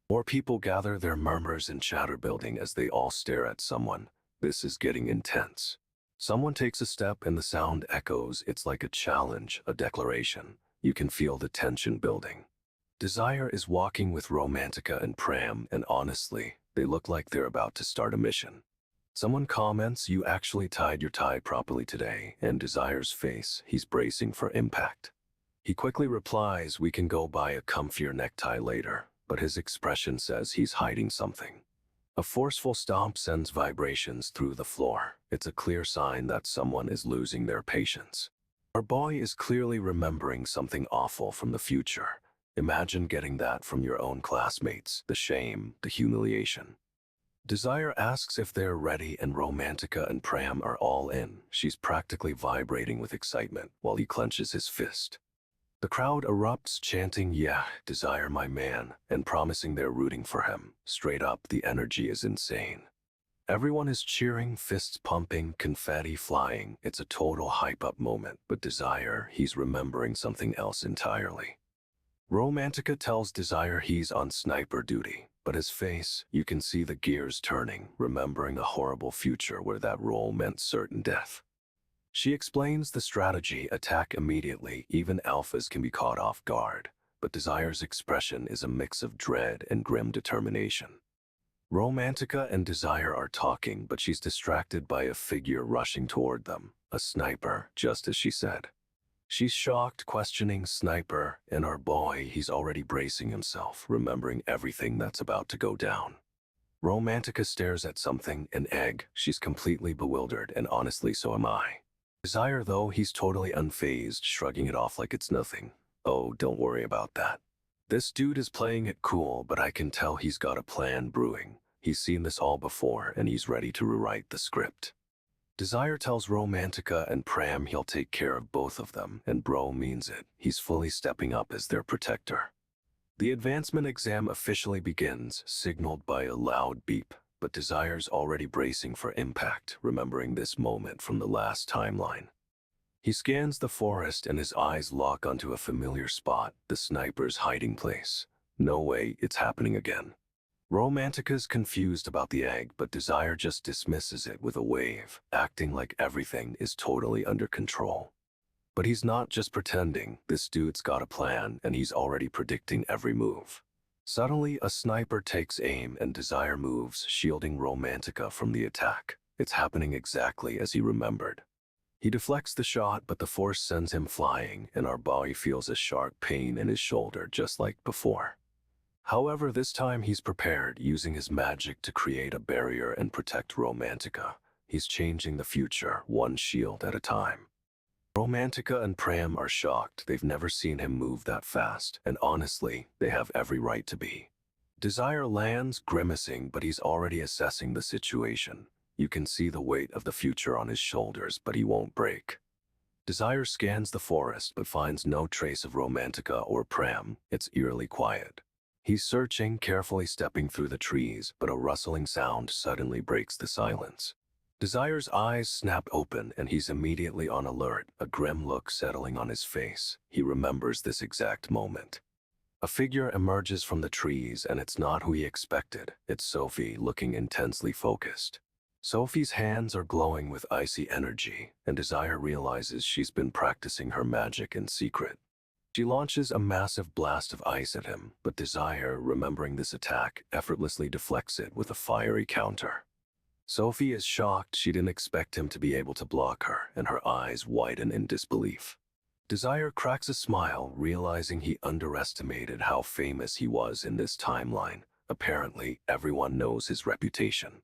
[SPEAKER 1] More people gather, their murmurs and chatter building as they all stare at someone. This is getting intense. Someone takes a step and the sound echoes. It's like a challenge, a declaration. You can feel the tension building. Desire is walking with Romantica and Pram, and honestly, they look like they're about to start a mission. Someone comments, "You actually tied your tie properly today," and Desire's face, he's bracing for impact. He quickly replies, "We can go buy a comfier necktie later," but his expression says he's hiding something. A forceful stomp sends vibrations through the floor. It's a clear sign that someone is losing their patience. Our boy is clearly remembering something awful from the future. Imagine getting that from your own classmates, the shame, the humiliation. Desire asks if they're ready, and Romantica and Pram are all in. She's practically vibrating with excitement while he clenches his fist. The crowd erupts, chanting, "Yeah, Desire my man," and promising they're rooting for him. Straight up, the energy is insane. Everyone is cheering, fists pumping, confetti flying. It's a total hype-up moment, but Desire, he's remembering something else entirely. Romantica tells Desire he's on sniper duty, but his face, you can see the gears turning, remembering a horrible future where that role meant certain death. She explains the strategy, attack immediately, even alphas can be caught off guard, but Desire's expression is a mix of dread and grim determination. Romantica and Desire are talking, but she's distracted by a figure rushing toward them, a sniper, just as she said. She's shocked, questioning sniper, and our boy, he's already bracing himself, remembering everything that's about to go down. Romantica stares at something, an egg. She's completely bewildered, and honestly, so am I. Desire, though, he's totally unfazed, shrugging it off like it's nothing. "Oh, don't worry about that. This dude is playing it cool, but I can tell he's got a plan brewing. He's seen this all before, and he's ready to rewrite the script." Desire tells Romantica and Pram he'll take care of both of them, and bro means it. He's fully stepping up as their protector. The advancement exam officially begins, signaled by a loud beep, but Desire's already bracing for impact, remembering this moment from the last timeline. He scans the forest and his eyes lock onto a familiar spot, the sniper's hiding place. No way, it's happening again. Romantica's confused about the egg, but Desire just dismisses it with a wave, acting like everything is totally under control. But he's not just pretending. This dude's got a plan, and he's already predicting every move. Suddenly, a sniper takes aim, and Desire moves, shielding Romantica from the attack. It's happening exactly as he remembered. He deflects the shot, but the force sends him flying, and our boy feels a sharp pain in his shoulder just like before. However, this time he's prepared, using his magic to create a barrier and protect Romantica. He's changing the future, one shield at a time. Romantica and Pram are shocked. They've never seen him move that fast, and honestly, they have every right to be. Desire lands, grimacing, but he's already assessing the situation. You can see the weight of the future on his shoulders, but he won't break. Desire scans the forest, but finds no trace of Romantica or Pram. It's eerily quiet. He's searching, carefully stepping through the trees, but a rustling sound suddenly breaks the silence. Desire's eyes snap open, and he's immediately on alert, a grim look settling on his face. He remembers this exact moment. A figure emerges from the trees, and it's not who he expected. It's Sophie, looking intensely focused. Sophie's hands are glowing with icy energy, and Desire realizes she's been practicing her magic in secret. She launches a massive blast of ice at him, but Desire, remembering this attack, effortlessly deflects it with a fiery counter. Sophie is shocked. She didn't expect him to be able to block her, and her eyes widen in disbelief. Desire cracks a smile, realizing he underestimated how famous he was in this timeline. Apparently, everyone knows his reputation.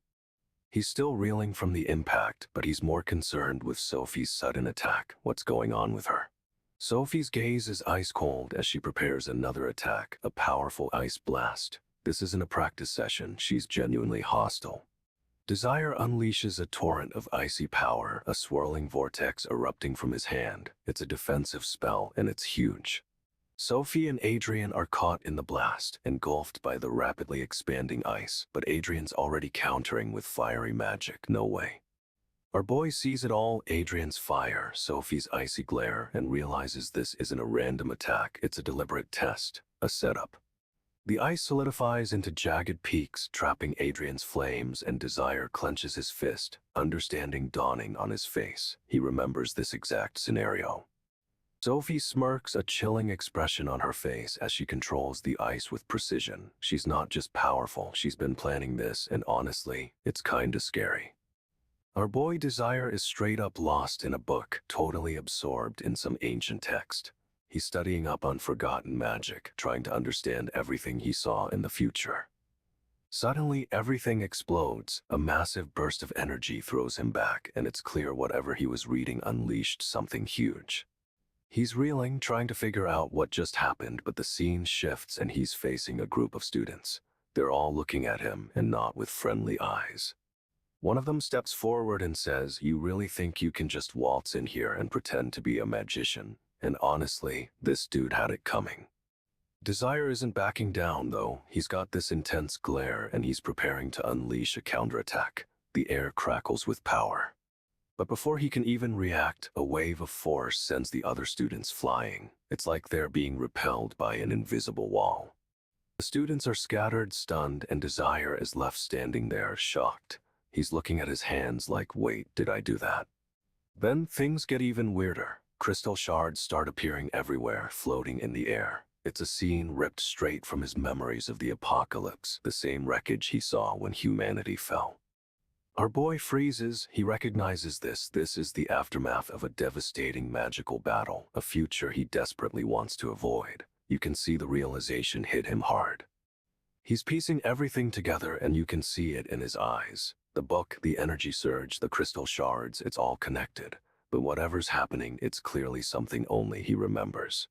[SPEAKER 1] He's still reeling from the impact, but he's more concerned with Sophie's sudden attack. What's going on with her? Sophie's gaze is ice cold as she prepares another attack, a powerful ice blast. This isn't a practice session. She's genuinely hostile. Desire unleashes a torrent of icy power, a swirling vortex erupting from his hand. It's a defensive spell, and it's huge. Sophie and Adrian are caught in the blast, engulfed by the rapidly expanding ice, but Adrian's already countering with fiery magic. No way. Our boy sees it all, Adrian's fire, Sophie's icy glare, and realizes this isn't a random attack, it's a deliberate test, a setup. The ice solidifies into jagged peaks, trapping Adrian's flames, and Desire clenches his fist, understanding dawning on his face. He remembers this exact scenario. Sophie smirks, a chilling expression on her face as she controls the ice with precision. She's not just powerful, she's been planning this, and honestly, it's kinda scary. Our boy Desire is straight up lost in a book, totally absorbed in some ancient text. He's studying up on forgotten magic, trying to understand everything he saw in the future. Suddenly, everything explodes. A massive burst of energy throws him back, and it's clear whatever he was reading unleashed something huge. He's reeling, trying to figure out what just happened, but the scene shifts and he's facing a group of students. They're all looking at him, and not with friendly eyes. One of them steps forward and says, "You really think you can just waltz in here and pretend to be a magician?" And honestly, this dude had it coming. Desire isn't backing down, though. He's got this intense glare, and he's preparing to unleash a counterattack. The air crackles with power. But before he can even react, a wave of force sends the other students flying. It's like they're being repelled by an invisible wall. The students are scattered, stunned, and Desire is left standing there, shocked. He's looking at his hands like, wait, did I do that? Then things get even weirder. Crystal shards start appearing everywhere, floating in the air. It's a scene ripped straight from his memories of the apocalypse, the same wreckage he saw when humanity fell. Our boy freezes. He recognizes this. This is the aftermath of a devastating magical battle, a future he desperately wants to avoid. You can see the realization hit him hard. He's piecing everything together, and you can see it in his eyes. The book, the energy surge, the crystal shards, it's all connected. But whatever's happening, it's clearly something only he remembers.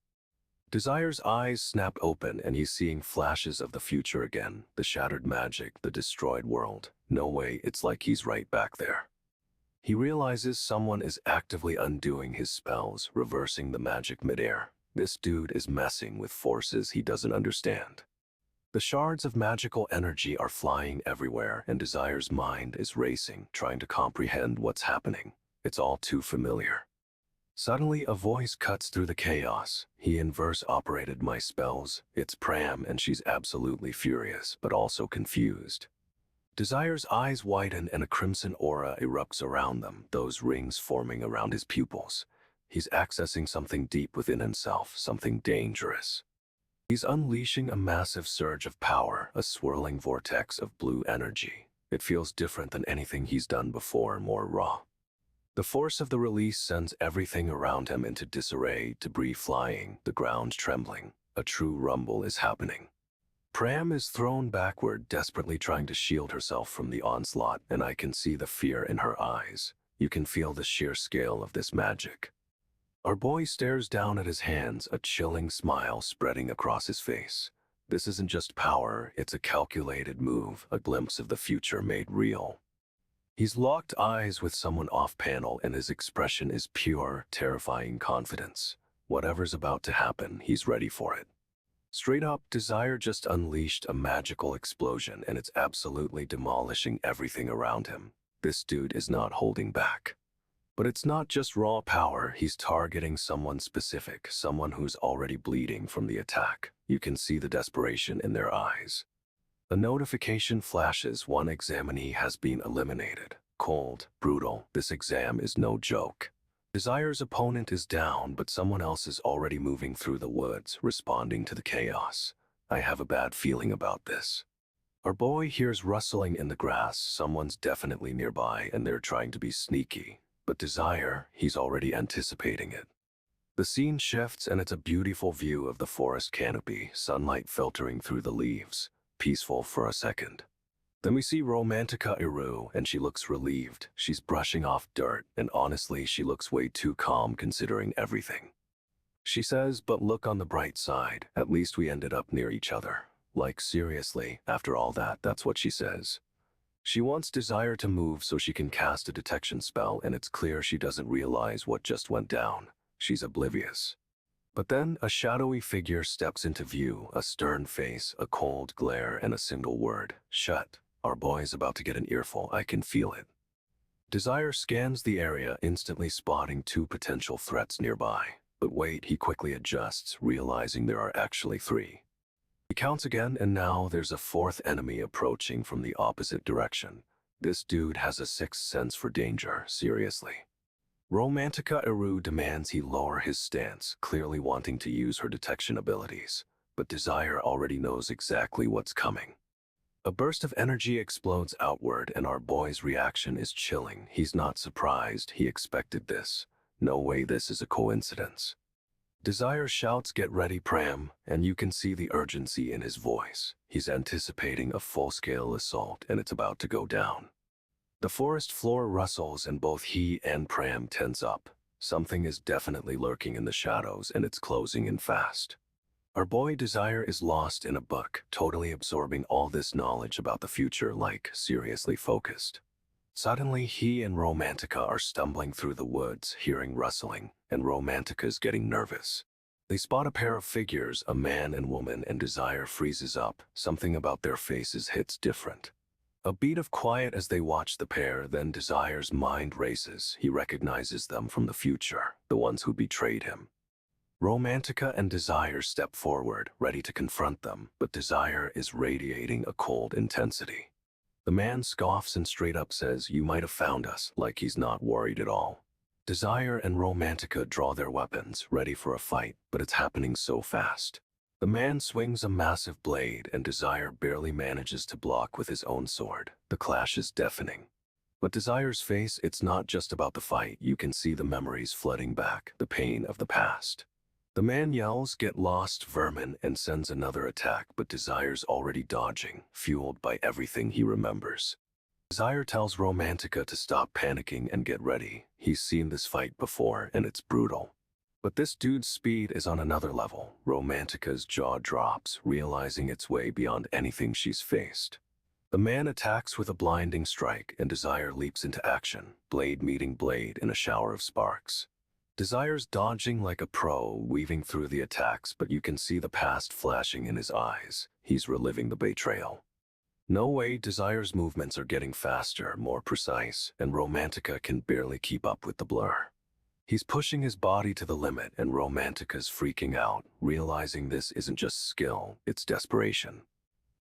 [SPEAKER 1] Desire's eyes snap open, and he's seeing flashes of the future again. The shattered magic, the destroyed world. No way, it's like he's right back there. He realizes someone is actively undoing his spells, reversing the magic midair. This dude is messing with forces he doesn't understand. The shards of magical energy are flying everywhere, and Desire's mind is racing, trying to comprehend what's happening. It's all too familiar. Suddenly, a voice cuts through the chaos. He inverse operated my spells. It's Pram, and she's absolutely furious, but also confused. Desire's eyes widen, and a crimson aura erupts around them, those rings forming around his pupils. He's accessing something deep within himself, something dangerous. He's unleashing a massive surge of power, a swirling vortex of blue energy. It feels different than anything he's done before, more raw. The force of the release sends everything around him into disarray, debris flying, the ground trembling. A true rumble is happening. Pram is thrown backward, desperately trying to shield herself from the onslaught, and I can see the fear in her eyes. You can feel the sheer scale of this magic. Our boy stares down at his hands, a chilling smile spreading across his face. This isn't just power, it's a calculated move, a glimpse of the future made real. He's locked eyes with someone off-panel, and his expression is pure, terrifying confidence. Whatever's about to happen, he's ready for it. Straight up, Desire just unleashed a magical explosion, and it's absolutely demolishing everything around him. This dude is not holding back. But it's not just raw power, he's targeting someone specific, someone who's already bleeding from the attack. You can see the desperation in their eyes. A notification flashes, one examinee has been eliminated. Cold, brutal, this exam is no joke. Desire's opponent is down, but someone else is already moving through the woods, responding to the chaos. I have a bad feeling about this. Our boy hears rustling in the grass, someone's definitely nearby and they're trying to be sneaky. But Desire, he's already anticipating it. The scene shifts and it's a beautiful view of the forest canopy, sunlight filtering through the leaves. Peaceful for a second. Then we see Romantica Iru, and she looks relieved. She's brushing off dirt, and honestly, she looks way too calm considering everything. She says, but look on the bright side, at least we ended up near each other. Like seriously, after all that, that's what she says. She wants Desire to move so she can cast a detection spell, and it's clear she doesn't realize what just went down. She's oblivious. But then a shadowy figure steps into view, a stern face, a cold glare, and a single word, shut. Our boy's about to get an earful, I can feel it. Desire scans the area, instantly spotting two potential threats nearby. But wait, he quickly adjusts, realizing there are actually three. He counts again, and now there's a fourth enemy approaching from the opposite direction. This dude has a sixth sense for danger, seriously. Romantica Iru demands he lower his stance, clearly wanting to use her detection abilities. But Desire already knows exactly what's coming. A burst of energy explodes outward, and our boy's reaction is chilling. He's not surprised, he expected this. No way this is a coincidence. Desire shouts, "Get ready, Pram," and you can see the urgency in his voice. He's anticipating a full-scale assault, and it's about to go down. The forest floor rustles, and both he and Pram tense up. Something is definitely lurking in the shadows, and it's closing in fast. Our boy Desire is lost in a book, totally absorbing all this knowledge about the future, like seriously focused. Suddenly, he and Romantica are stumbling through the woods, hearing rustling, and Romantica's getting nervous. They spot a pair of figures, a man and woman, and Desire freezes up. Something about their faces hits different. A beat of quiet as they watch the pair, then Desire's mind races. He recognizes them from the future, the ones who betrayed him. Romantica and Desire step forward, ready to confront them, but Desire is radiating a cold intensity. The man scoffs and straight up says, "You might have found us," like he's not worried at all. Desire and Romantica draw their weapons, ready for a fight, but it's happening so fast. The man swings a massive blade, and Desire barely manages to block with his own sword. The clash is deafening. But Desire's face, it's not just about the fight. You can see the memories flooding back, the pain of the past. The man yells, "Get lost, vermin," and sends another attack, but Desire's already dodging, fueled by everything he remembers. Desire tells Romantica to stop panicking and get ready. He's seen this fight before, and it's brutal. But this dude's speed is on another level. Romantica's jaw drops, realizing it's way beyond anything she's faced. The man attacks with a blinding strike, and Desire leaps into action, blade meeting blade in a shower of sparks. Desire's dodging like a pro, weaving through the attacks, but you can see the past flashing in his eyes. He's reliving the betrayal. No way, Desire's movements are getting faster, more precise, and Romantica can barely keep up with the blur. He's pushing his body to the limit, and Romantica's freaking out, realizing this isn't just skill, it's desperation.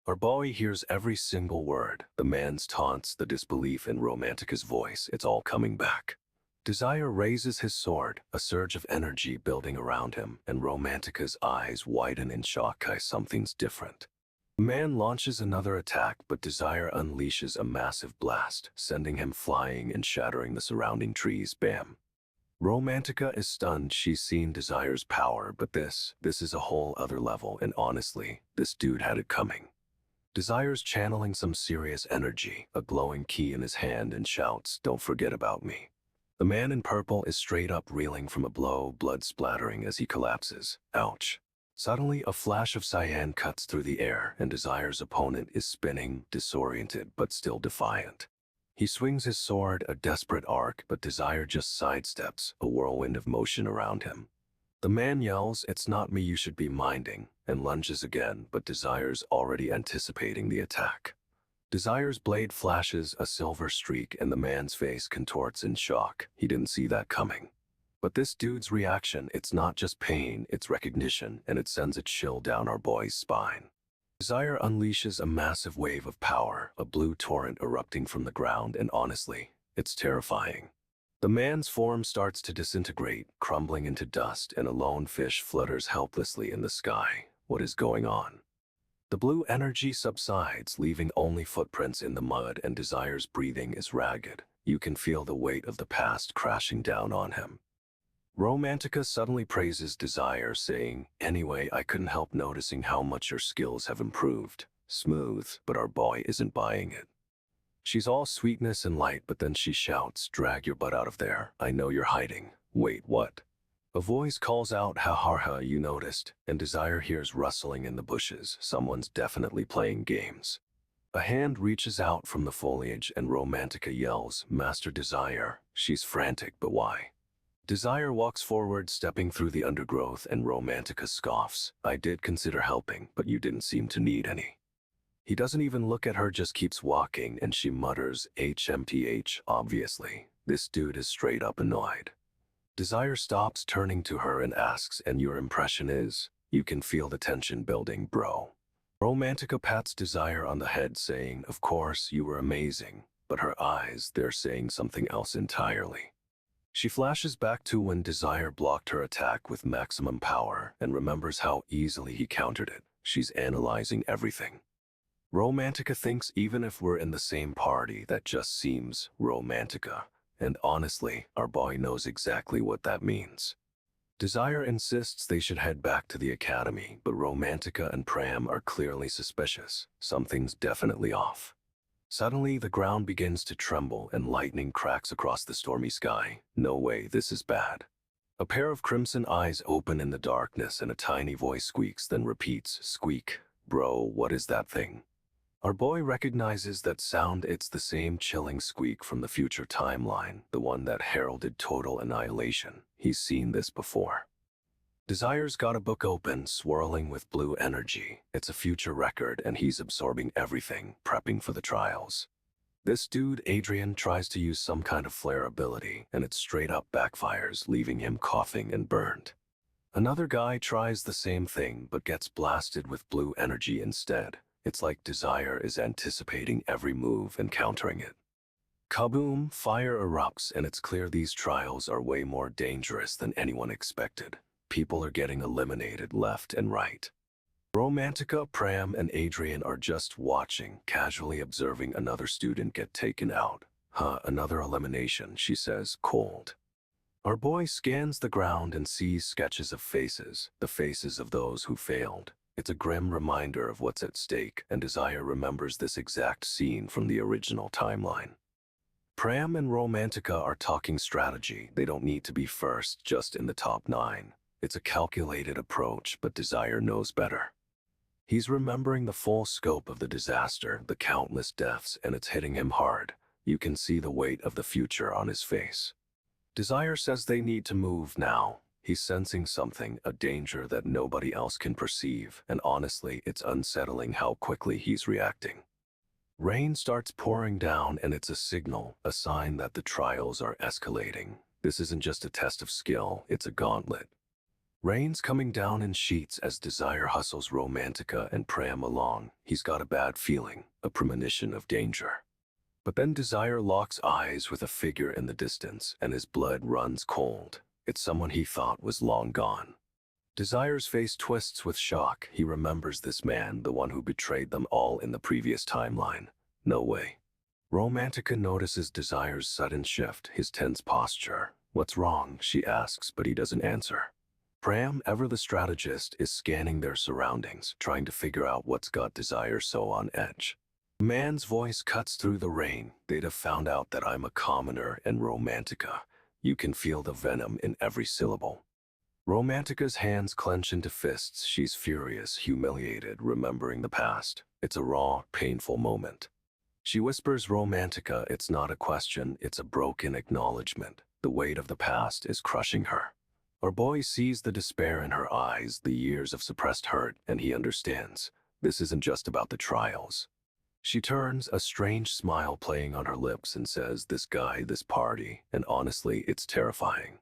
[SPEAKER 1] Our boy hears every single word, the man's taunts, the disbelief in Romantica's voice, it's all coming back. Desire raises his sword, a surge of energy building around him, and Romantica's eyes widen in shock. Something's different. The man launches another attack, but Desire unleashes a massive blast, sending him flying and shattering the surrounding trees. Bam! Romantica is stunned. She's seen Desire's power, but this is a whole other level, and honestly, this dude had it coming. Desire's channeling some serious energy, a glowing key in his hand, and shouts, "Don't forget about me." The man in purple is straight up reeling from a blow, blood splattering as he collapses. Ouch. Suddenly, a flash of cyan cuts through the air, and Desire's opponent is spinning, disoriented but still defiant. He swings his sword, a desperate arc, but Desire just sidesteps, a whirlwind of motion around him. The man yells, "It's not me you should be minding," and lunges again, but Desire's already anticipating the attack. Desire's blade flashes a silver streak, and the man's face contorts in shock. He didn't see that coming. But this dude's reaction, it's not just pain, it's recognition, and it sends a chill down our boy's spine. Desire unleashes a massive wave of power, a blue torrent erupting from the ground, and honestly, it's terrifying. The man's form starts to disintegrate, crumbling into dust, and a lone fish flutters helplessly in the sky. What is going on? The blue energy subsides, leaving only footprints in the mud, and Desire's breathing is ragged. You can feel the weight of the past crashing down on him. Romantica suddenly praises Desire, saying, "Anyway, I couldn't help noticing how much your skills have improved." Smooth, but our boy isn't buying it. She's all sweetness and light, but then she shouts, "Drag your butt out of there. I know you're hiding." Wait, what? A voice calls out, "Ha ha ha, you noticed," and Desire hears rustling in the bushes. Someone's definitely playing games. A hand reaches out from the foliage, and Romantica yells, "Master Desire." She's frantic, but why? Desire walks forward, stepping through the undergrowth, and Romantica scoffs. "I did consider helping, but you didn't seem to need any." He doesn't even look at her, just keeps walking, and she mutters, "HMTH, obviously. This dude is straight up annoyed." Desire stops, turning to her, and asks, "And your impression is?" You can feel the tension building, bro. Romantica pats Desire on the head, saying, "Of course, you were amazing." But her eyes, they're saying something else entirely. She flashes back to when Desire blocked her attack with maximum power, and remembers how easily he countered it. She's analyzing everything. Romantica thinks, even if we're in the same party, that just seems Romantica. And honestly, our boy knows exactly what that means. Desire insists they should head back to the academy, but Romantica and Pram are clearly suspicious. Something's definitely off. Suddenly, the ground begins to tremble and lightning cracks across the stormy sky. No way, this is bad. A pair of crimson eyes open in the darkness, and a tiny voice squeaks, then repeats, "Squeak. Bro, what is that thing?" Our boy recognizes that sound. It's the same chilling squeak from the future timeline, the one that heralded total annihilation. He's seen this before. Desire's got a book open, swirling with blue energy. It's a future record, and he's absorbing everything, prepping for the trials. This dude, Adrian, tries to use some kind of flare ability, and it straight up backfires, leaving him coughing and burned. Another guy tries the same thing, but gets blasted with blue energy instead. It's like Desire is anticipating every move and countering it. Kaboom! Fire erupts, and it's clear these trials are way more dangerous than anyone expected. People are getting eliminated left and right. Romantica, Pram, and Adrian are just watching, casually observing another student get taken out. "Huh, another elimination," she says, cold. Our boy scans the ground and sees sketches of faces, the faces of those who failed. It's a grim reminder of what's at stake, and Desire remembers this exact scene from the original timeline. Pram and Romantica are talking strategy. They don't need to be first, just in the top 9. It's a calculated approach, but Desire knows better. He's remembering the full scope of the disaster, the countless deaths, and it's hitting him hard. You can see the weight of the future on his face. Desire says they need to move now. He's sensing something, a danger that nobody else can perceive, and honestly, it's unsettling how quickly he's reacting. Rain starts pouring down, and it's a signal, a sign that the trials are escalating. This isn't just a test of skill, it's a gauntlet. Rain's coming down in sheets as Desire hustles Romantica and Pram along. He's got a bad feeling, a premonition of danger. But then Desire locks eyes with a figure in the distance, and his blood runs cold. It's someone he thought was long gone. Desire's face twists with shock. He remembers this man, the one who betrayed them all in the previous timeline. No way. Romantica notices Desire's sudden shift, his tense posture. "What's wrong?" she asks, but he doesn't answer. Pram, ever the strategist, is scanning their surroundings, trying to figure out what's got Desire so on edge. A man's voice cuts through the rain. "They'd have found out that I'm a commoner and Romantica." You can feel the venom in every syllable. Romantica's hands clench into fists. She's furious, humiliated, remembering the past. It's a raw, painful moment. She whispers, "Romantica, it's not a question, it's a broken acknowledgement. The weight of the past is crushing her." Our boy sees the despair in her eyes, the years of suppressed hurt, and he understands. This isn't just about the trials. She turns, a strange smile playing on her lips, and says, "This guy, this party," and honestly, it's terrifying.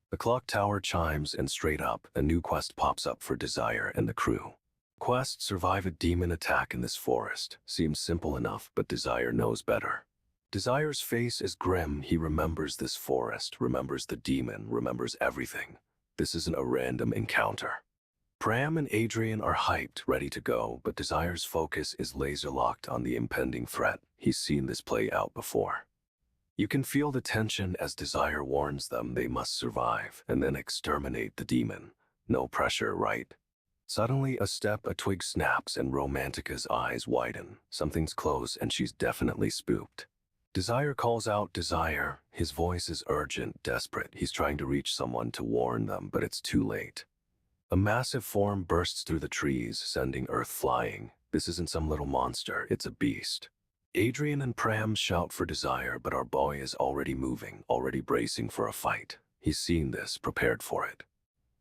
[SPEAKER 1] The clock tower chimes, and straight up, a new quest pops up for Desire and the crew. Quest: survive a demon attack in this forest. Seems simple enough, but Desire knows better. Desire's face is grim. He remembers this forest, remembers the demon, remembers everything. This isn't a random encounter. Pram and Adrian are hyped, ready to go, but Desire's focus is laser-locked on the impending threat. He's seen this play out before. You can feel the tension as Desire warns them they must survive and then exterminate the demon. No pressure, right? Suddenly, a step, a twig snaps, and Romantica's eyes widen. Something's close, and she's definitely spooked. Desire calls out, "Desire." His voice is urgent, desperate. He's trying to reach someone to warn them, but it's too late. A massive form bursts through the trees, sending Earth flying. This isn't some little monster, it's a beast. Adrian and Pram shout for Desire, but our boy is already moving, already bracing for a fight. He's seen this, prepared for it.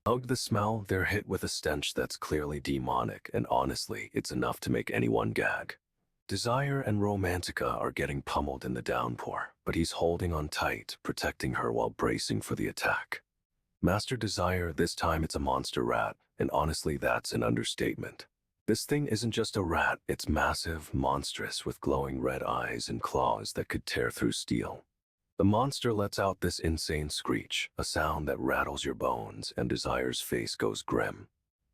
[SPEAKER 1] Hug the smell, they're hit with a stench that's clearly demonic, and honestly, it's enough to make anyone gag. Desire and Romantica are getting pummeled in the downpour, but he's holding on tight, protecting her while bracing for the attack. Master Desire, this time it's a monster rat, and honestly that's an understatement. This thing isn't just a rat, it's massive, monstrous, with glowing red eyes and claws that could tear through steel. The monster lets out this insane screech, a sound that rattles your bones, and Desire's face goes grim.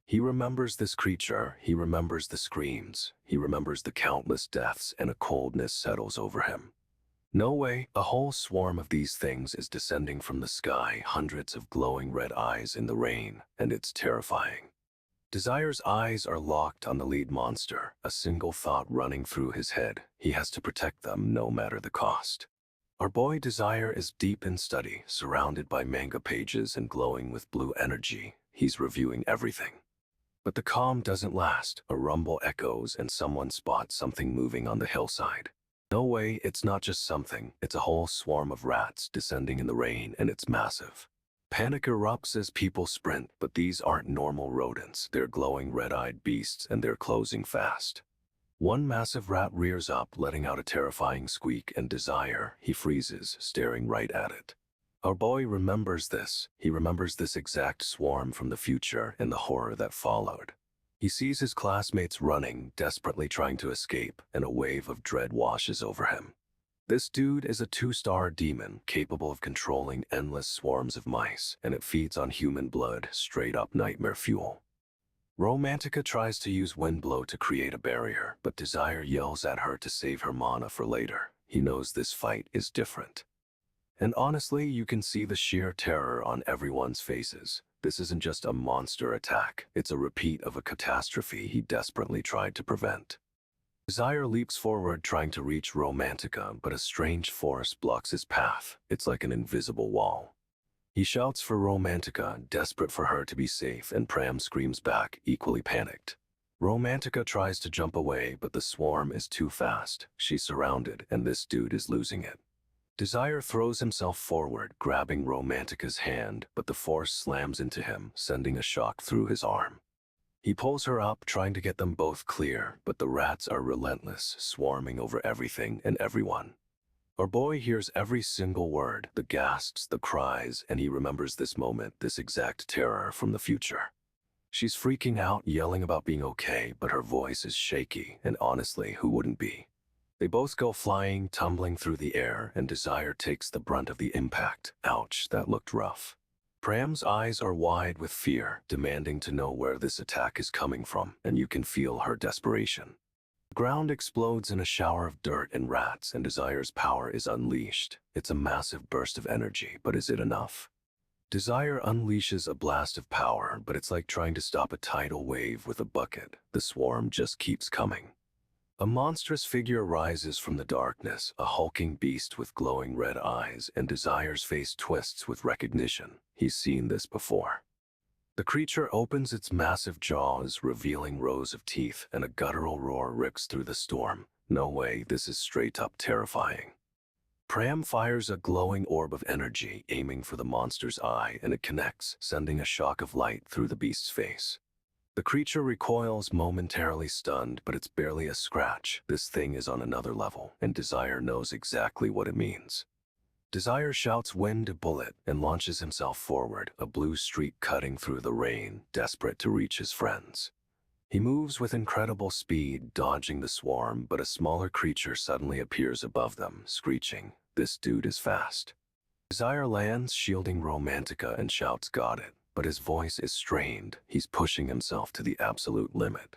[SPEAKER 1] He remembers this creature, he remembers the screams, he remembers the countless deaths, and a coldness settles over him. No way, a whole swarm of these things is descending from the sky, hundreds of glowing red eyes in the rain, and it's terrifying. Desire's eyes are locked on the lead monster, a single thought running through his head. He has to protect them no matter the cost. Our boy Desire is deep in study, surrounded by manga pages and glowing with blue energy. He's reviewing everything. But the calm doesn't last. A rumble echoes and someone spots something moving on the hillside. No way, it's not just something. It's a whole swarm of rats descending in the rain, and it's massive. Panic erupts as people sprint, but these aren't normal rodents. They're glowing red-eyed beasts, and they're closing fast. One massive rat rears up, letting out a terrifying squeak, and Desire, he freezes, staring right at it. Our boy remembers this. He remembers this exact swarm from the future and the horror that followed. He sees his classmates running, desperately trying to escape, and a wave of dread washes over him. This dude is a 2-star demon, capable of controlling endless swarms of mice, and it feeds on human blood, straight-up nightmare fuel. Romantica tries to use Windblow to create a barrier, but Desire yells at her to save her mana for later. He knows this fight is different. And honestly, you can see the sheer terror on everyone's faces. This isn't just a monster attack, it's a repeat of a catastrophe he desperately tried to prevent. Desire leaps forward trying to reach Romantica, but a strange force blocks his path. It's like an invisible wall. He shouts for Romantica, desperate for her to be safe, and Pram screams back, equally panicked. Romantica tries to jump away, but the swarm is too fast. She's surrounded, and this dude is losing it. Desire throws himself forward, grabbing Romantica's hand, but the force slams into him, sending a shock through his arm. He pulls her up, trying to get them both clear, but the rats are relentless, swarming over everything and everyone. Our boy hears every single word, the gasps, the cries, and he remembers this moment, this exact terror from the future. She's freaking out, yelling about being okay, but her voice is shaky, and honestly, who wouldn't be? They both go flying, tumbling through the air, and Desire takes the brunt of the impact. Ouch, that looked rough. Pram's eyes are wide with fear, demanding to know where this attack is coming from, and you can feel her desperation. Ground explodes in a shower of dirt and rats, and Desire's power is unleashed. It's a massive burst of energy, but is it enough? Desire unleashes a blast of power, but it's like trying to stop a tidal wave with a bucket. The swarm just keeps coming. A monstrous figure rises from the darkness, a hulking beast with glowing red eyes, and Desire's face twists with recognition. He's seen this before. The creature opens its massive jaws, revealing rows of teeth, and a guttural roar rips through the storm. No way, this is straight up terrifying. Pram fires a glowing orb of energy, aiming for the monster's eye, and it connects, sending a shock of light through the beast's face. The creature recoils, momentarily stunned, but it's barely a scratch. This thing is on another level, and Desire knows exactly what it means. Desire shouts "Wind a bullet" and launches himself forward, a blue streak cutting through the rain, desperate to reach his friends. He moves with incredible speed, dodging the swarm, but a smaller creature suddenly appears above them, screeching, "This dude is fast." Desire lands, shielding Romantica, and shouts "Got it," but his voice is strained. He's pushing himself to the absolute limit.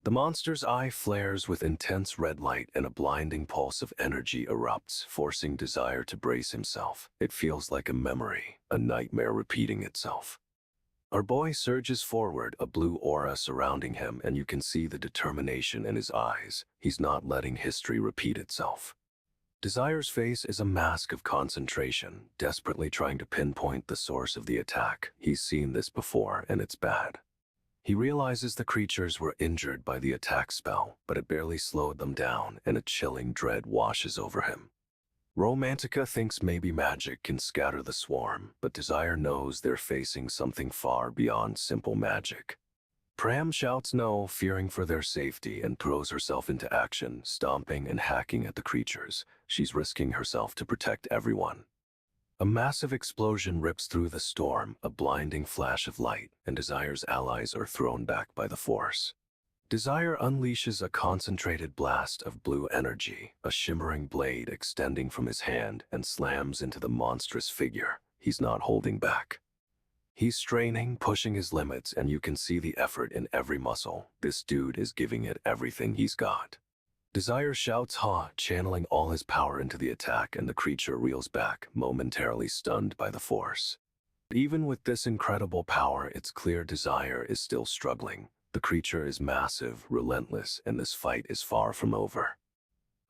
[SPEAKER 1] The monster's eye flares with intense red light, and a blinding pulse of energy erupts, forcing Desire to brace himself. It feels like a memory, a nightmare repeating itself. Our boy surges forward, a blue aura surrounding him, and you can see the determination in his eyes. He's not letting history repeat itself. Desire's face is a mask of concentration, desperately trying to pinpoint the source of the attack. He's seen this before, and it's bad. He realizes the creatures were injured by the attack spell, but it barely slowed them down, and a chilling dread washes over him. Romantica thinks maybe magic can scatter the swarm, but Desire knows they're facing something far beyond simple magic. Pram shouts no, fearing for their safety, and throws herself into action, stomping and hacking at the creatures. She's risking herself to protect everyone. A massive explosion rips through the storm, a blinding flash of light, and Desire's allies are thrown back by the force. Desire unleashes a concentrated blast of blue energy, a shimmering blade extending from his hand, and slams into the monstrous figure. He's not holding back. He's straining, pushing his limits, and you can see the effort in every muscle. This dude is giving it everything he's got. Desire shouts "Ha," channeling all his power into the attack, and the creature reels back, momentarily stunned by the force. Even with this incredible power, it's clear Desire is still struggling. The creature is massive, relentless, and this fight is far from over.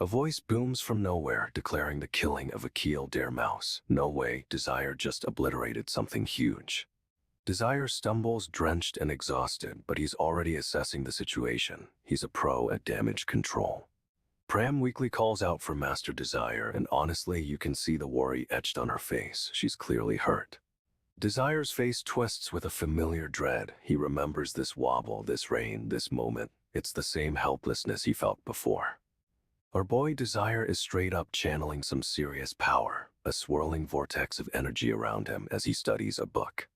[SPEAKER 1] A voice booms from nowhere, declaring the killing of a Keel-Dare mouse. No way, Desire just obliterated something huge. Desire stumbles, drenched and exhausted, but he's already assessing the situation. He's a pro at damage control. Pram weakly calls out for Master Desire, and honestly, you can see the worry etched on her face. She's clearly hurt. Desire's face twists with a familiar dread. He remembers this wobble, this rain, this moment. It's the same helplessness he felt before. Our boy Desire is straight up channeling some serious power, a swirling vortex of energy around him as he studies a book.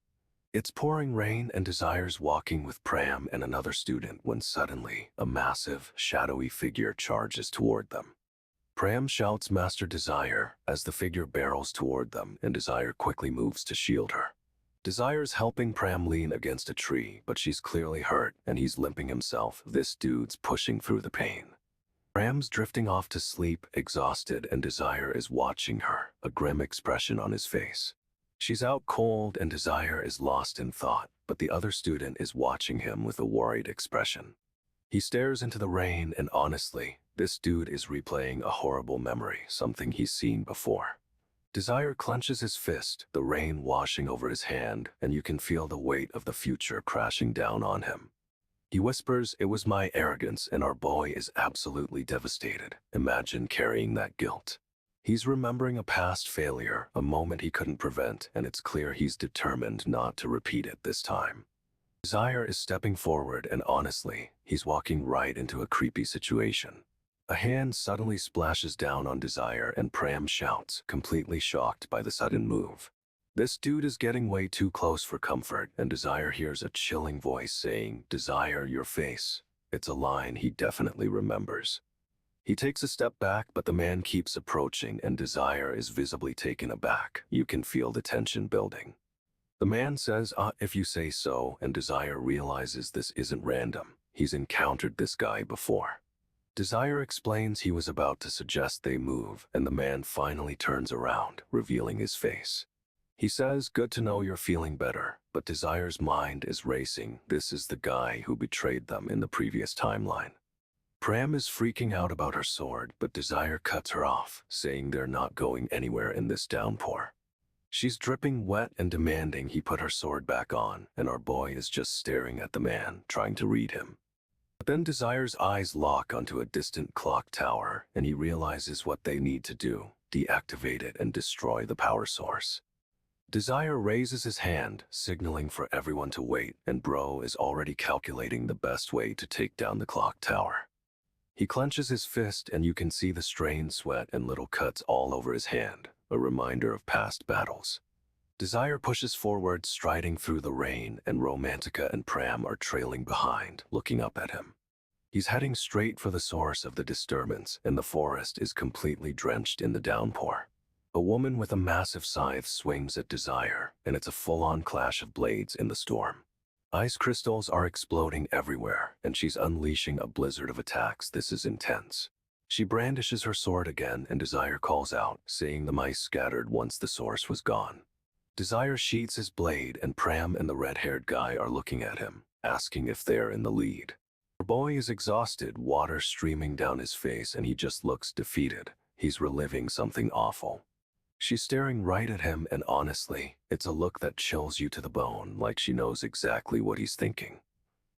[SPEAKER 1] It's pouring rain, and Desire's walking with Pram and another student when suddenly a massive, shadowy figure charges toward them. Pram shouts Master Desire as the figure barrels toward them, and Desire quickly moves to shield her. Desire's helping Pram lean against a tree, but she's clearly hurt, and he's limping himself. This dude's pushing through the pain. Pram's drifting off to sleep, exhausted, and Desire is watching her, a grim expression on his face. She's out cold, and Desire is lost in thought, but the other student is watching him with a worried expression. He stares into the rain, and honestly, this dude is replaying a horrible memory, something he's seen before. Desire clenches his fist, the rain washing over his hand, and you can feel the weight of the future crashing down on him. He whispers, "It was my arrogance," and our boy is absolutely devastated. Imagine carrying that guilt. He's remembering a past failure, a moment he couldn't prevent, and it's clear he's determined not to repeat it this time. Desire is stepping forward, and honestly, he's walking right into a creepy situation. A hand suddenly splashes down on Desire, and Pram shouts, completely shocked by the sudden move. This dude is getting way too close for comfort, and Desire hears a chilling voice saying, "Desire, your face." It's a line he definitely remembers. He takes a step back, but the man keeps approaching, and Desire is visibly taken aback. You can feel the tension building. The man says, "If you say so," and Desire realizes this isn't random. He's encountered this guy before. Desire explains he was about to suggest they move, and the man finally turns around, revealing his face. He says, "Good to know you're feeling better," but Desire's mind is racing. This is the guy who betrayed them in the previous timeline. Pram is freaking out about her sword, but Desire cuts her off, saying they're not going anywhere in this downpour. She's dripping wet and demanding he put her sword back on, and our boy is just staring at the man, trying to read him. But then Desire's eyes lock onto a distant clock tower, and he realizes what they need to do: deactivate it and destroy the power source. Desire raises his hand, signaling for everyone to wait, and Bro is already calculating the best way to take down the clock tower. He clenches his fist, and you can see the strained sweat and little cuts all over his hand, a reminder of past battles. Desire pushes forward, striding through the rain, and Romantica and Pram are trailing behind, looking up at him. He's heading straight for the source of the disturbance, and the forest is completely drenched in the downpour. A woman with a massive scythe swings at Desire, and it's a full-on clash of blades in the storm. Ice crystals are exploding everywhere, and she's unleashing a blizzard of attacks. This is intense. She brandishes her sword again, and Desire calls out, saying the mice scattered once the source was gone. Desire sheathes his blade, and Pram and the red-haired guy are looking at him, asking if they're in the lead. The boy is exhausted, water streaming down his face, and he just looks defeated. He's reliving something awful. She's staring right at him, and honestly, it's a look that chills you to the bone, like she knows exactly what he's thinking.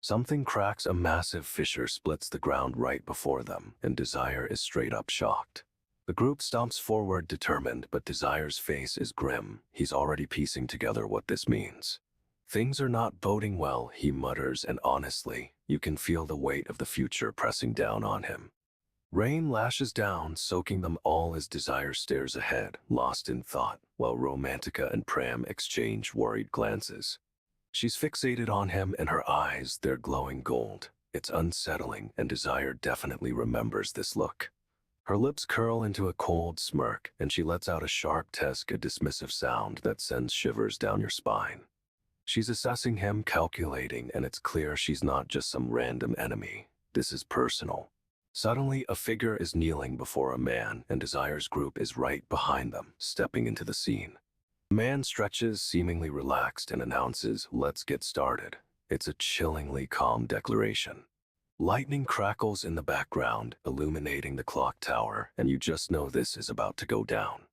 [SPEAKER 1] Something cracks. A massive fissure splits the ground right before them, and Desire is straight up shocked. The group stomps forward determined, but Desire's face is grim. He's already piecing together what this means. Things are not boding well, he mutters, and honestly, you can feel the weight of the future pressing down on him. Rain lashes down, soaking them all as Desire stares ahead, lost in thought, while Romantica and Pram exchange worried glances. She's fixated on him, and her eyes, they're glowing gold. It's unsettling, and Desire definitely remembers this look. Her lips curl into a cold smirk, and she lets out a sharp tusk, a dismissive sound that sends shivers down your spine. She's assessing him, calculating, and it's clear she's not just some random enemy. This is personal. Suddenly, a figure is kneeling before a man, and Desire's group is right behind them, stepping into the scene. The man stretches, seemingly relaxed, and announces, "Let's get started." It's a chillingly calm declaration. Lightning crackles in the background, illuminating the clock tower, and you just know this is about to go down.